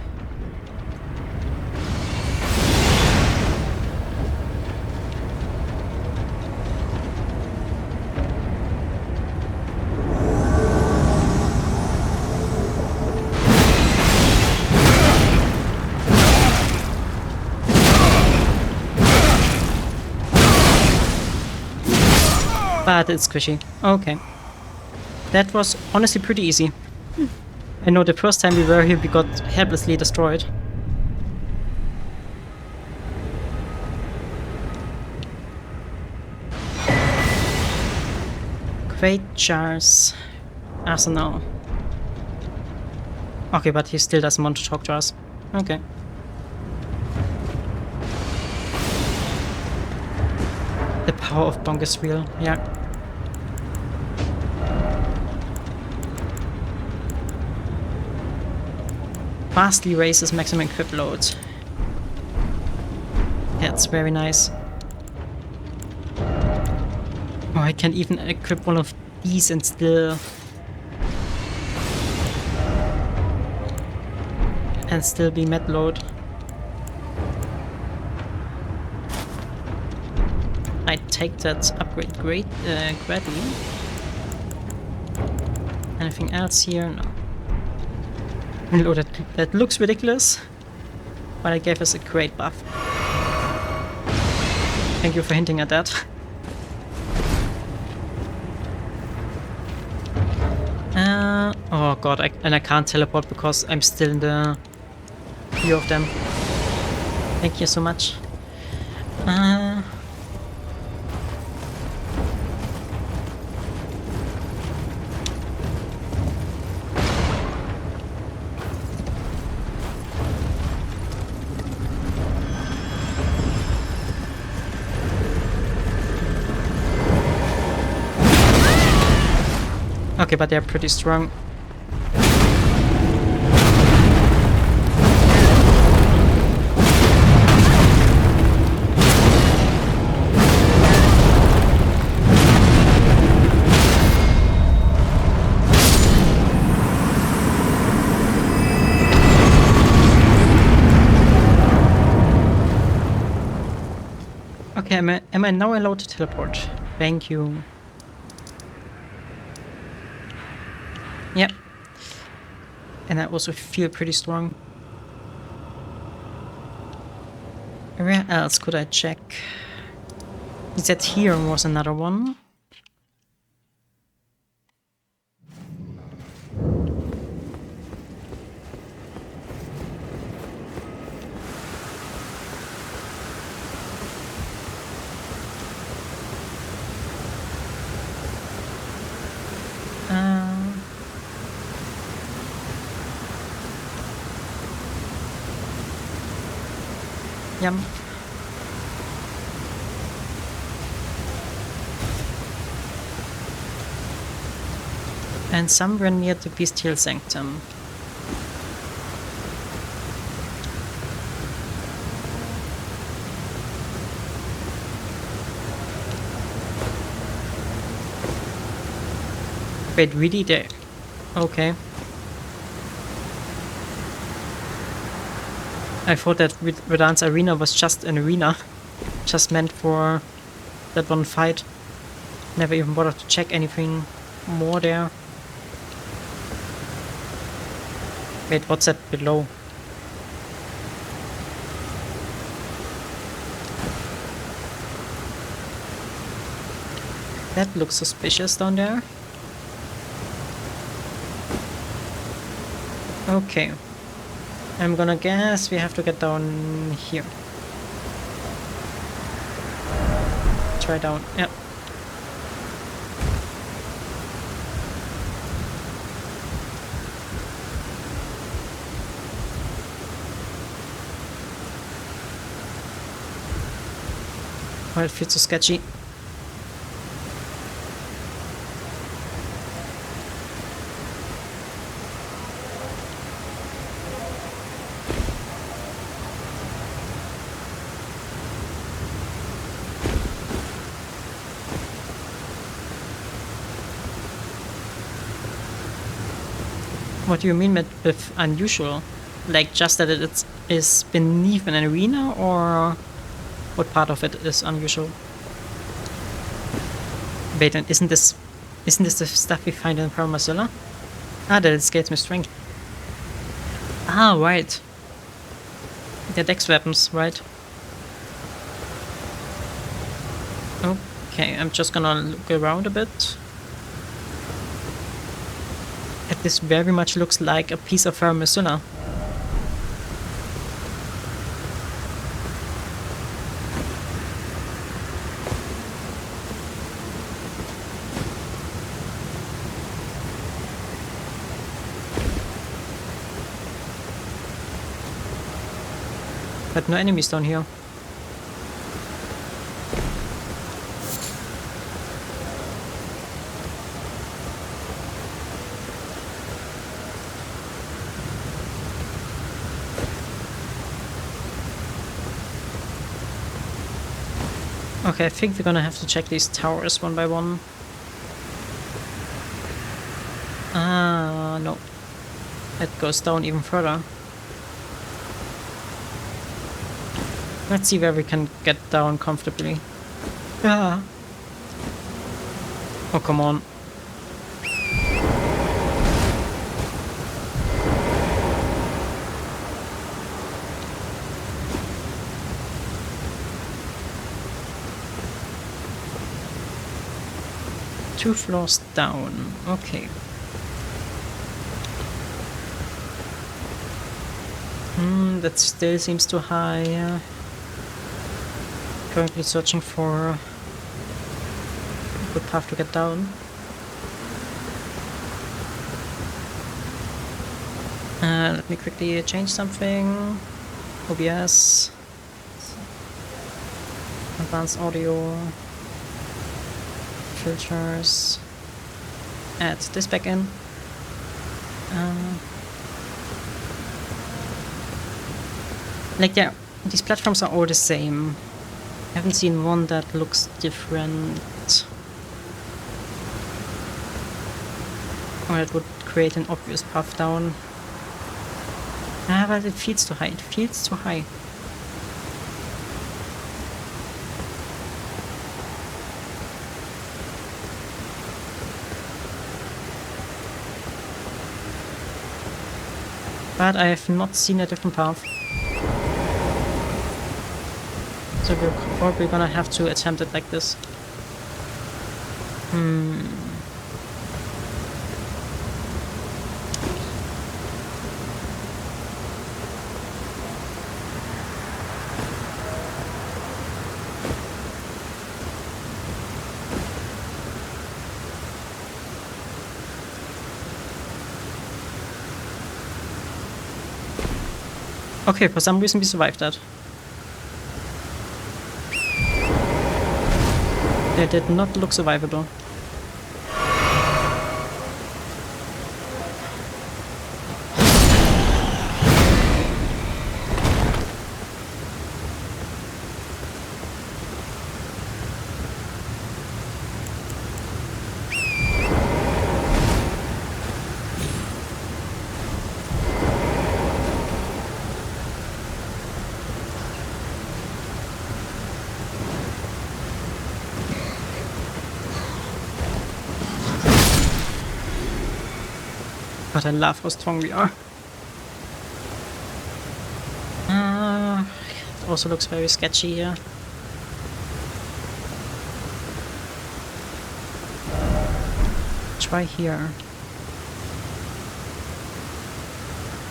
But it's squishy. Okay. That was honestly pretty easy. I know the first time we were here we got helplessly destroyed. Great Jar's arsenal. Okay, but he still doesn't want to talk to us. Okay. The power of Bonk is real, yeah. Vastly raises maximum equip load. That's very nice. Oh, I can even equip one of these and still be med load. I take that upgrade gladly. Anything else here? No. Oh, that looks ridiculous, but I gave us a great buff. Thank you for hinting at that. Oh god, and I can't teleport because I'm still in the view of them. Thank you so much. Okay, but they're pretty strong. Okay, am I now allowed to teleport? Thank you. Yep. And I also feel pretty strong. Where else could I check? Is that here was another one? Yum. And somewhere near the Bestial Sanctum. Wait, really? There? Okay. I thought that Verdansk arena was just an arena. Just meant for that one fight. Never even bothered to check anything more there. Wait, what's that below? That looks suspicious down there. Okay. I'm gonna guess we have to get down here. Try down, yep. Oh, it feels so sketchy. What do you mean with unusual? Like just that it is beneath an arena, or what part of it is unusual? Wait, and isn't this the stuff we find in Paramasilla? Ah, that it scales me strength. Ah, right. They're dex weapons, right? Okay, I'm just gonna look around a bit. This very much looks like a piece of Paramasilla. But no enemies down here. Okay, I think we're gonna have to check these towers one by one. Ah, no. It goes down even further. Let's see where we can get down comfortably. Ah. Oh, come on. Two floors down. Okay. That still seems too high. Currently searching for a good path to get down. Let me quickly change something. OBS. Advanced audio. Filters. Add this back in. Like, yeah, these platforms are all the same. I haven't seen one that looks different. Or it would create an obvious path down. But it feels too high. It feels too high. But I have not seen a different path. So we're probably gonna have to attempt it like this. Okay, for some reason we survived that. It did not look survivable. But I love how strong we are. It also looks very sketchy here. Try here.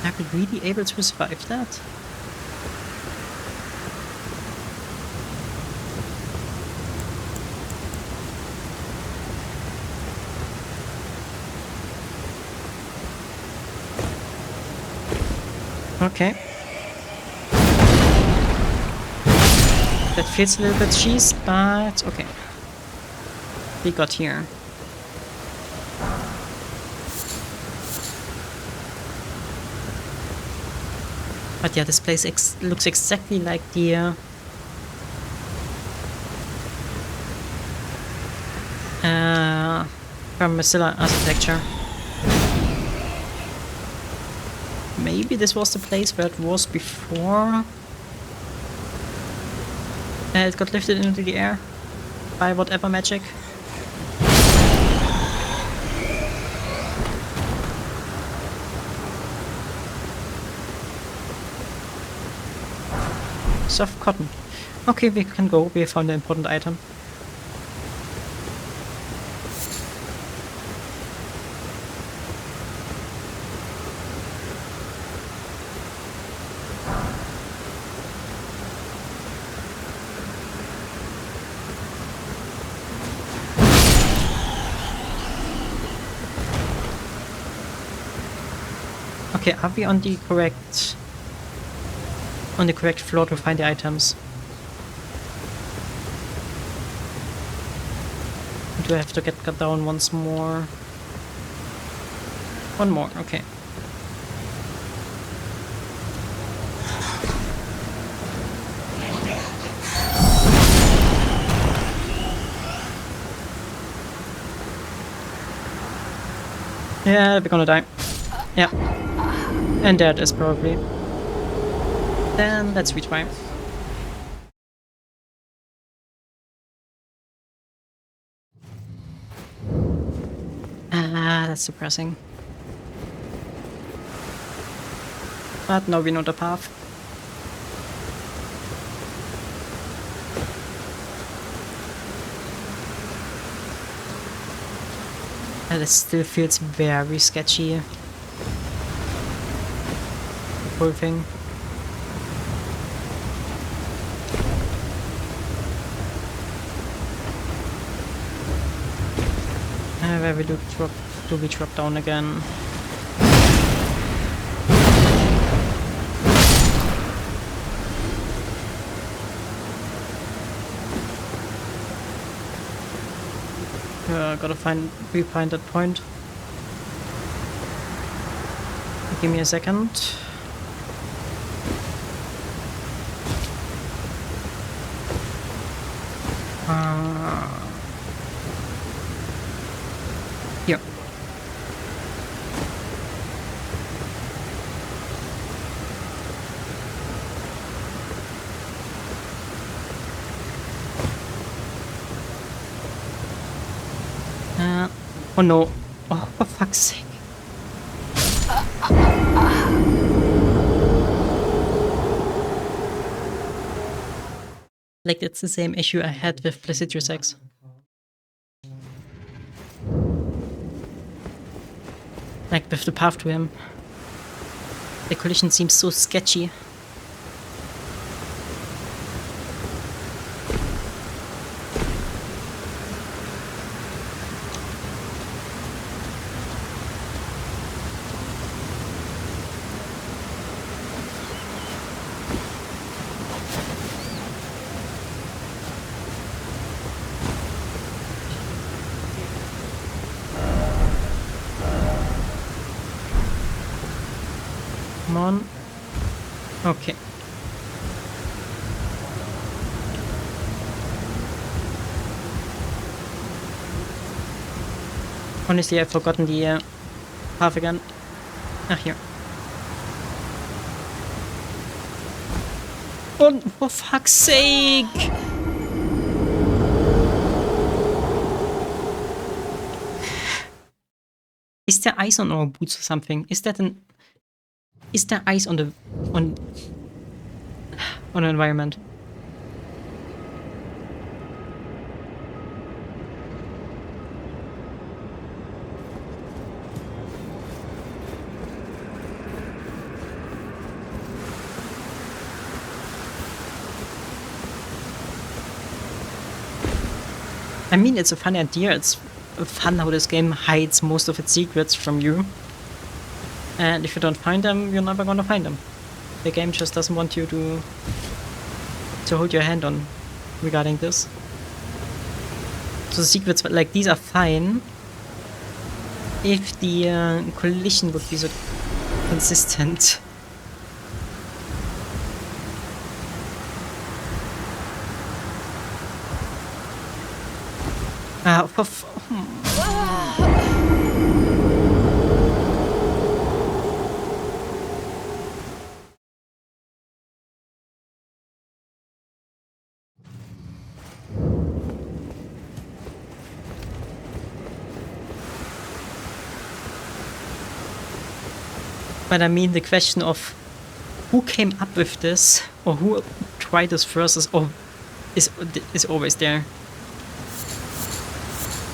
Are we really able to survive that? Okay. That feels a little bit cheese, but okay. We got here. But yeah, this place looks exactly like the from Mozilla architecture. Maybe this was the place where it was before. It got lifted into the air by whatever magic. Soft cotton. Okay, we can go. We found an important item. Okay, are we on the correct floor to find the items? Do I have to get down once more? One more, okay. Yeah, we're gonna die. Yeah. And that is probably. Then let's retry. That's depressing. But now we know the path. And it still feels very sketchy. The whole thing. Where we do we drop down again? Gotta find that point. Give me a second. Here. Oh no. Oh, for fuck's sake. Like, it's the same issue I had with Placidus X. Like, with the path to him. The collision seems so sketchy. Come on. Okay. Honestly, I've forgotten the path again. Ah, here. Oh, for fuck's sake! Is there ice on our boots or something? Is there ice on the environment? I mean, it's a fun idea. It's fun how this game hides most of its secrets from you. And if you don't find them, you're never gonna find them. The game just doesn't want you to hold your hand on regarding this. So the secrets like these are fine if the collision would be so consistent. But I mean, the question of who came up with this or who tried this first is always there.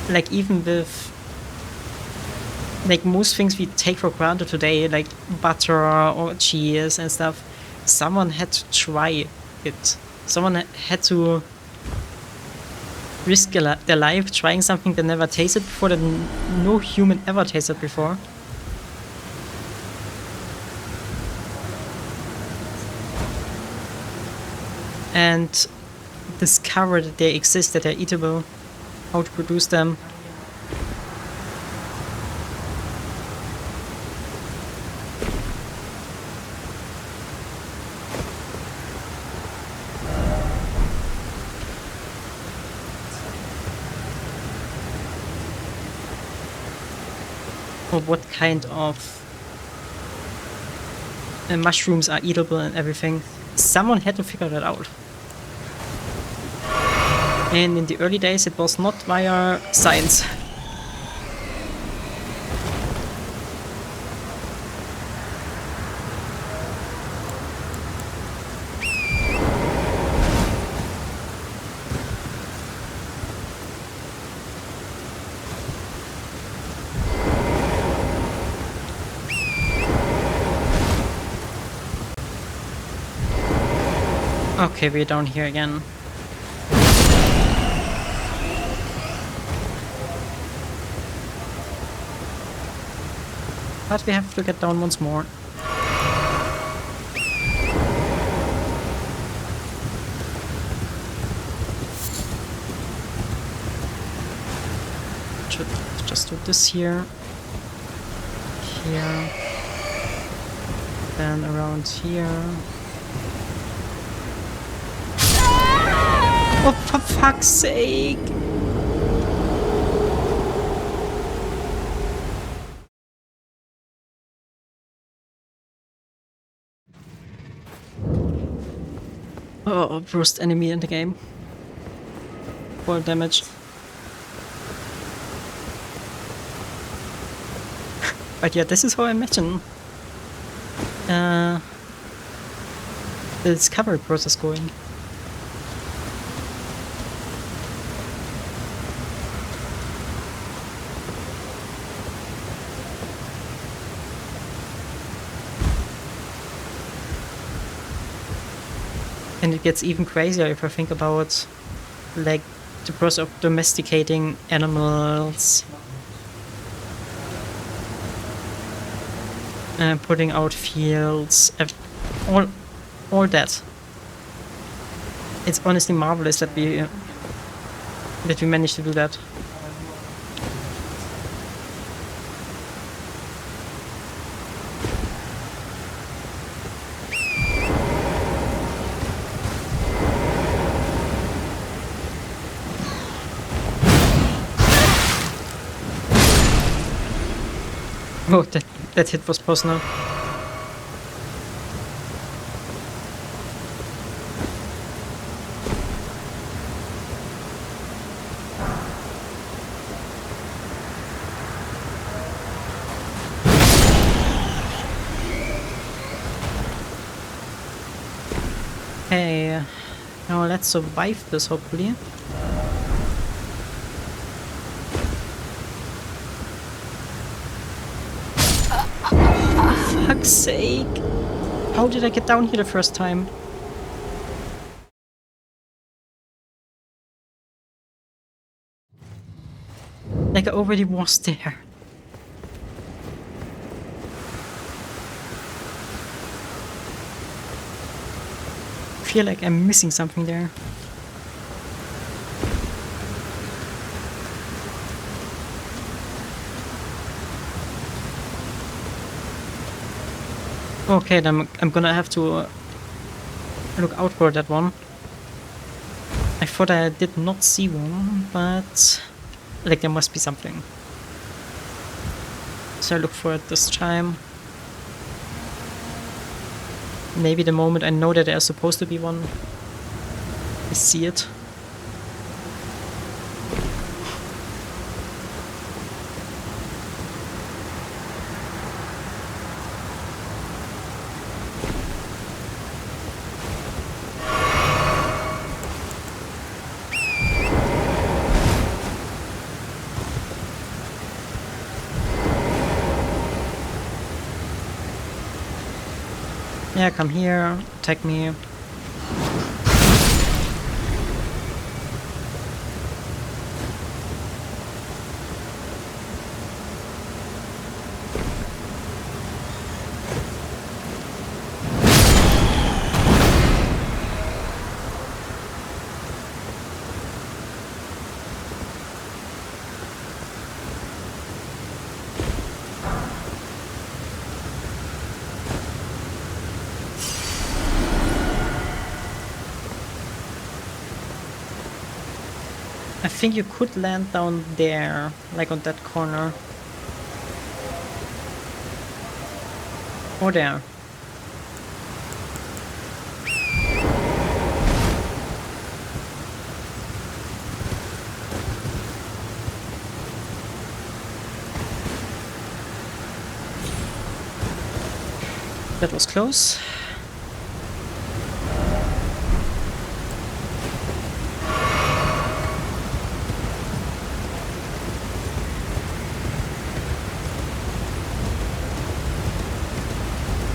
Like, even with like most things we take for granted today, like butter or cheese and stuff, someone had to try it. Someone had to risk their life trying something they never tasted before, that no human ever tasted before. And discover that they exist, that they're eatable, how to produce them. Or what kind of mushrooms are eatable and everything. Someone had to figure that out. And in the early days it was not via science. Okay, we're down here again. But we have to get down once more. Should just do this here. Here. Then around here. Oh, for fuck's sake! Oh, worst enemy in the game. 4 damage. But yeah, this is how I imagine the discovery process going. And it gets even crazier if I think about, like, the process of domesticating animals, putting out fields, all that. It's honestly marvelous that we managed to do that. Oh, that hit was personal. Okay, now let's survive this, hopefully. For fuck's sake! How did I get down here the first time? Like I already was there. I feel like I'm missing something there. Okay, then I'm gonna have to look out for that one. I thought I did not see one, but like there must be something. So I look for it this time. Maybe the moment I know that there's supposed to be one, I see it. Yeah, come here, attack me. I think you could land down there, like on that corner. Or there. That was close.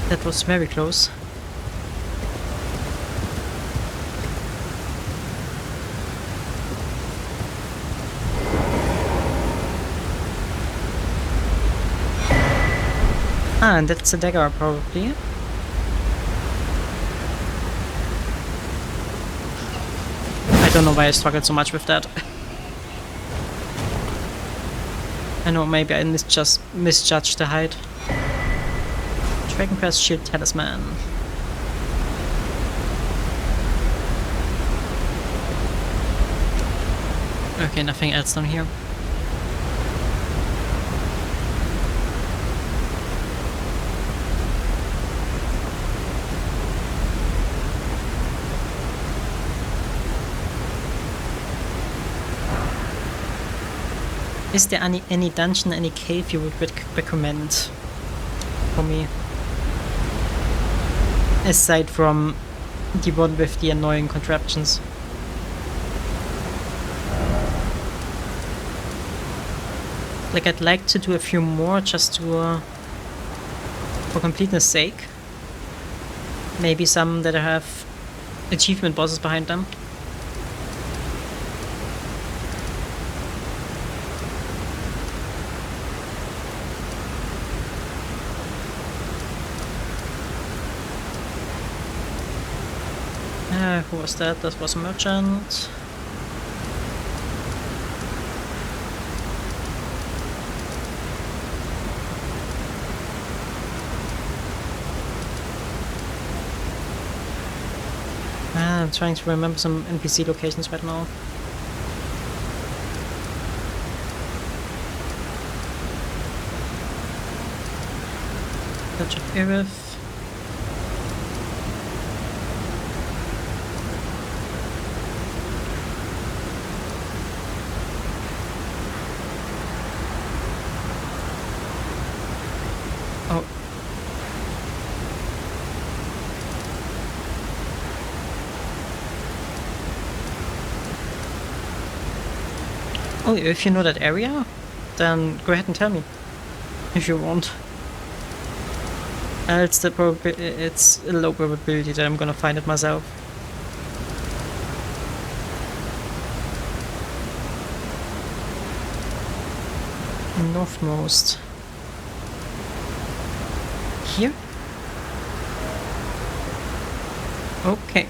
That was very close. Ah, and that's a dagger, probably. I don't know why I struggled so much with that. I know, maybe I just misjudged the height. Dragon Crest Shield Talisman. Okay, nothing else down here. Is there any dungeon, any cave you would recommend for me? Aside from the one with the annoying contraptions. Like, I'd like to do a few more just to, for completeness sake. Maybe some that have achievement bosses behind them. Who was that? That was a merchant. I'm trying to remember some NPC locations right now. Village of Irith. Oh. Oh, if you know that area, then go ahead and tell me. If you want. It's a low probability that I'm gonna find it myself. Northmost. Here? Okay.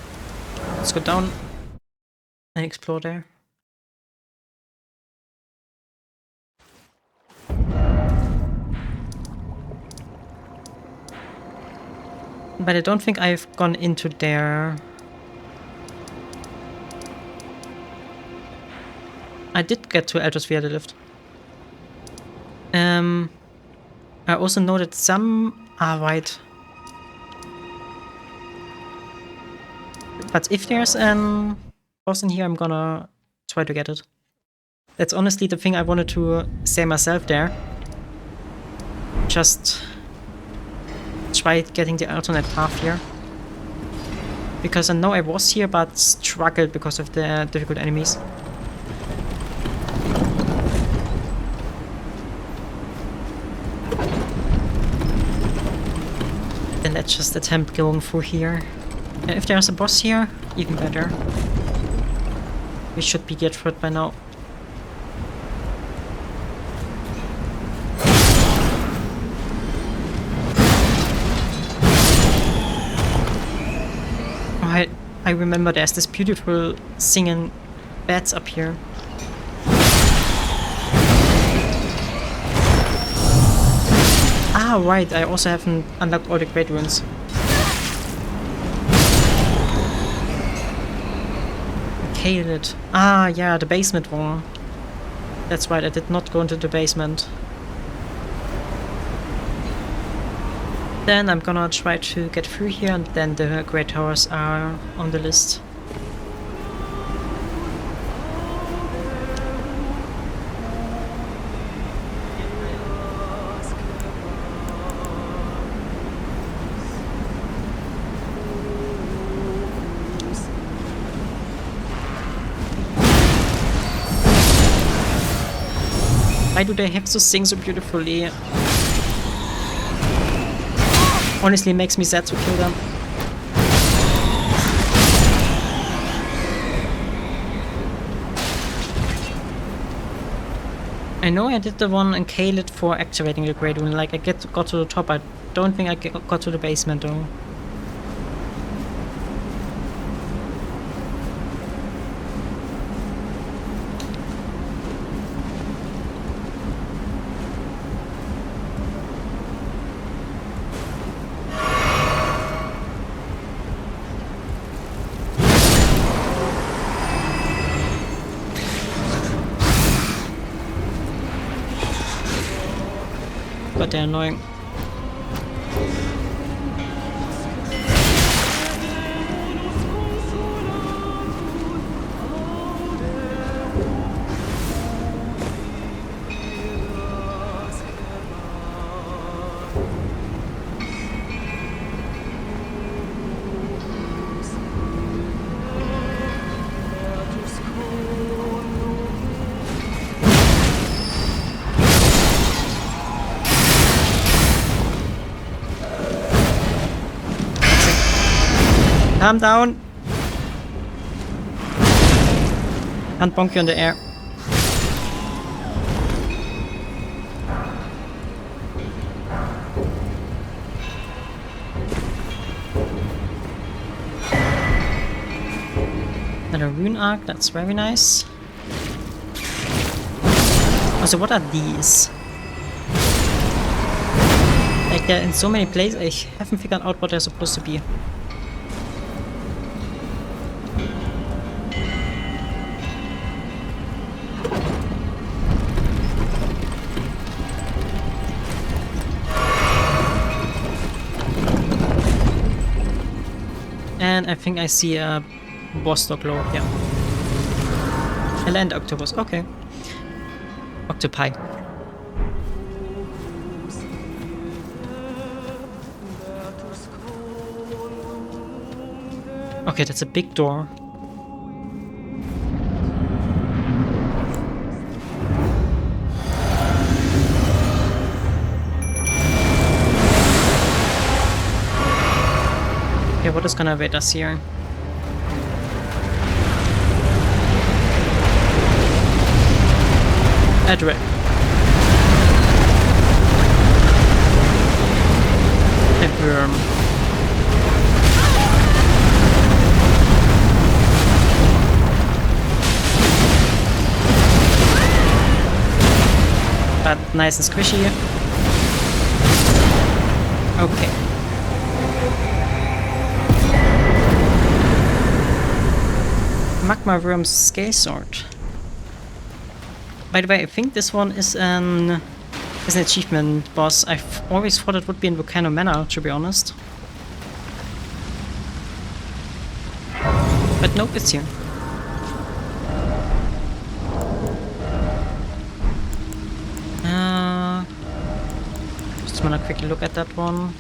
Let's go down and explore there. But I don't think I've gone into there. I did get to Elder's via the lift. I also know that some are right. But if there's an boss in here, I'm gonna try to get it. That's honestly the thing I wanted to say myself there. Just try getting the alternate path here. Because I know I was here, but struggled because of the difficult enemies. Then let's just attempt going through here. If there's a boss here, even better. We should be get through it by now. I remember there's this beautiful singing bats up here. Ah, right, I also haven't unlocked all the great runes. Caled. Ah, yeah, the basement one. That's right, I did not go into the basement. Then I'm gonna try to get through here, and then the Great Towers are on the list. Why do they have to sing so beautifully? Honestly, it makes me sad to kill them. I know I did the one in Kaled for activating the Great Rune. Like, I got to the top. I don't think I got to the basement, though. But they're annoying. Calm down. Can't bonk you in the air. Another rune arc, that's very nice. Also, what are these? Like, they're in so many places, I haven't figured out what they're supposed to be. And I think I see a boss dog low, yeah. A land octopus, okay. Octopi. Okay, that's a big door. Okay, what is gonna await us here? A dread. A worm. But nice and squishy. Okay. Magma Worm's Scale Sword. By the way, I think this one is an achievement boss. I've always thought it would be in Volcano Manor, to be honest. But nope, it's here. Just wanna quickly look at that one.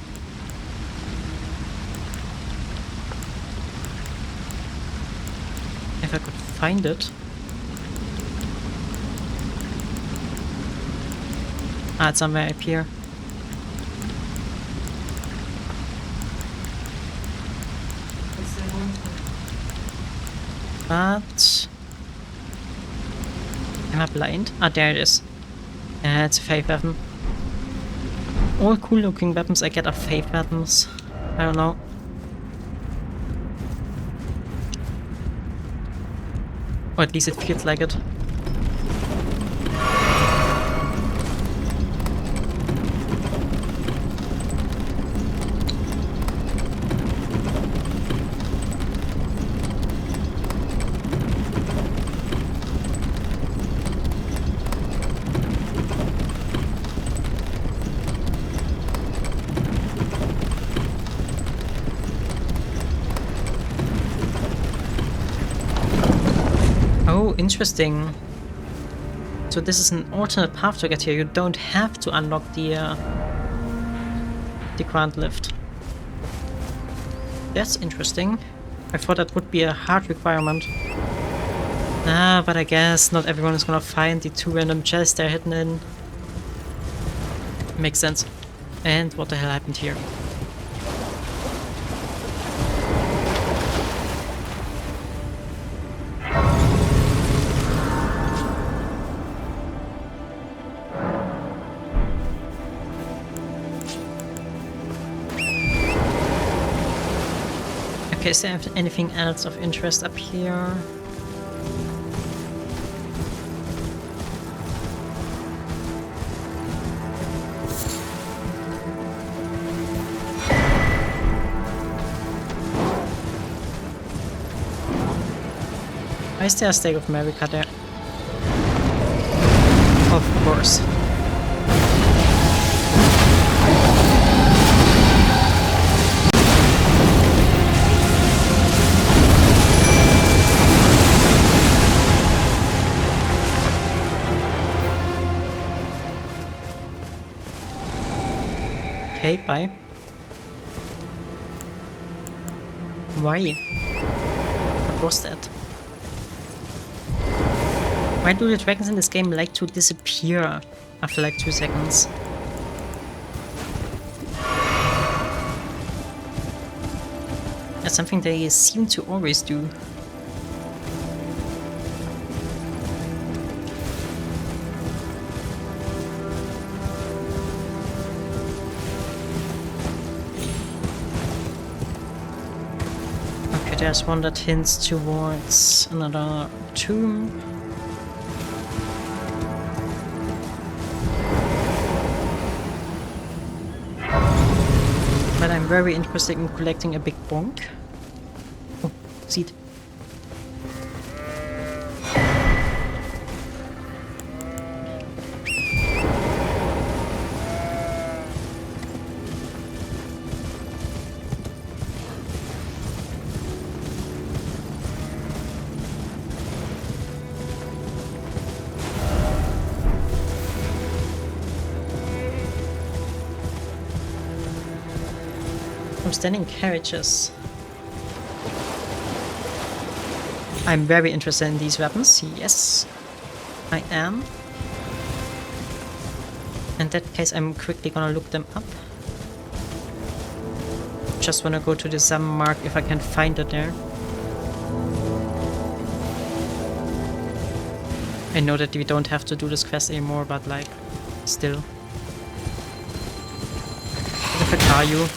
If I could find it. Ah, it's somewhere up here. But... am I blind? Ah, there it is. It's a fave weapon. All cool looking weapons I get are fave weapons. I don't know. Or at least it feels like it. Oh, interesting. So this is an alternate path to get here. You don't have to unlock the Grand Lift. That's interesting. I thought that would be a hard requirement. Ah, but I guess not everyone is gonna find the 2 random chests they're hidden in. Makes sense. And what the hell happened here? Okay, is there anything else of interest up here? Why is there a State of America there? Of course. Okay, bye. Why? What was that? Why do the dragons in this game like to disappear after like 2 seconds? That's something they seem to always do. Okay, there's one that hints towards another tomb. But I'm very interested in collecting a big bonk. Oh, seed. I'm standing carriages. I'm very interested in these weapons. Yes, I am. In that case, I'm quickly gonna look them up. Just wanna go to the sum mark if I can find it there. I know that we don't have to do this quest anymore, but like, still. What the heck are you?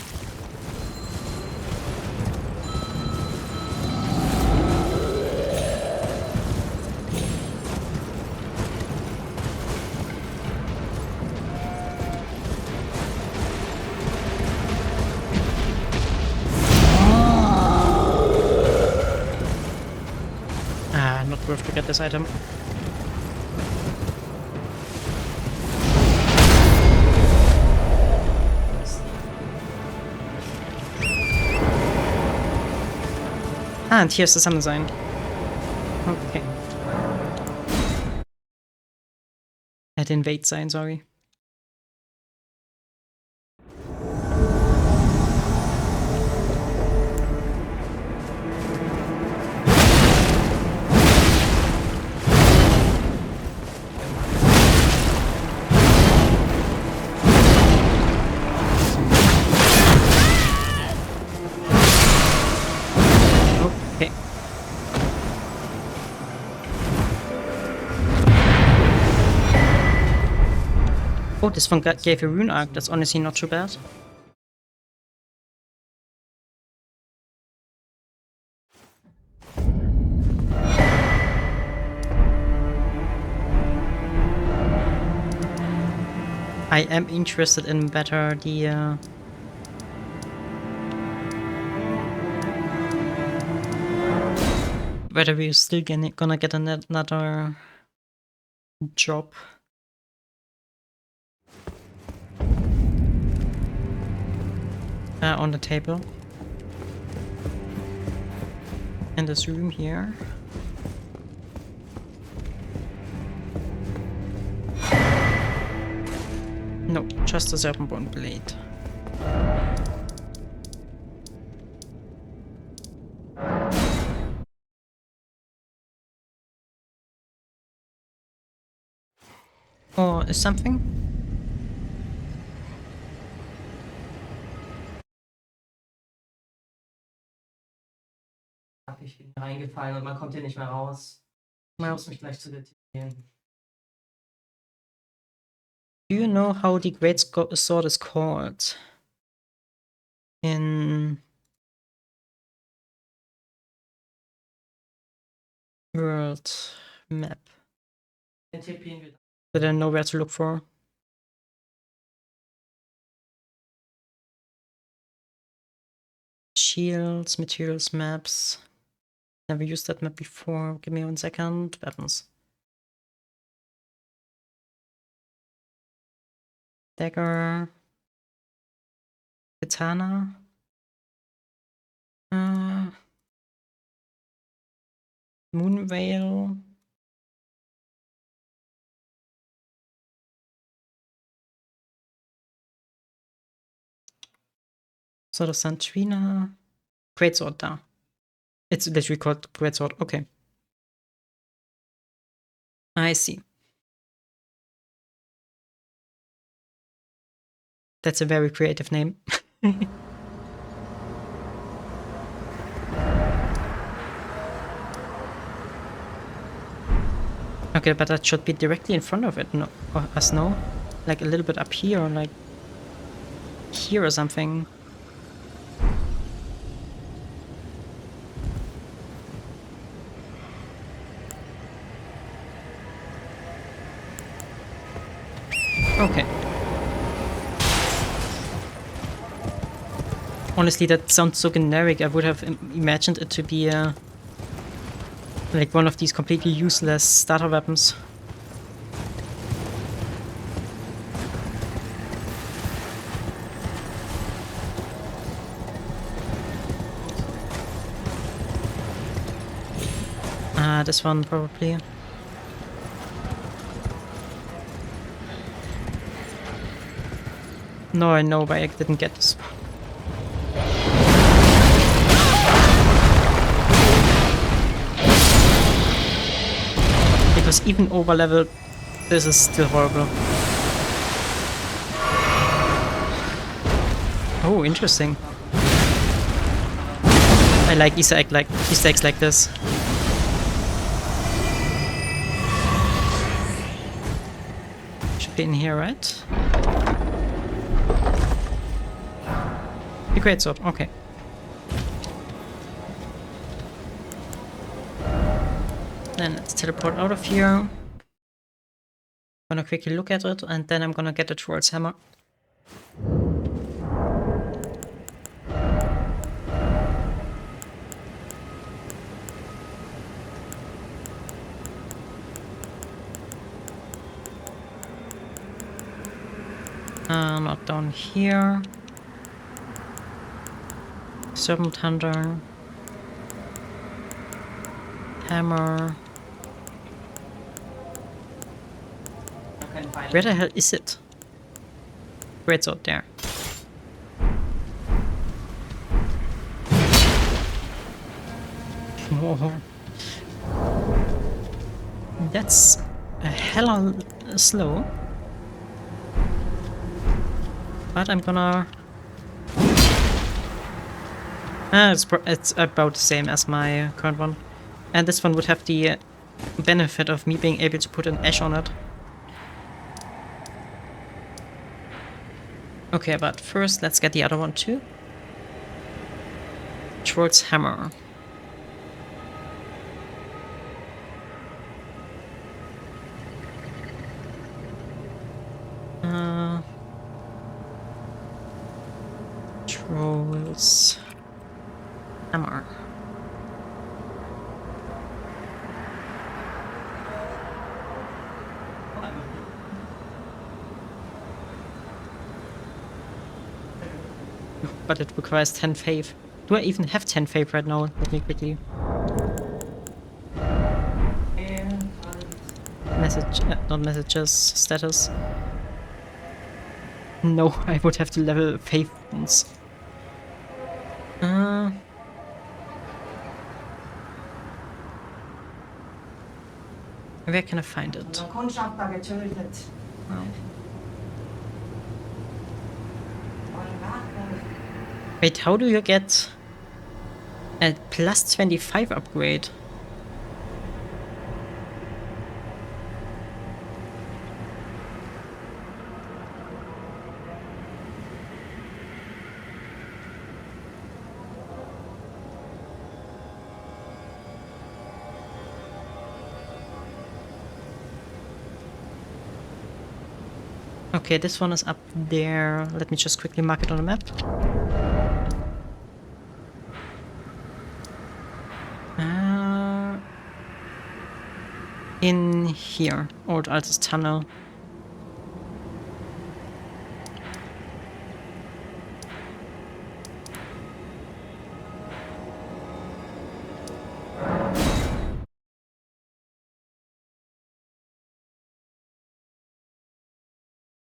Ah, not worth to get this item. Ah, and here's the summon sign. Okay. At invade sign, sorry. Okay. Oh, this one gave a rune arc. That's honestly not too bad. I am interested in better the whether we're still gonna get another job. On the table. In this room here. No, just a serpent blade. Or is something? Ich bin reingefallen und man kommt hier nicht mehr raus. Ich muss mich gleich zu der Tür gehen. Do you know how the great sword is called? In World map. Den TPen wir. That I know where to look for. Shields, materials, maps. Never used that map before. Give me 1 second. Weapons. Dagger. Katana. Moon Veil. Sword of Santrina. Greatsword da. It's literally called Greatsword. Okay. I see. That's a very creative name. Okay, but that should be directly in front of it, no, or us, no? Like a little bit up here, or like here or something. Okay. Honestly, that sounds so generic. I would have imagined it to be like one of these completely useless starter weapons. This one probably. No, I know why I didn't get this one. Because even over level, this is still horrible. Oh, interesting. I like Easter eggs like this. Should be in here, right? The greatsword, okay. Then let's teleport out of here. Gonna quickly look at it, and then I'm gonna get the Troll's hammer. Not down here. Serpent Hunter. Hammer. Where the hell is it? Greatsword there. Whoa. That's a hella slow. But I'm gonna... it's about the same as my current one. And this one would have the benefit of me being able to put an ash on it. Okay, but first let's get the other one too. Troll's hammer. Troll's hammer. But it requires 10 faith. Do I even have 10 faith right now? Let me quickly. Message, not messages, status. No, I would have to level faith ones. Where can I find it? Wow. Wait, how do you get a plus 25 upgrade? Okay, this one is up there. Let me just quickly mark it on the map. In here, Old Altus Tunnel.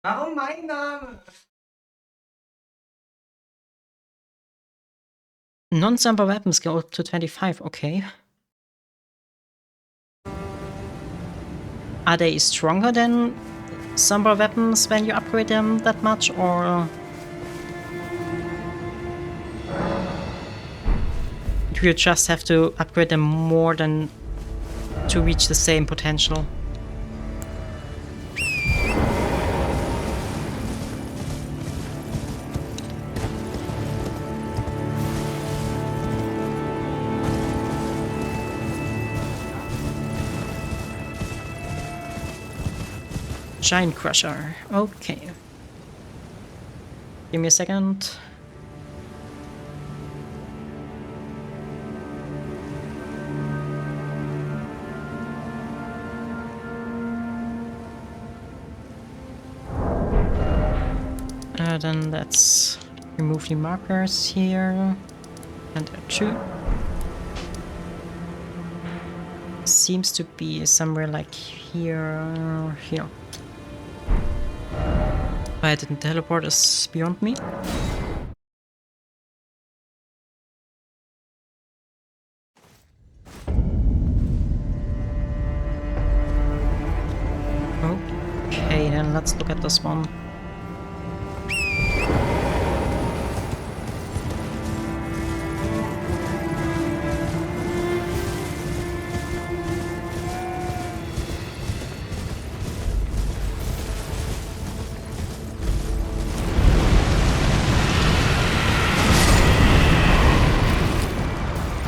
Warum mein Name? Non-Samba weapons go up to 25, okay. Are they stronger than Samba weapons when you upgrade them that much, or do you just have to upgrade them more than to reach the same potential? Giant Crusher, okay. Give me a second. Then let's remove the markers here. And there too. Seems to be somewhere like here, here. Why I didn't teleport is beyond me. Okay, then let's look at this one.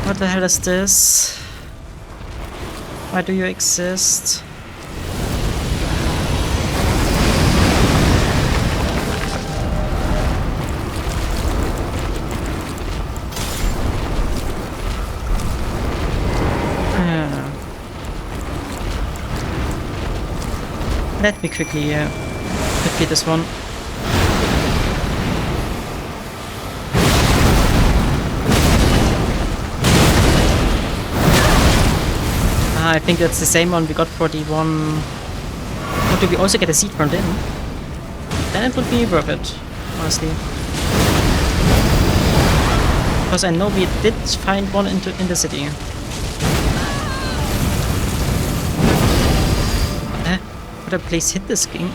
What the hell is this? Why do you exist? Let me quickly defeat this one. I think that's the same one we got for the one. Or do we also get a seed burned in? Then it would be worth it, honestly. Because I know we did find one in the city. Could a place hit this king?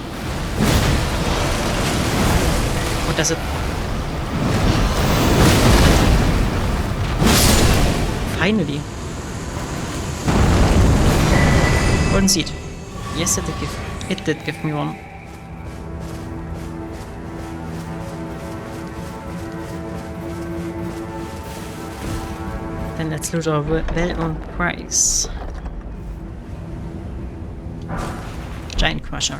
Or does it? Finally. Golden seed. Yes, it did give me one. Then let's loot our well-earned prize. Giant Crusher.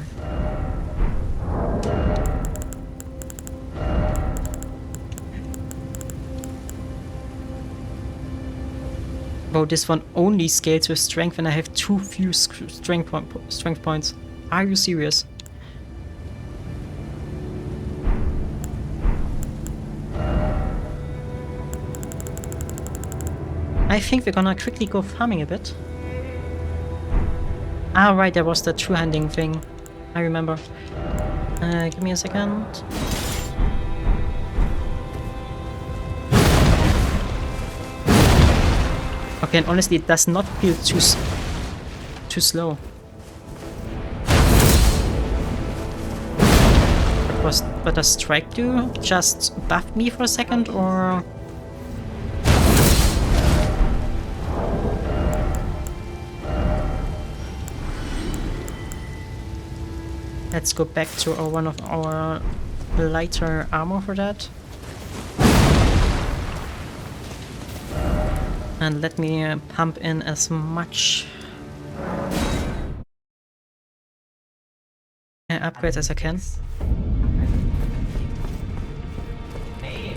Bro, this one only scales with strength and I have too few strength points. Are you serious? I think we're gonna quickly go farming a bit. Ah, right, there was the two-handing thing. I remember. Give me a second. Okay, and honestly, it does not feel too slow. What does strike do? Just buff me for a second, or? Let's go back to one of our lighter armor for that. And let me pump in as much upgrades as I can. Nee.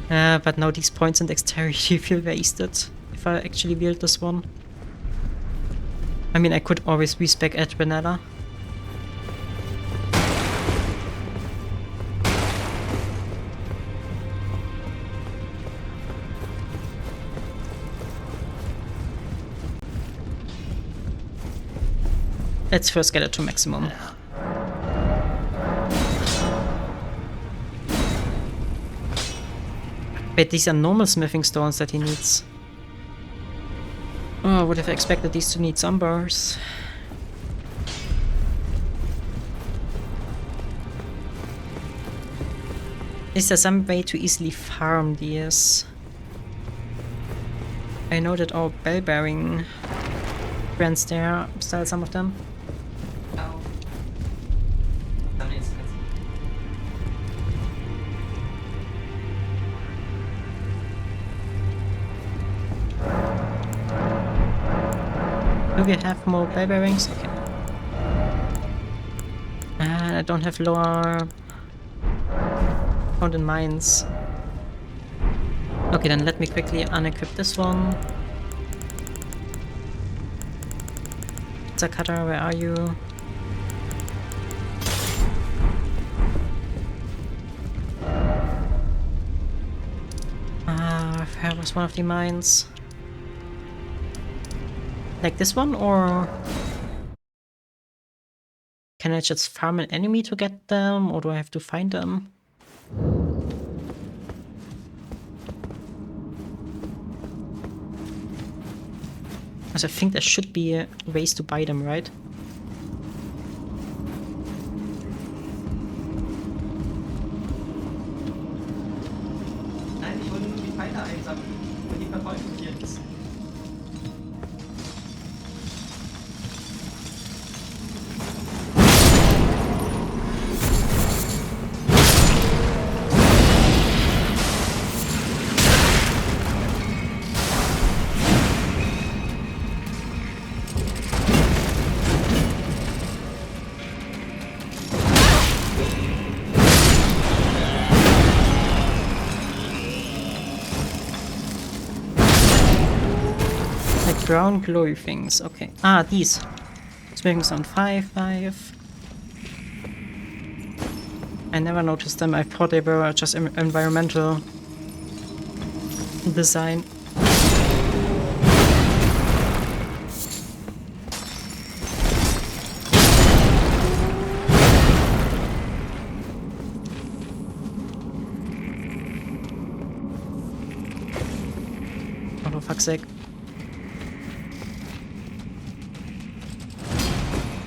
But now these points in dexterity feel wasted if I actually wield this one. I mean, I could always respec at Vanilla. Let's first get it to maximum. Wait, these are normal smithing stones that he needs. Oh, I would have expected these to need some bars. Is there some way to easily farm these? I know that our bell-bearing friends there sell some of them. Oh. That makes sense. Do we have more bell bearings? Okay. And I don't have lower found in mines. Okay, then let me quickly unequip this one. Zakata, where are you? Where was one of the mines? Like this one, or can I just farm an enemy to get them, or do I have to find them? Because I think there should be ways to buy them, right? Nein, ich wollte nur die Pfeile einsammeln und die verfolgen mich jetzt. Brown glowy things, okay. Ah, these. Smithing stone 5. I never noticed them. I thought they were just environmental design. Oh, for fuck's sake.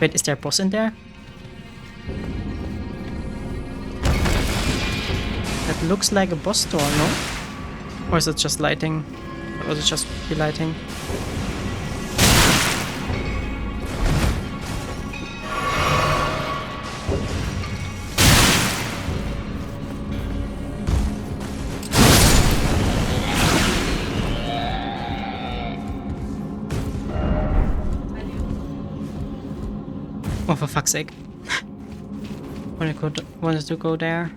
Wait, is there a boss in there? That looks like a boss door, no? Or is it just lighting? Or is it just the lighting? Oh, for fuck's sake. Wanted to go there.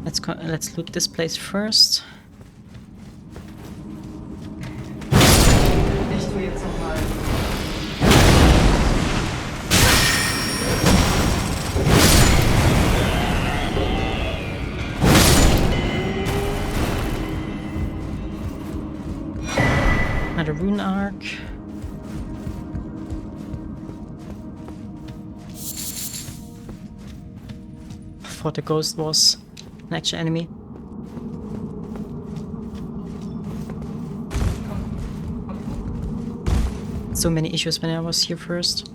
Let's loot this place first. Ich tue jetzt nochmal. Another rune arc. I thought the ghost was an actual enemy. So many issues when I was here first.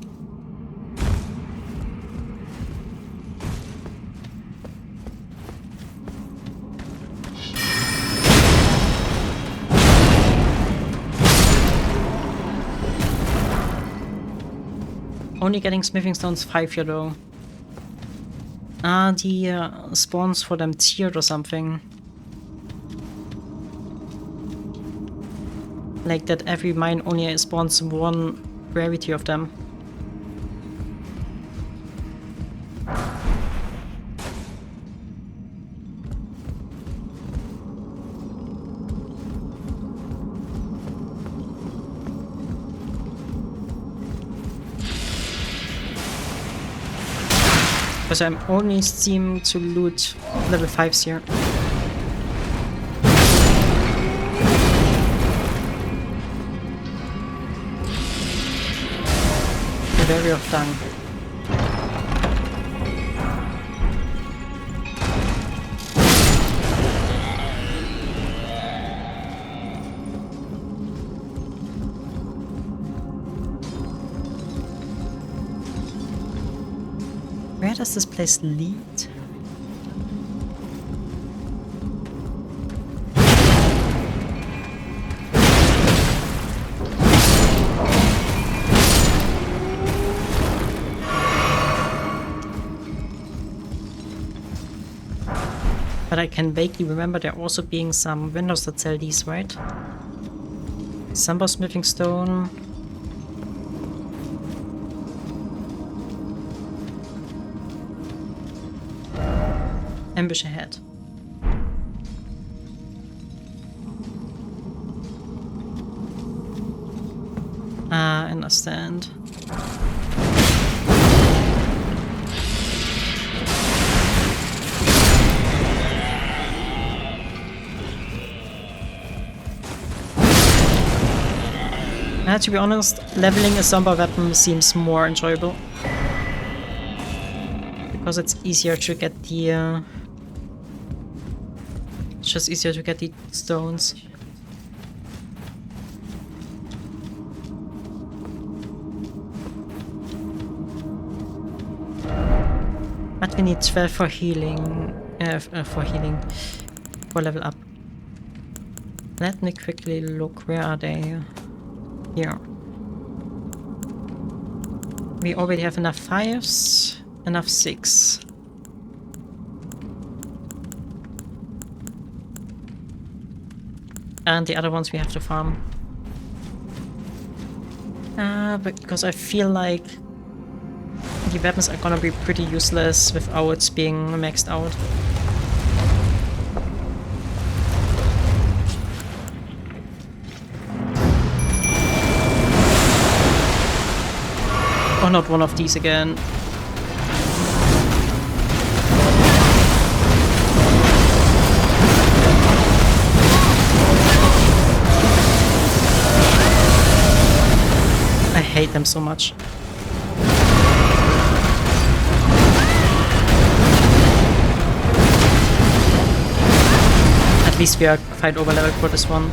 Only getting smithing stones 5 here though. Ah, the spawns for them tiered or something. Like that every mine only spawns one rarity of them. Because I'm only seem to loot level 5s here. Very of dung. Where does this place lead? But I can vaguely remember there also being some windows that sell these, right? Sambar smithing stone. Ambush ahead. I understand. To be honest, leveling a Sambar weapon seems more enjoyable. Because it's easier to get the... it's just easier to get the stones. But we need 12 for healing. For level up. Let me quickly look. Where are they? Here. We already have enough 5s, enough 6. And the other ones we have to farm. Because I feel like the weapons are gonna be pretty useless without being maxed out. Oh, not one of these again. I hate them so much. At least we are quite overleveled for this one.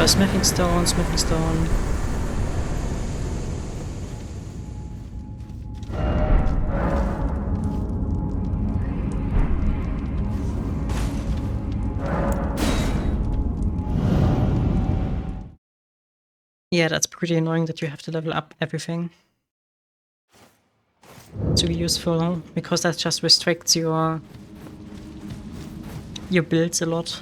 Smithing stone, smithing stone. Yeah, that's pretty annoying that you have to level up everything to be useful, because that just restricts your builds a lot.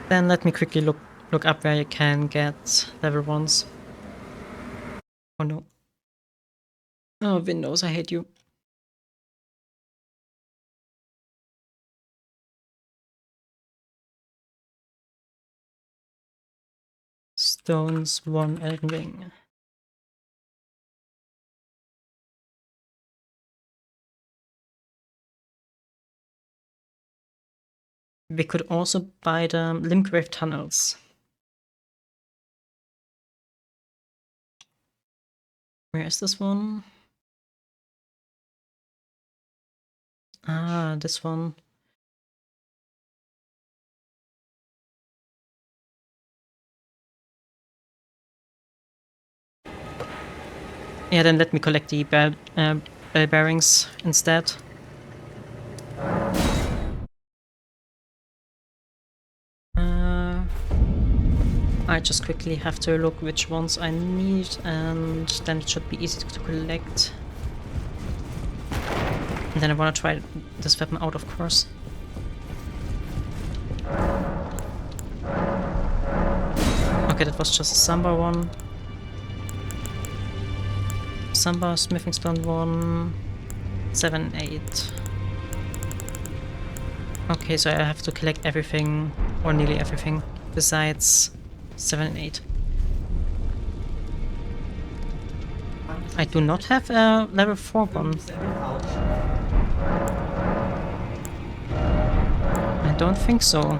Then let me quickly look up where you can get level 1s. Oh no. Oh, Windows, I hate you. Stones, 1 Elden Ring. We could also buy the Limgrave tunnels. Where is this one? Ah, this one. Yeah, then let me collect the bell bearings instead. I just quickly have to look which ones I need, and then it should be easy to collect. And then I want to try this weapon out, of course. Okay, that was just a Samba one. Samba, Smithing Stone one. 7, 8. Okay, so I have to collect everything, or nearly everything, besides 7 and 8. I do not have a level 4 one. Ist ein bisschen ouch. I don't think so.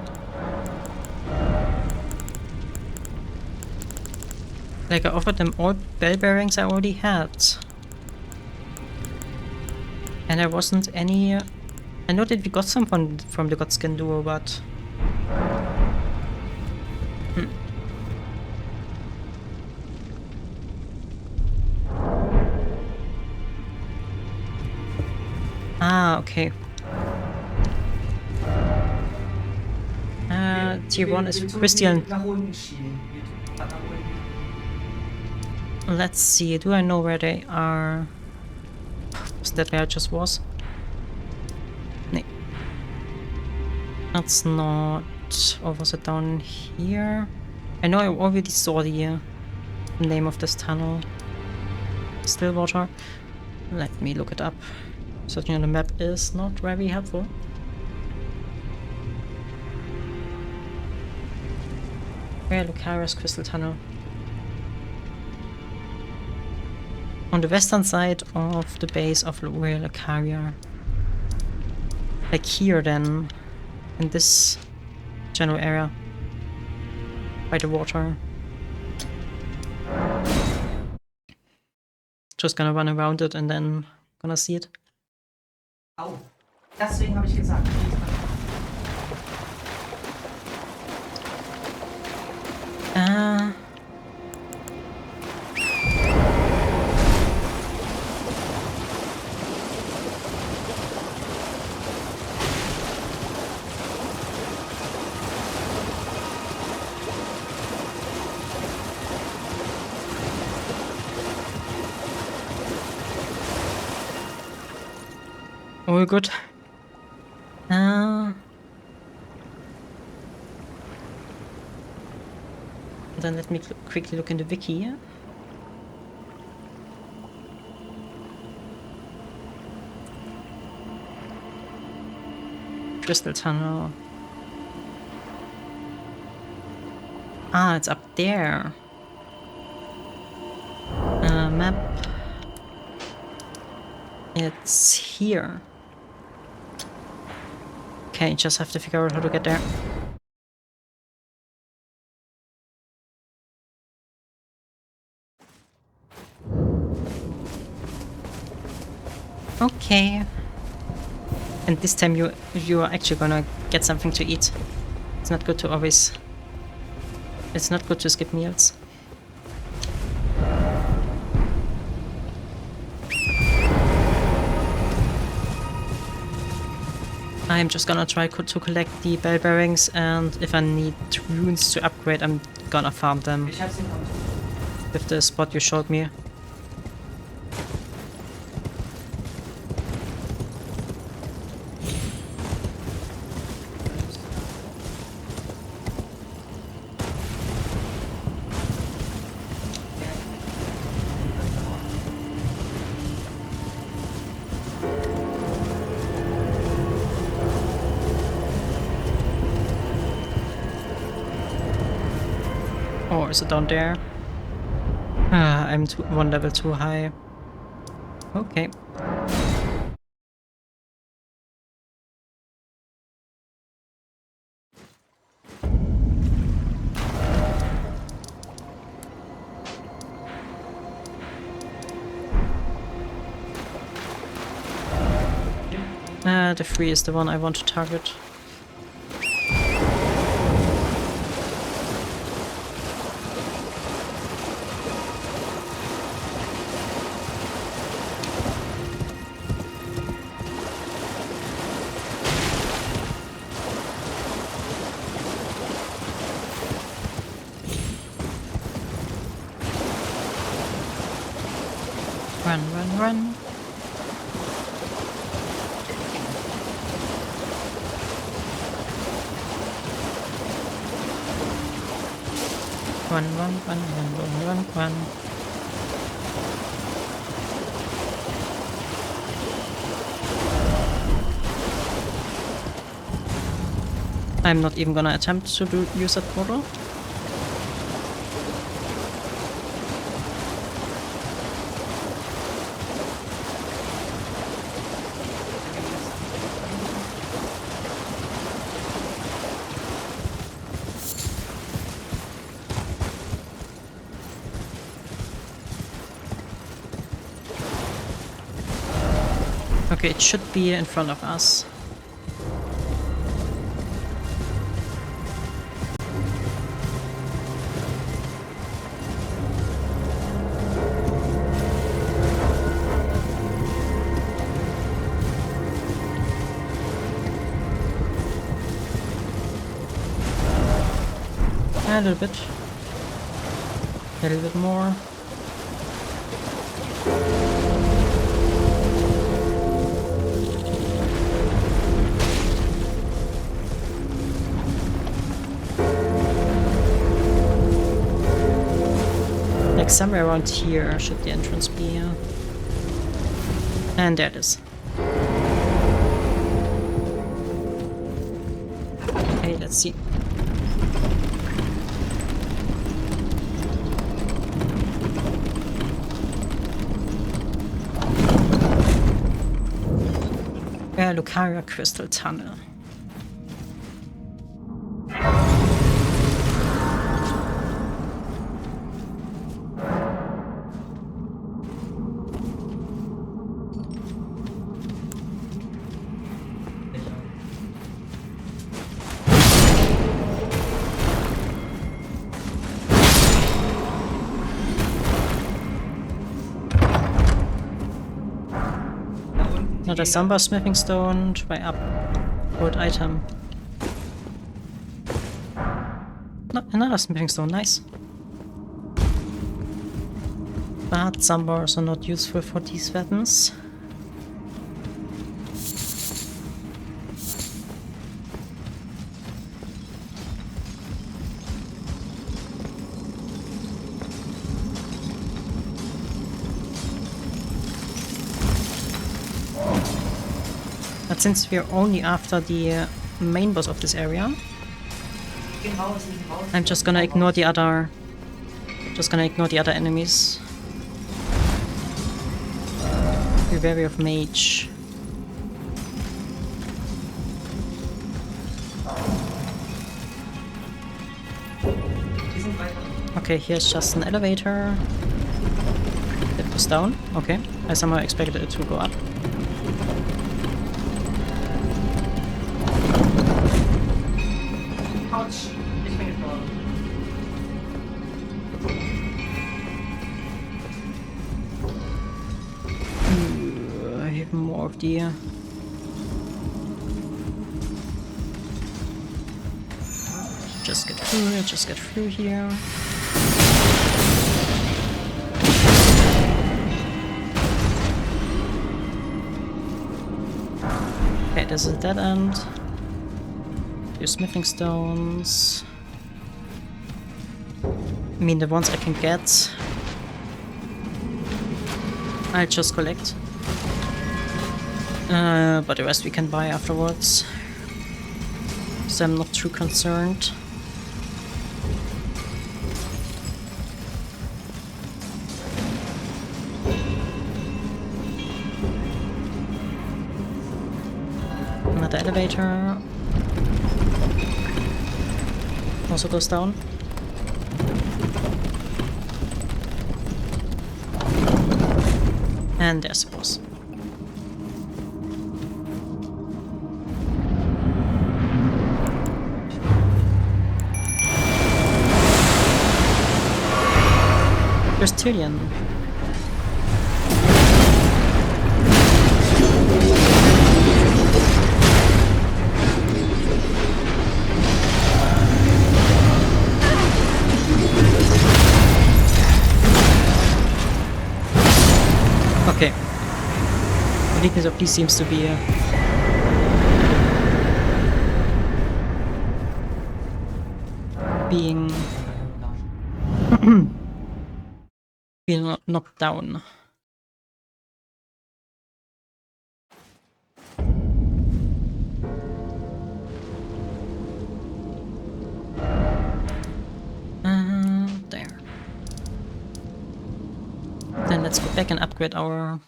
Like, I offered them all bell bearings I already had. And there wasn't any... I know that we got some from the Godskin duo, but... Ah, okay. Tier 1 is Christian. Nach unten schieben. Nach unten. Let's see, do I know where they are? Is that where I just was? No. That's not... Or was it down here? I know I already saw the name of this tunnel. Stillwater. Let me look it up. Searching on the map is not very helpful. Where Lucaria's Crystal Tunnel? On the western side of the base of Royal Lucaria. Like here then, in this general area. By the water. Just gonna run around it and then gonna see it. Au. Deswegen habe ich gesagt. All good. Then let me quickly look in the wiki. Crystal Tunnel. Ah, it's up there. Map. It's here. Okay, just have to figure out how to get there. Okay. And this time you are actually gonna get something to eat. It's not good to always... It's not good to skip meals. I'm just gonna try to collect the bell bearings, and if I need runes to upgrade, I'm gonna farm them Ich hab's hinkommen. with the spot you showed me. Or is it down there? Ah, I'm one level too high. Okay. The 3 is the one I want to target. Run, run, run. Run, run, run, run, run, run, run. I'm not even gonna attempt to use that portal. Okay, it should be in front of us. A little bit. A little bit more. Like somewhere around here should the entrance be. And there it is. Okay, let's see. Lucaria Crystal Tunnel. Another Samba Smithing Stone. Try up. Gold item. No, another Smithing Stone. Nice. But Zambars are not useful for these weapons. But since we're only after the main boss of this area, I'm just gonna ignore the other. Enemies. Be wary of mage. Okay, here's just an elevator. It goes down. Okay, I somehow expected it to go up. Ouch! Ich bin gestorben. Even more of the. Just get through here. Okay, this is a dead end. Your smithing stones. I mean, the ones I can get, I'll just collect. But the rest we can buy afterwards. So I'm not too concerned. Another elevator. Also goes down. And there's the boss. There's Tyrion. Okay. The weakness of these seems to be being Being knocked down. There. Then let's go back and upgrade our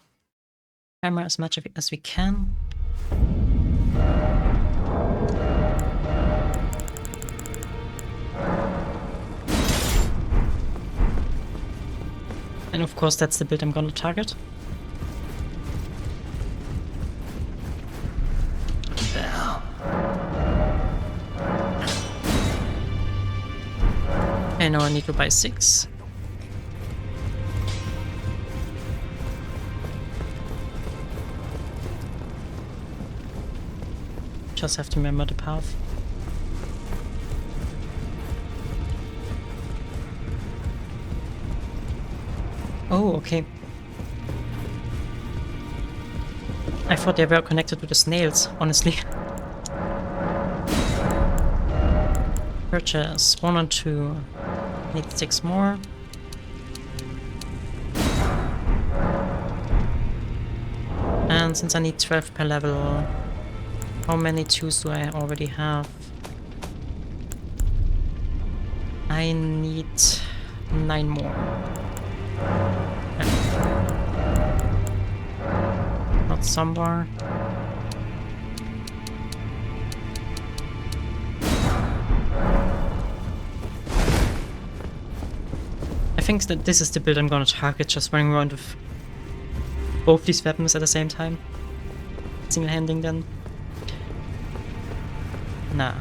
camera as much as we can. And of course that's the build I'm gonna target. And now I need to buy 6. Just have to remember the path. Oh, okay. I thought they were connected to the snails, honestly. Purchase 1 and 2. Need 6 more. And since I need 12 per level, how many 2s do I already have? I need 9 more. Not somewhere. I think that this is the build I'm gonna target, just running around with both these weapons at the same time. Single-handing them. Nah.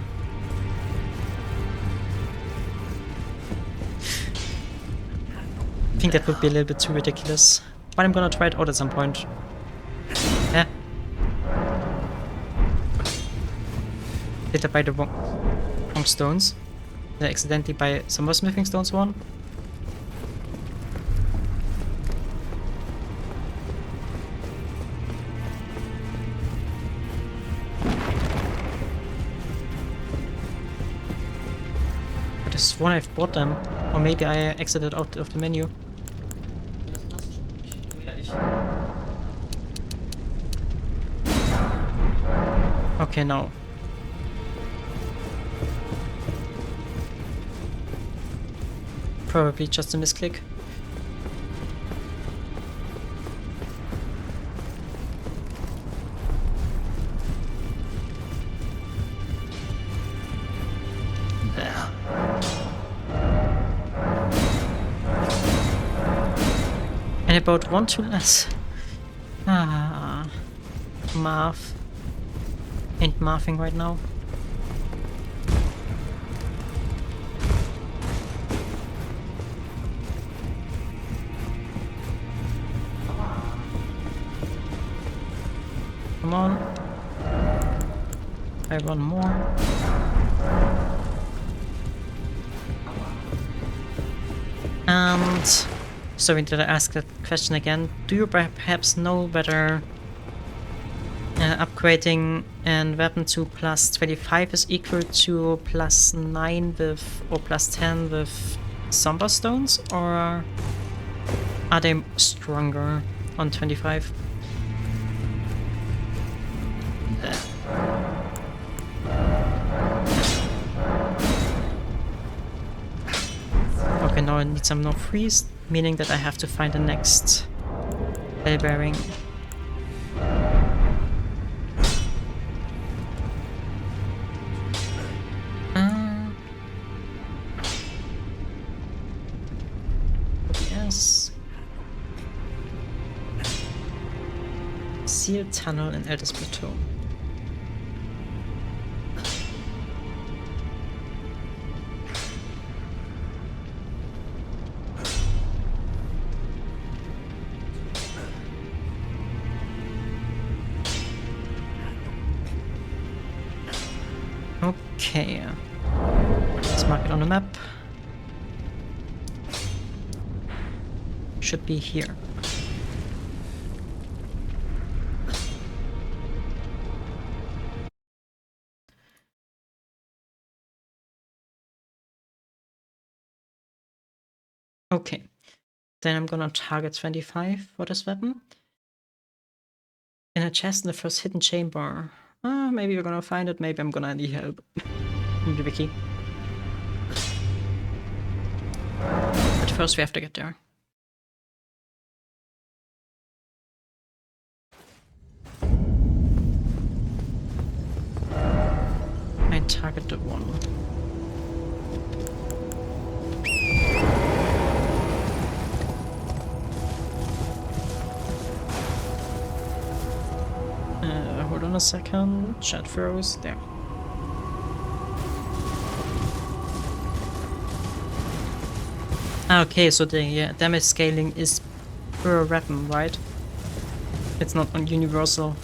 I think that would be a little bit too ridiculous. But I'm gonna try it out at some point. Yeah. Did I buy the wrong stones? Did I accidentally buy some more smithing stones one? I just sworn I've bought them. Or maybe I exited out of the menu. Das passt schon. Ich. Okay, now. Probably just a misclick. There. And about 1 2 less. Math. Ain't mathing right now. Come on. I want more. And sorry, did I ask that question again? Do you perhaps know whether upgrading a weapon to plus 25 is equal to plus 9 with, or plus 10 with Somber Stones, or are they stronger on 25? Okay, now I need some no freeze, meaning that I have to find the next bell bearing. Yes. Sealed tunnel in Eldest Plateau. Okay, let's mark it on the map. Should be here. Okay. Then I'm gonna target 25 for this weapon. In a chest in the first hidden chamber. Maybe we're gonna find it, maybe I'm gonna need help. From the wiki. But first we have to get there. I targeted one. Hold on a second. Chat froze. There. Okay, so the damage scaling is per weapon, right? It's not on universal.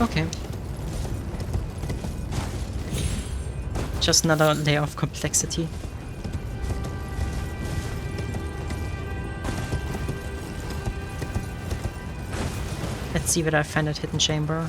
Okay. Just another layer of complexity. Let's see whether I find that hidden chamber.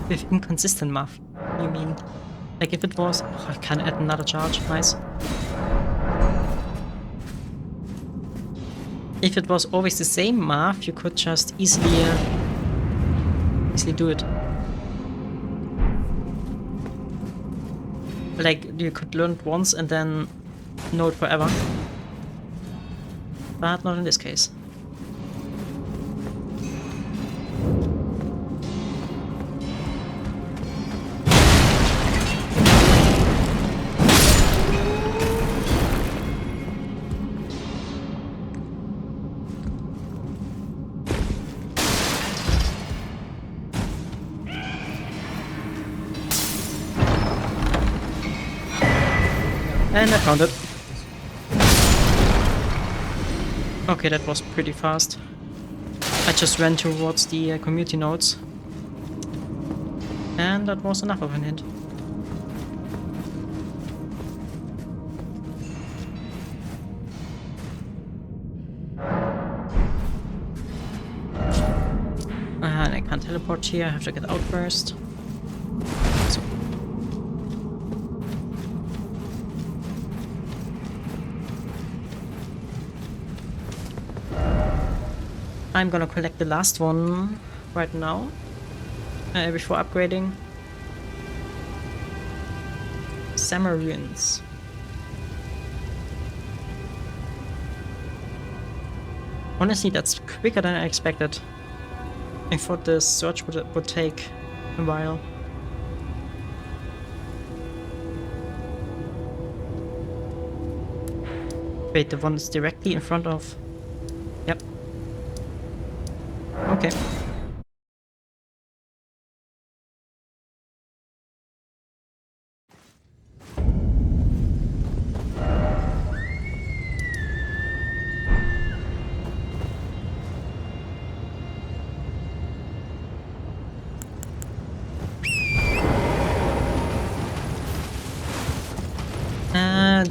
With inconsistent math, you mean? Like if it was... Oh, I can add another charge, nice. If it was always the same math, you could just easily do it. Like, you could learn it once and then know it forever. But not in this case. And I found it. Okay, that was pretty fast. I just ran towards the community nodes. And that was enough of an hint. And I can't teleport here, I have to get out first. So. I'm gonna collect the last one right now, before upgrading. Summer Ruins. Honestly, that's quicker than I expected. I thought the search would take a while. Wait, the one is directly in front of... Yep. Okay.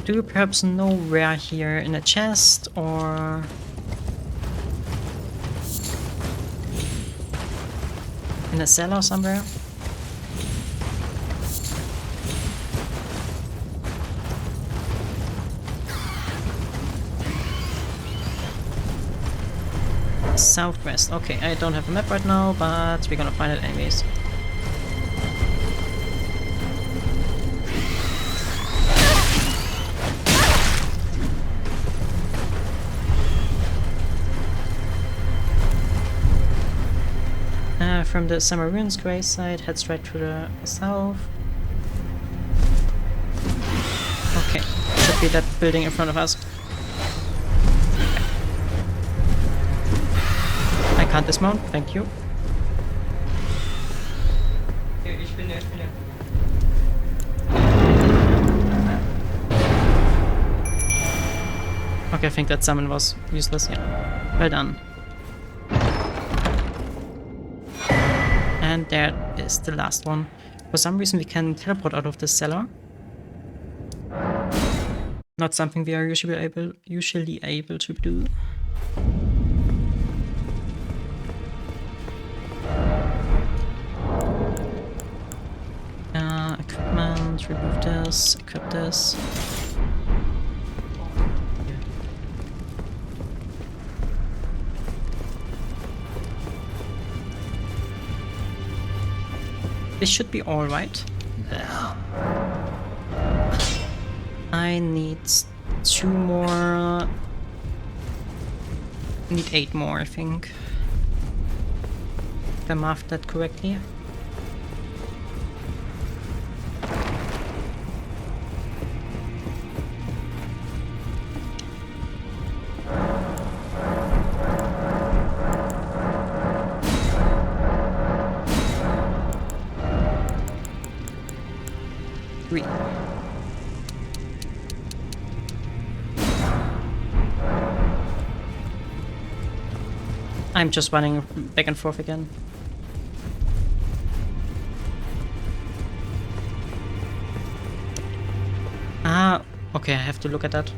Do you perhaps know where here in a chest or... in a cellar somewhere? Southwest. Okay, I don't have a map right now, but we're gonna find it anyways. From the Summer Ruins gravesite, head straight to the south. Okay, should be that building in front of us. I can't dismount, thank you. Okay, I think that summon was useless, yeah. Well done. And there is the last one. For some reason we can teleport out of the cellar. Not something we are usually able to do. Equipment, remove this, equip this. This should be alright. I need 2 more. I need 8 more, I think. If I mapped that correctly. I'm just running back and forth again. Ah, okay, I have to look at that.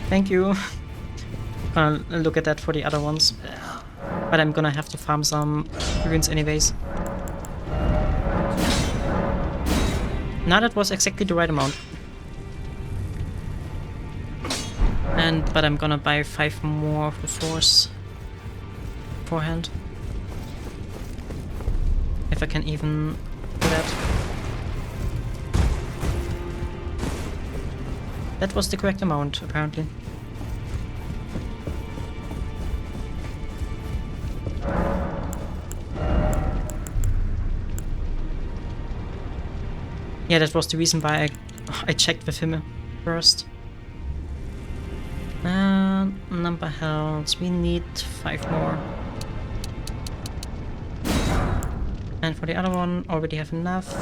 Thank you. Gonna look at that for the other ones. But I'm gonna have to farm some runes anyways. Now that was exactly the right amount. But I'm gonna buy 5 more of the force beforehand. If I can even do that. That was the correct amount, apparently. Yeah, that was the reason why I checked with him first. Number health, we need 5 more. And for the other one, already have enough.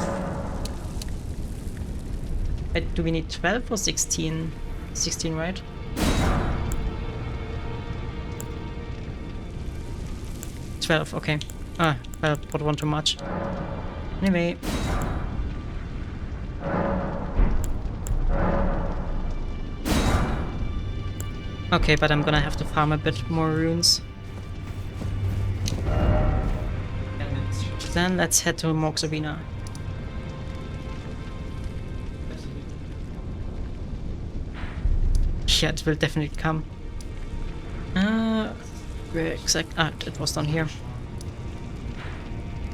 Do we need 12 or 16? 16, right? $12, okay. Ah, well, bought one too much. Anyway. Okay, but I'm gonna have to farm a bit more runes. Then let's head to Morg's Arena. Yeah, it will definitely come. Where exact? Ah, it was down here.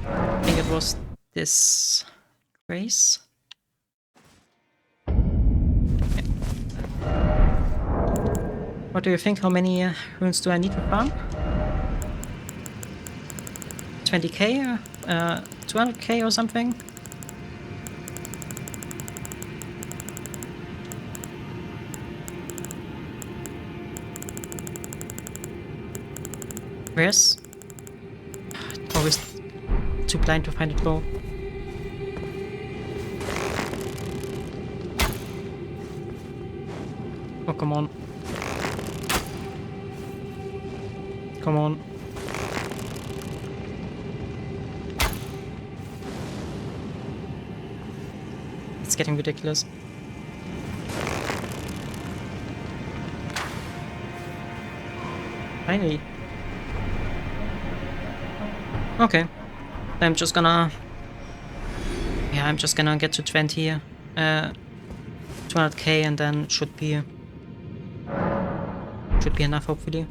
I think it was this race. Okay. What do you think? How many runes do I need to farm? 20k? 200k or something? Where's? Always too blind to find it low. Oh, come on. Come on. It's getting ridiculous. Finally. Okay. I'm just gonna... Yeah, I'm just gonna get to 20, 200k, and then should be enough, hopefully.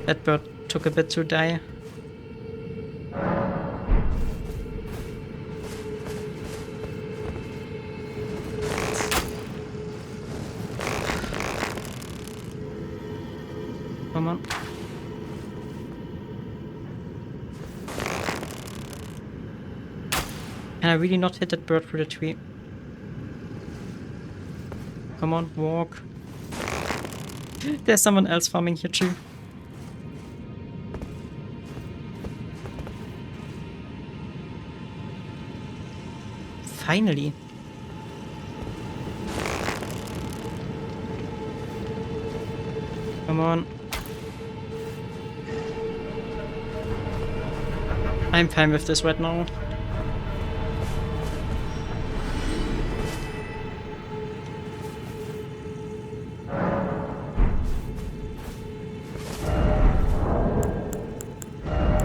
That bird took a bit to die. Come on. Can I really not hit that bird through the tree? Come on, walk. There's someone else farming here too. Finally. Come on. I'm fine with this right now.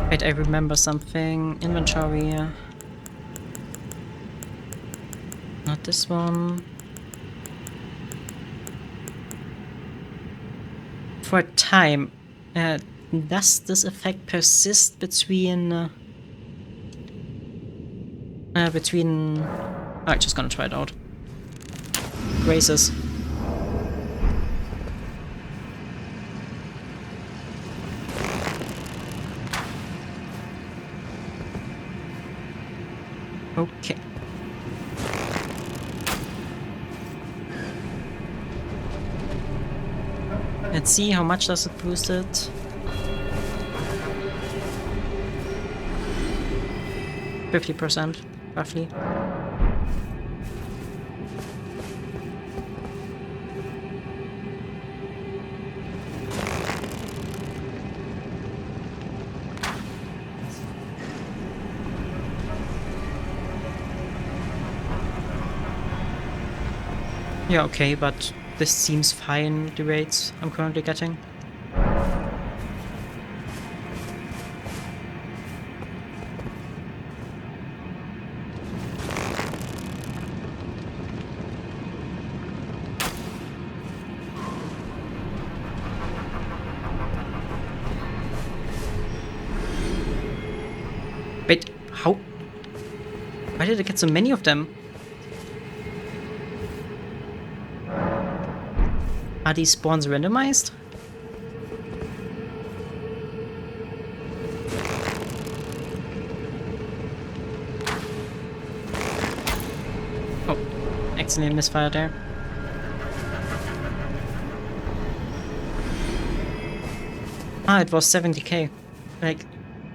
Wait, I remember something. Inventory. Not this one. For time, does this effect persist between... I'm just gonna try it out. Graces. Okay. Let's see how much does it boost it. 50%, roughly. Yeah, okay, but this seems fine, the rates I'm currently getting. Wait, how? Why did I get so many of them? Are these spawns randomized? Oh, accidentally misfire there. Ah, it was 70k. Like,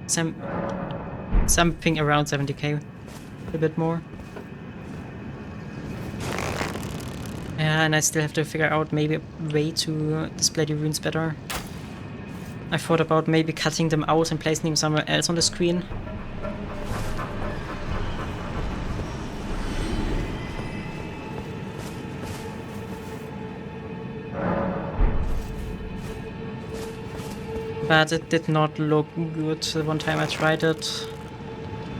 something around 70k. A bit more. Yeah, and I still have to figure out maybe a way to display the runes better. I thought about maybe cutting them out and placing them somewhere else on the screen. But it did not look good the one time I tried it.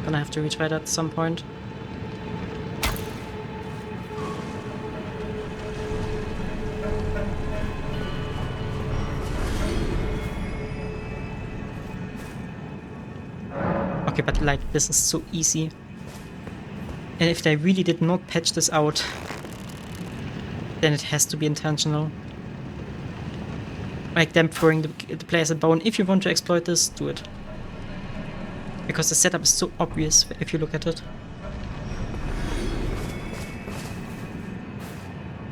Gonna have to retry that at some point. Okay, but like, this is so easy. And if they really did not patch this out, then it has to be intentional. Like them throwing the players a bone. If you want to exploit this, do it. Because the setup is so obvious if you look at it.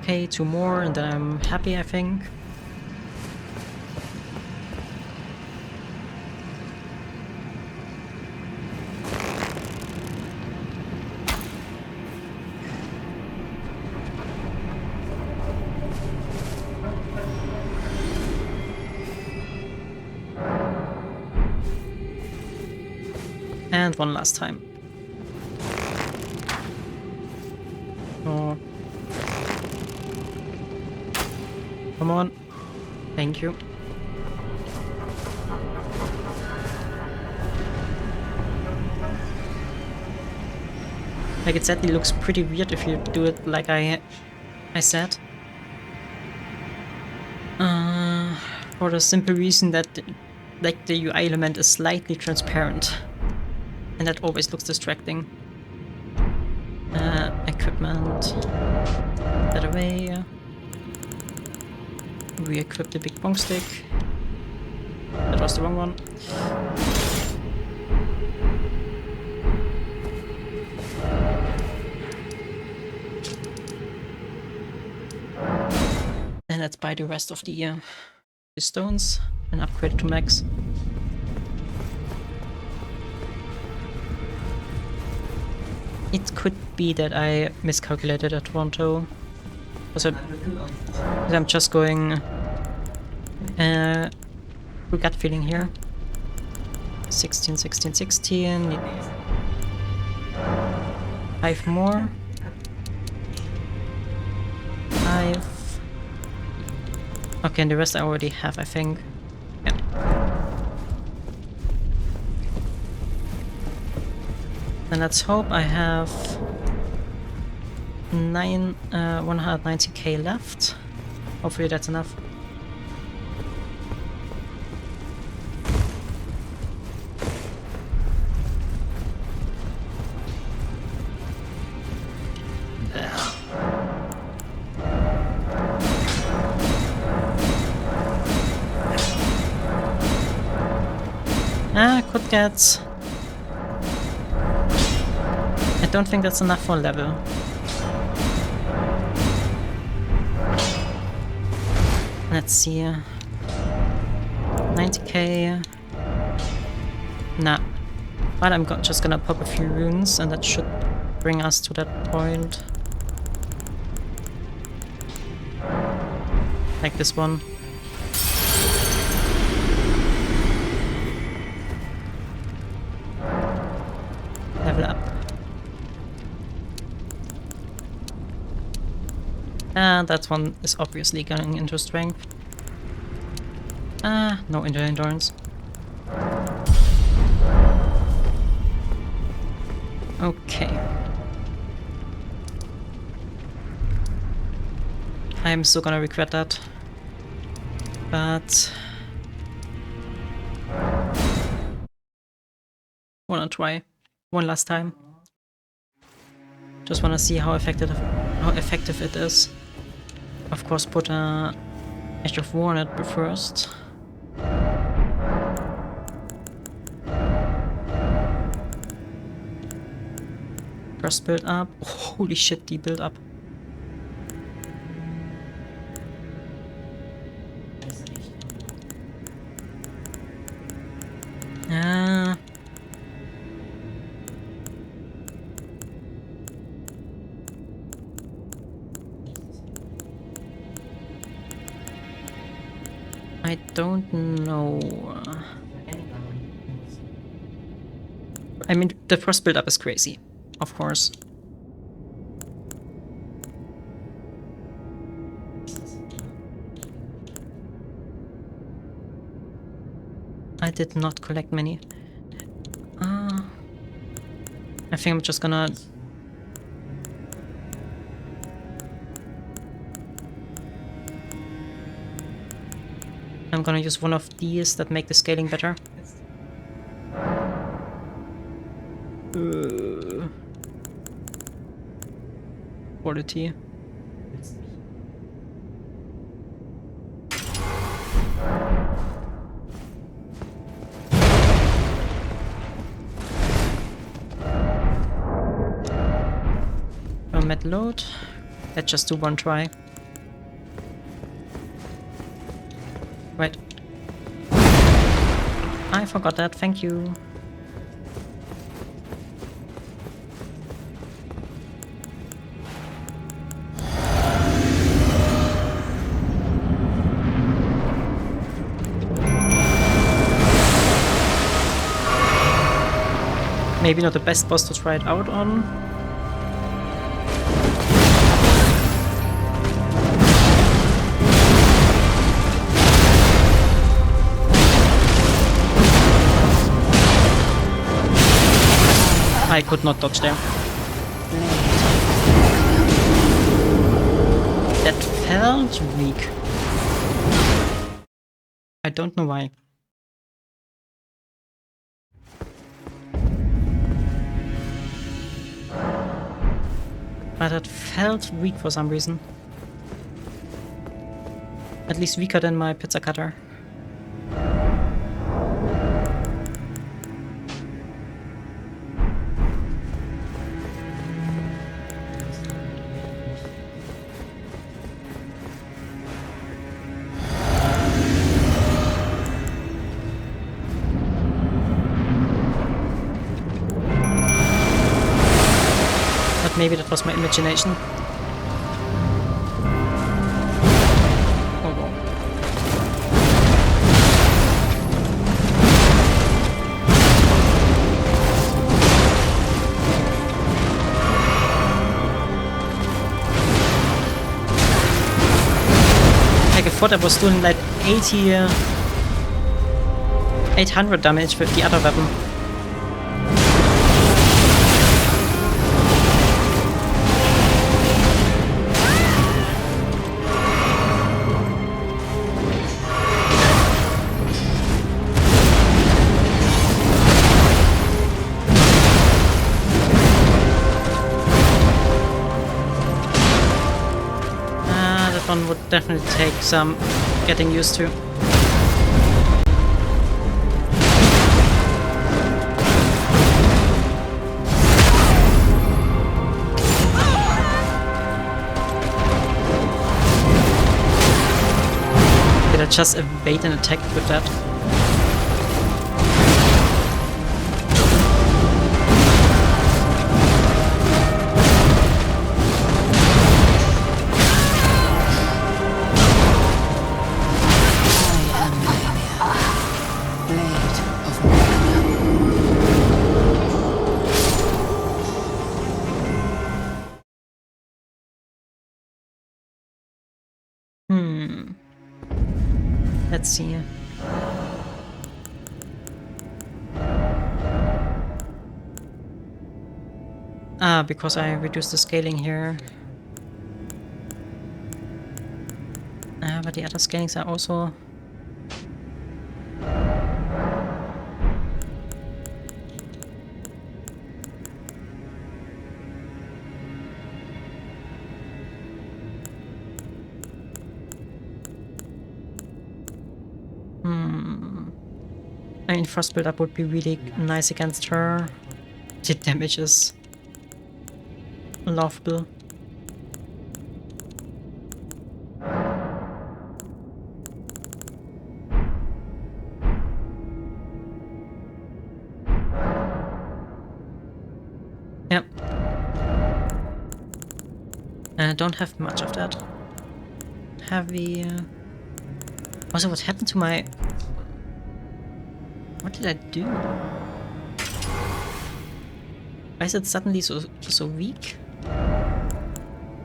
Okay, 2 more and then I'm happy, I think. And one last time. Oh. Come on. Thank you. Like, it sadly looks pretty weird if you do it like I said. For the simple reason that like the UI element is slightly transparent. And that always looks distracting. Equipment. That away. Re-equip the big bong stick. That was the wrong one. And let's buy the rest of the stones and upgrade it to max. It could be that I miscalculated at Toronto. Because I'm just going through gut feeling here. 16, 16, 16. Need 5 more. 5. Okay, and the rest I already have, I think. Yeah. Then let's hope I have 190k left. Hopefully that's enough. Could get... I don't think that's enough for a level. Let's see. 90k. Nah. But I'm just gonna pop a few runes and that should bring us to that point. Like this one. Level up. And that one is obviously going into strength. No into endurance. Okay. I'm still gonna regret that. But... wanna try one last time. Just wanna see how effective it is. Of course, put a Edge of War on it first. First build up. Oh, holy shit, the build up. I don't know. I mean, the first build up is crazy, of course. I did not collect many. I think I'm just gonna... I'm gonna use one of these that make the scaling better. Quality. Met load. Let's just do one try. Right. I forgot that, thank you. Maybe not the best boss to try it out on. I could not dodge there. That felt weak. I don't know why. But it felt weak for some reason. At least weaker than my pizza cutter. maybe that was my imagination. Oh wow. Like I thought I was doing like 800 damage with the other weapon. That one would definitely take some getting used to. Did I just evade an attack with that? Let's see. Because I reduced the scaling here. But the other scalings are also... I mean, first build up would be really nice against her. The damage is laughable. Yep. And I don't have much of that. Heavy... Also, what happened to my... What did I do? Why is it suddenly so weak?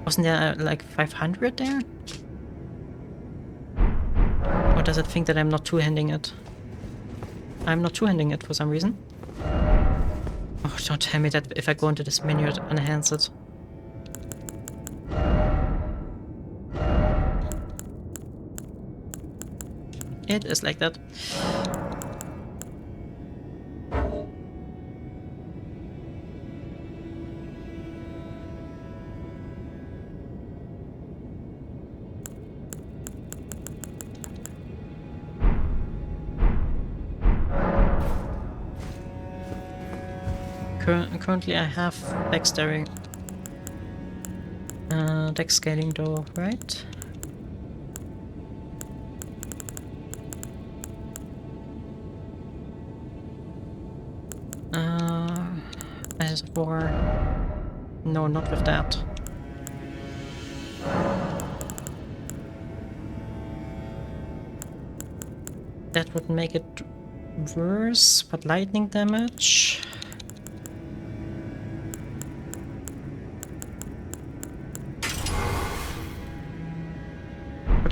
Wasn't there like 500 there? Or does it think that I'm not two-handing it? I'm not two-handing it for some reason. Oh, don't tell me that if I go into this menu it unhands it. It is like that. Currently I have dexterity. Dex scaling though, right? As for... No, not with that. That would make it worse, but lightning damage...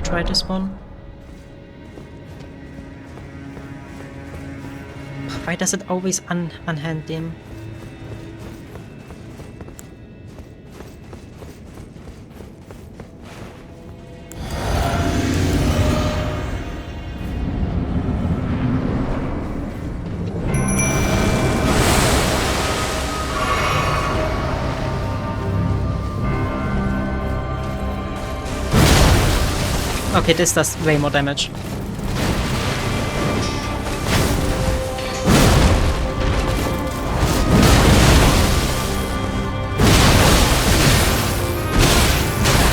Try this one. Why does it always unhand him? Okay, this does way more damage.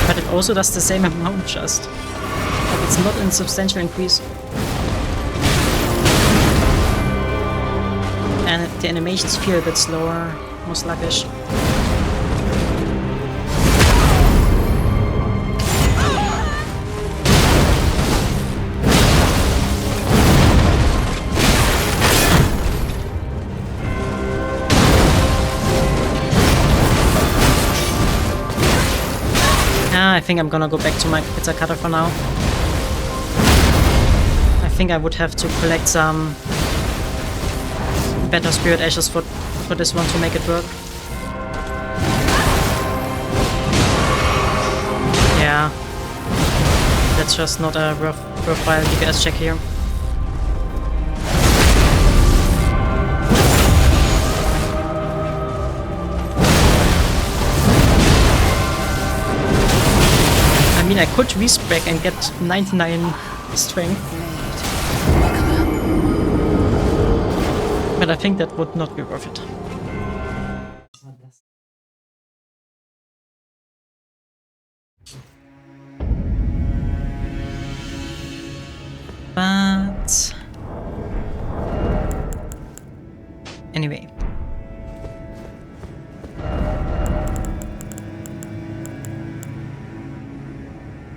But it also does the same amount just. But it's not a substantial increase. And the animations feel a bit slower, more sluggish. think I'm gonna go back to my pizza cutter for now. I think I would have to collect some better spirit ashes for this one to make it work. Yeah. That's just not a worthwhile DPS check here. I mean, I could respec and get 99 strength. But I think that would not be worth it. But anyway.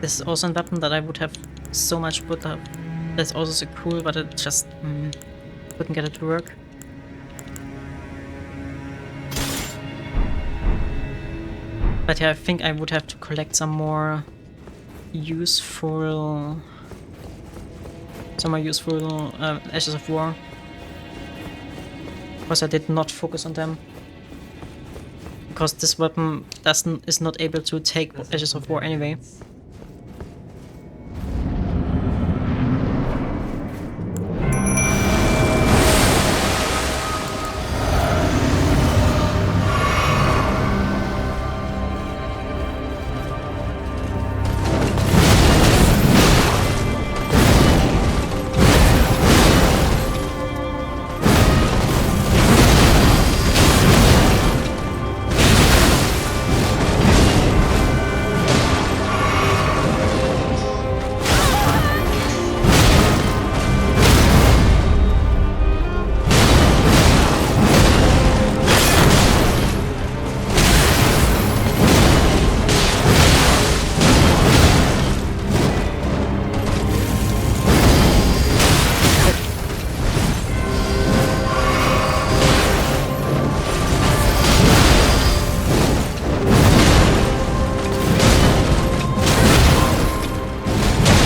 This is also a weapon that I would have so much put up. That's also so cool, but it just couldn't get it to work. But yeah, I think I would have to collect some more useful Ashes of War. Because I did not focus on them. Because this weapon is not able to take Ashes of War anyway.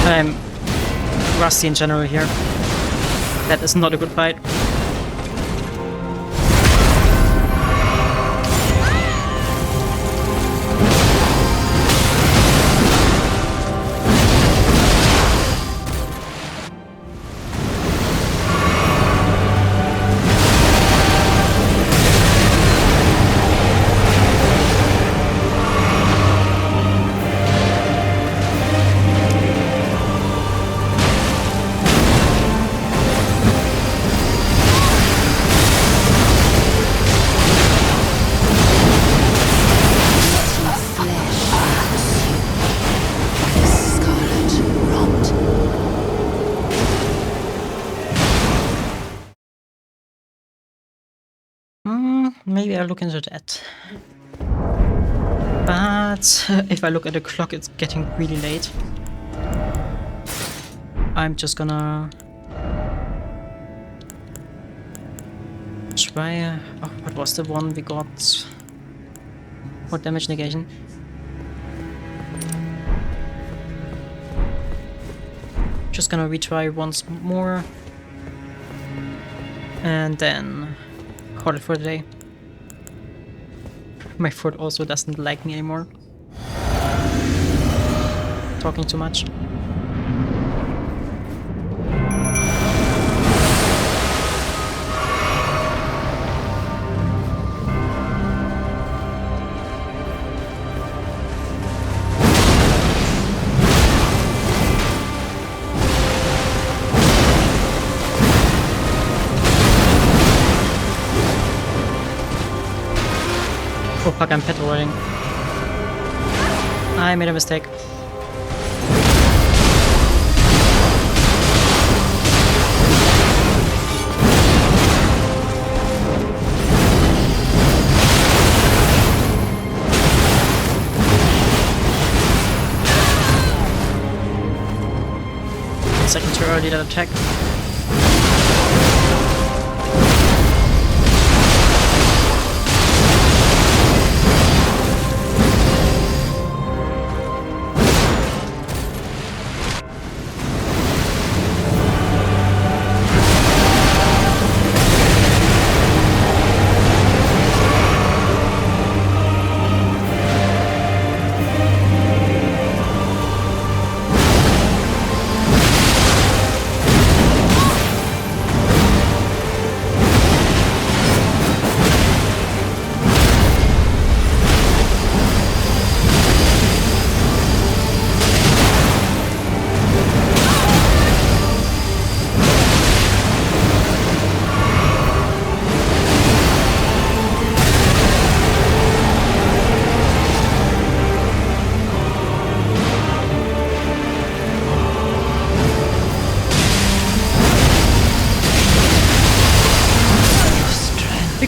I'm rusty in general here. That is not a good fight. Maybe I'll look into that. But if I look at the clock, it's getting really late. I'm just gonna try. Oh, what was the one we got? What damage negation? Just gonna retry once more. And then call it for the day. My foot also doesn't like me anymore. Talking too much. Oh fuck, I'm petrol rolling. I made a mistake. Second too early that attack.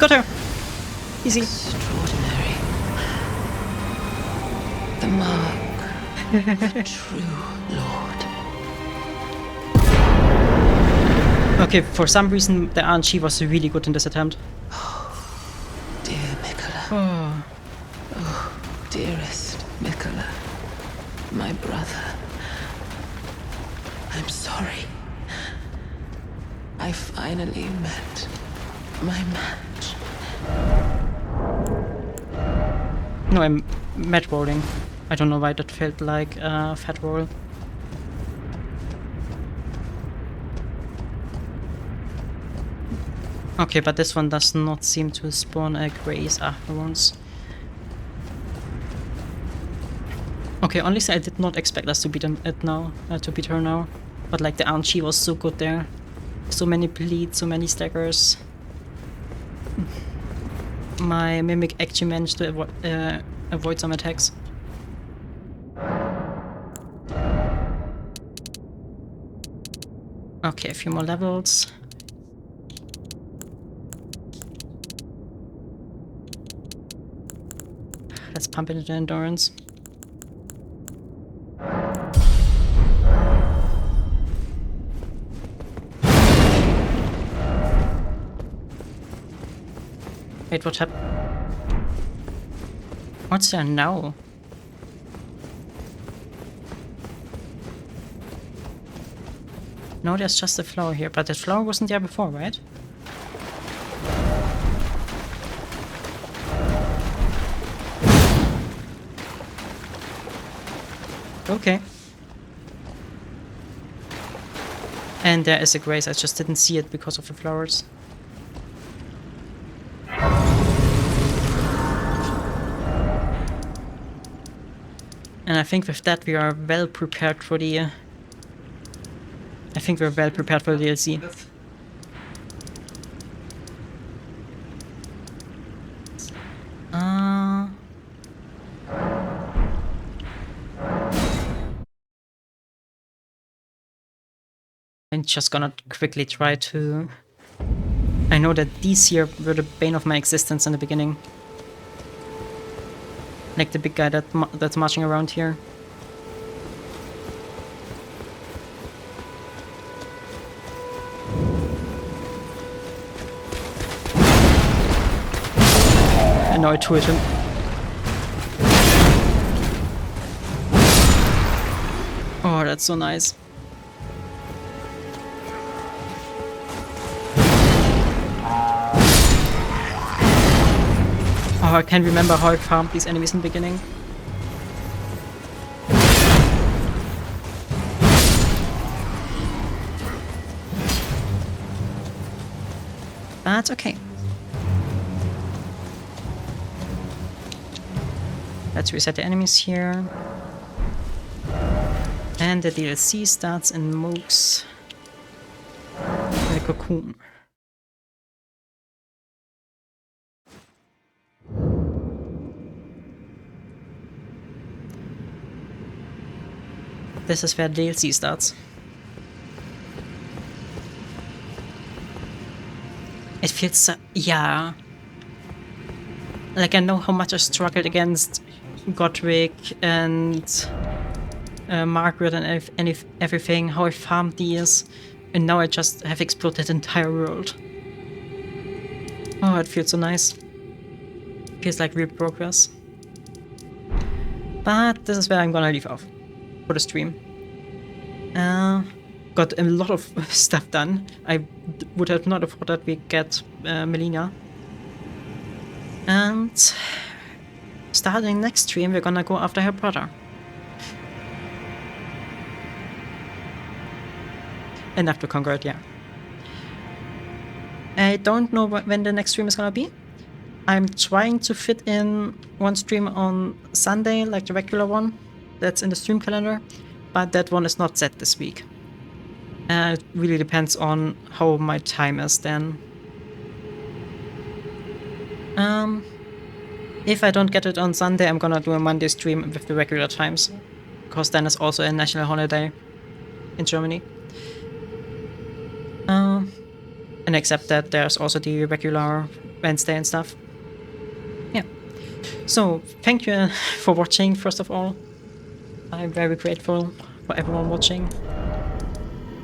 got her! Easy. Extraordinary. The mark of a true lord. Okay, for some reason the RNG was really good in this attempt. Dear Mikola. Oh. Oh, dearest Mikola. My brother. I'm sorry. I finally met my match. No, I'm mad rolling. I don't know why that felt like a fat roll. Okay, but this one does not seem to spawn a grace afterwards. Okay, honestly, I did not expect us to beat it now, to beat her now. But like the RNG was so good there. So many bleeds, so many staggers. My Mimic actually managed to avoid some attacks. Okay, a few more levels. Let's pump it into endurance. Wait, what happened? What's there now? No, there's just a flower here, but the flower wasn't there before, right? Okay. And there is a grace, I just didn't see it because of the flowers. And I think with that we are well prepared for the... I think we're well prepared for the DLC. I'm just gonna quickly try to... I know that these here were the bane of my existence in the beginning. Like the big guy that's marching around here. And now I two-hit him. Oh, that's so nice. Oh, I can't remember how I farmed these enemies in the beginning. That's okay. Let's reset the enemies here. And the DLC starts in Moog's the cocoon. This is where DLC starts. It feels yeah. Like I know how much I struggled against Godric and Margaret and everything, how I farmed these, and now I just have explored that entire world. Oh, it feels so nice. Feels like real progress. But this is where I'm gonna leave off for the stream. Got a lot of stuff done. I would have not thought that we get Melina. And starting next stream, we're gonna go after her brother. And after conquer it, yeah. I don't know when the next stream is gonna be. I'm trying to fit in one stream on Sunday, like the regular one. That's in the stream calendar. But that one is not set this week. It really depends on how my time is then. If I don't get it on Sunday, I'm gonna do a Monday stream with the regular times. Because then it's also a national holiday in Germany. And except that there's also the regular Wednesday and stuff. Yeah. So, thank you for watching, first of all. I'm very grateful for everyone watching.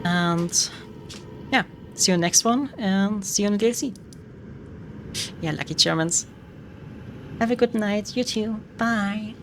And yeah, see you in the next one, and see you in the DLC. Yeah, lucky Germans. Have a good night, you too. Bye.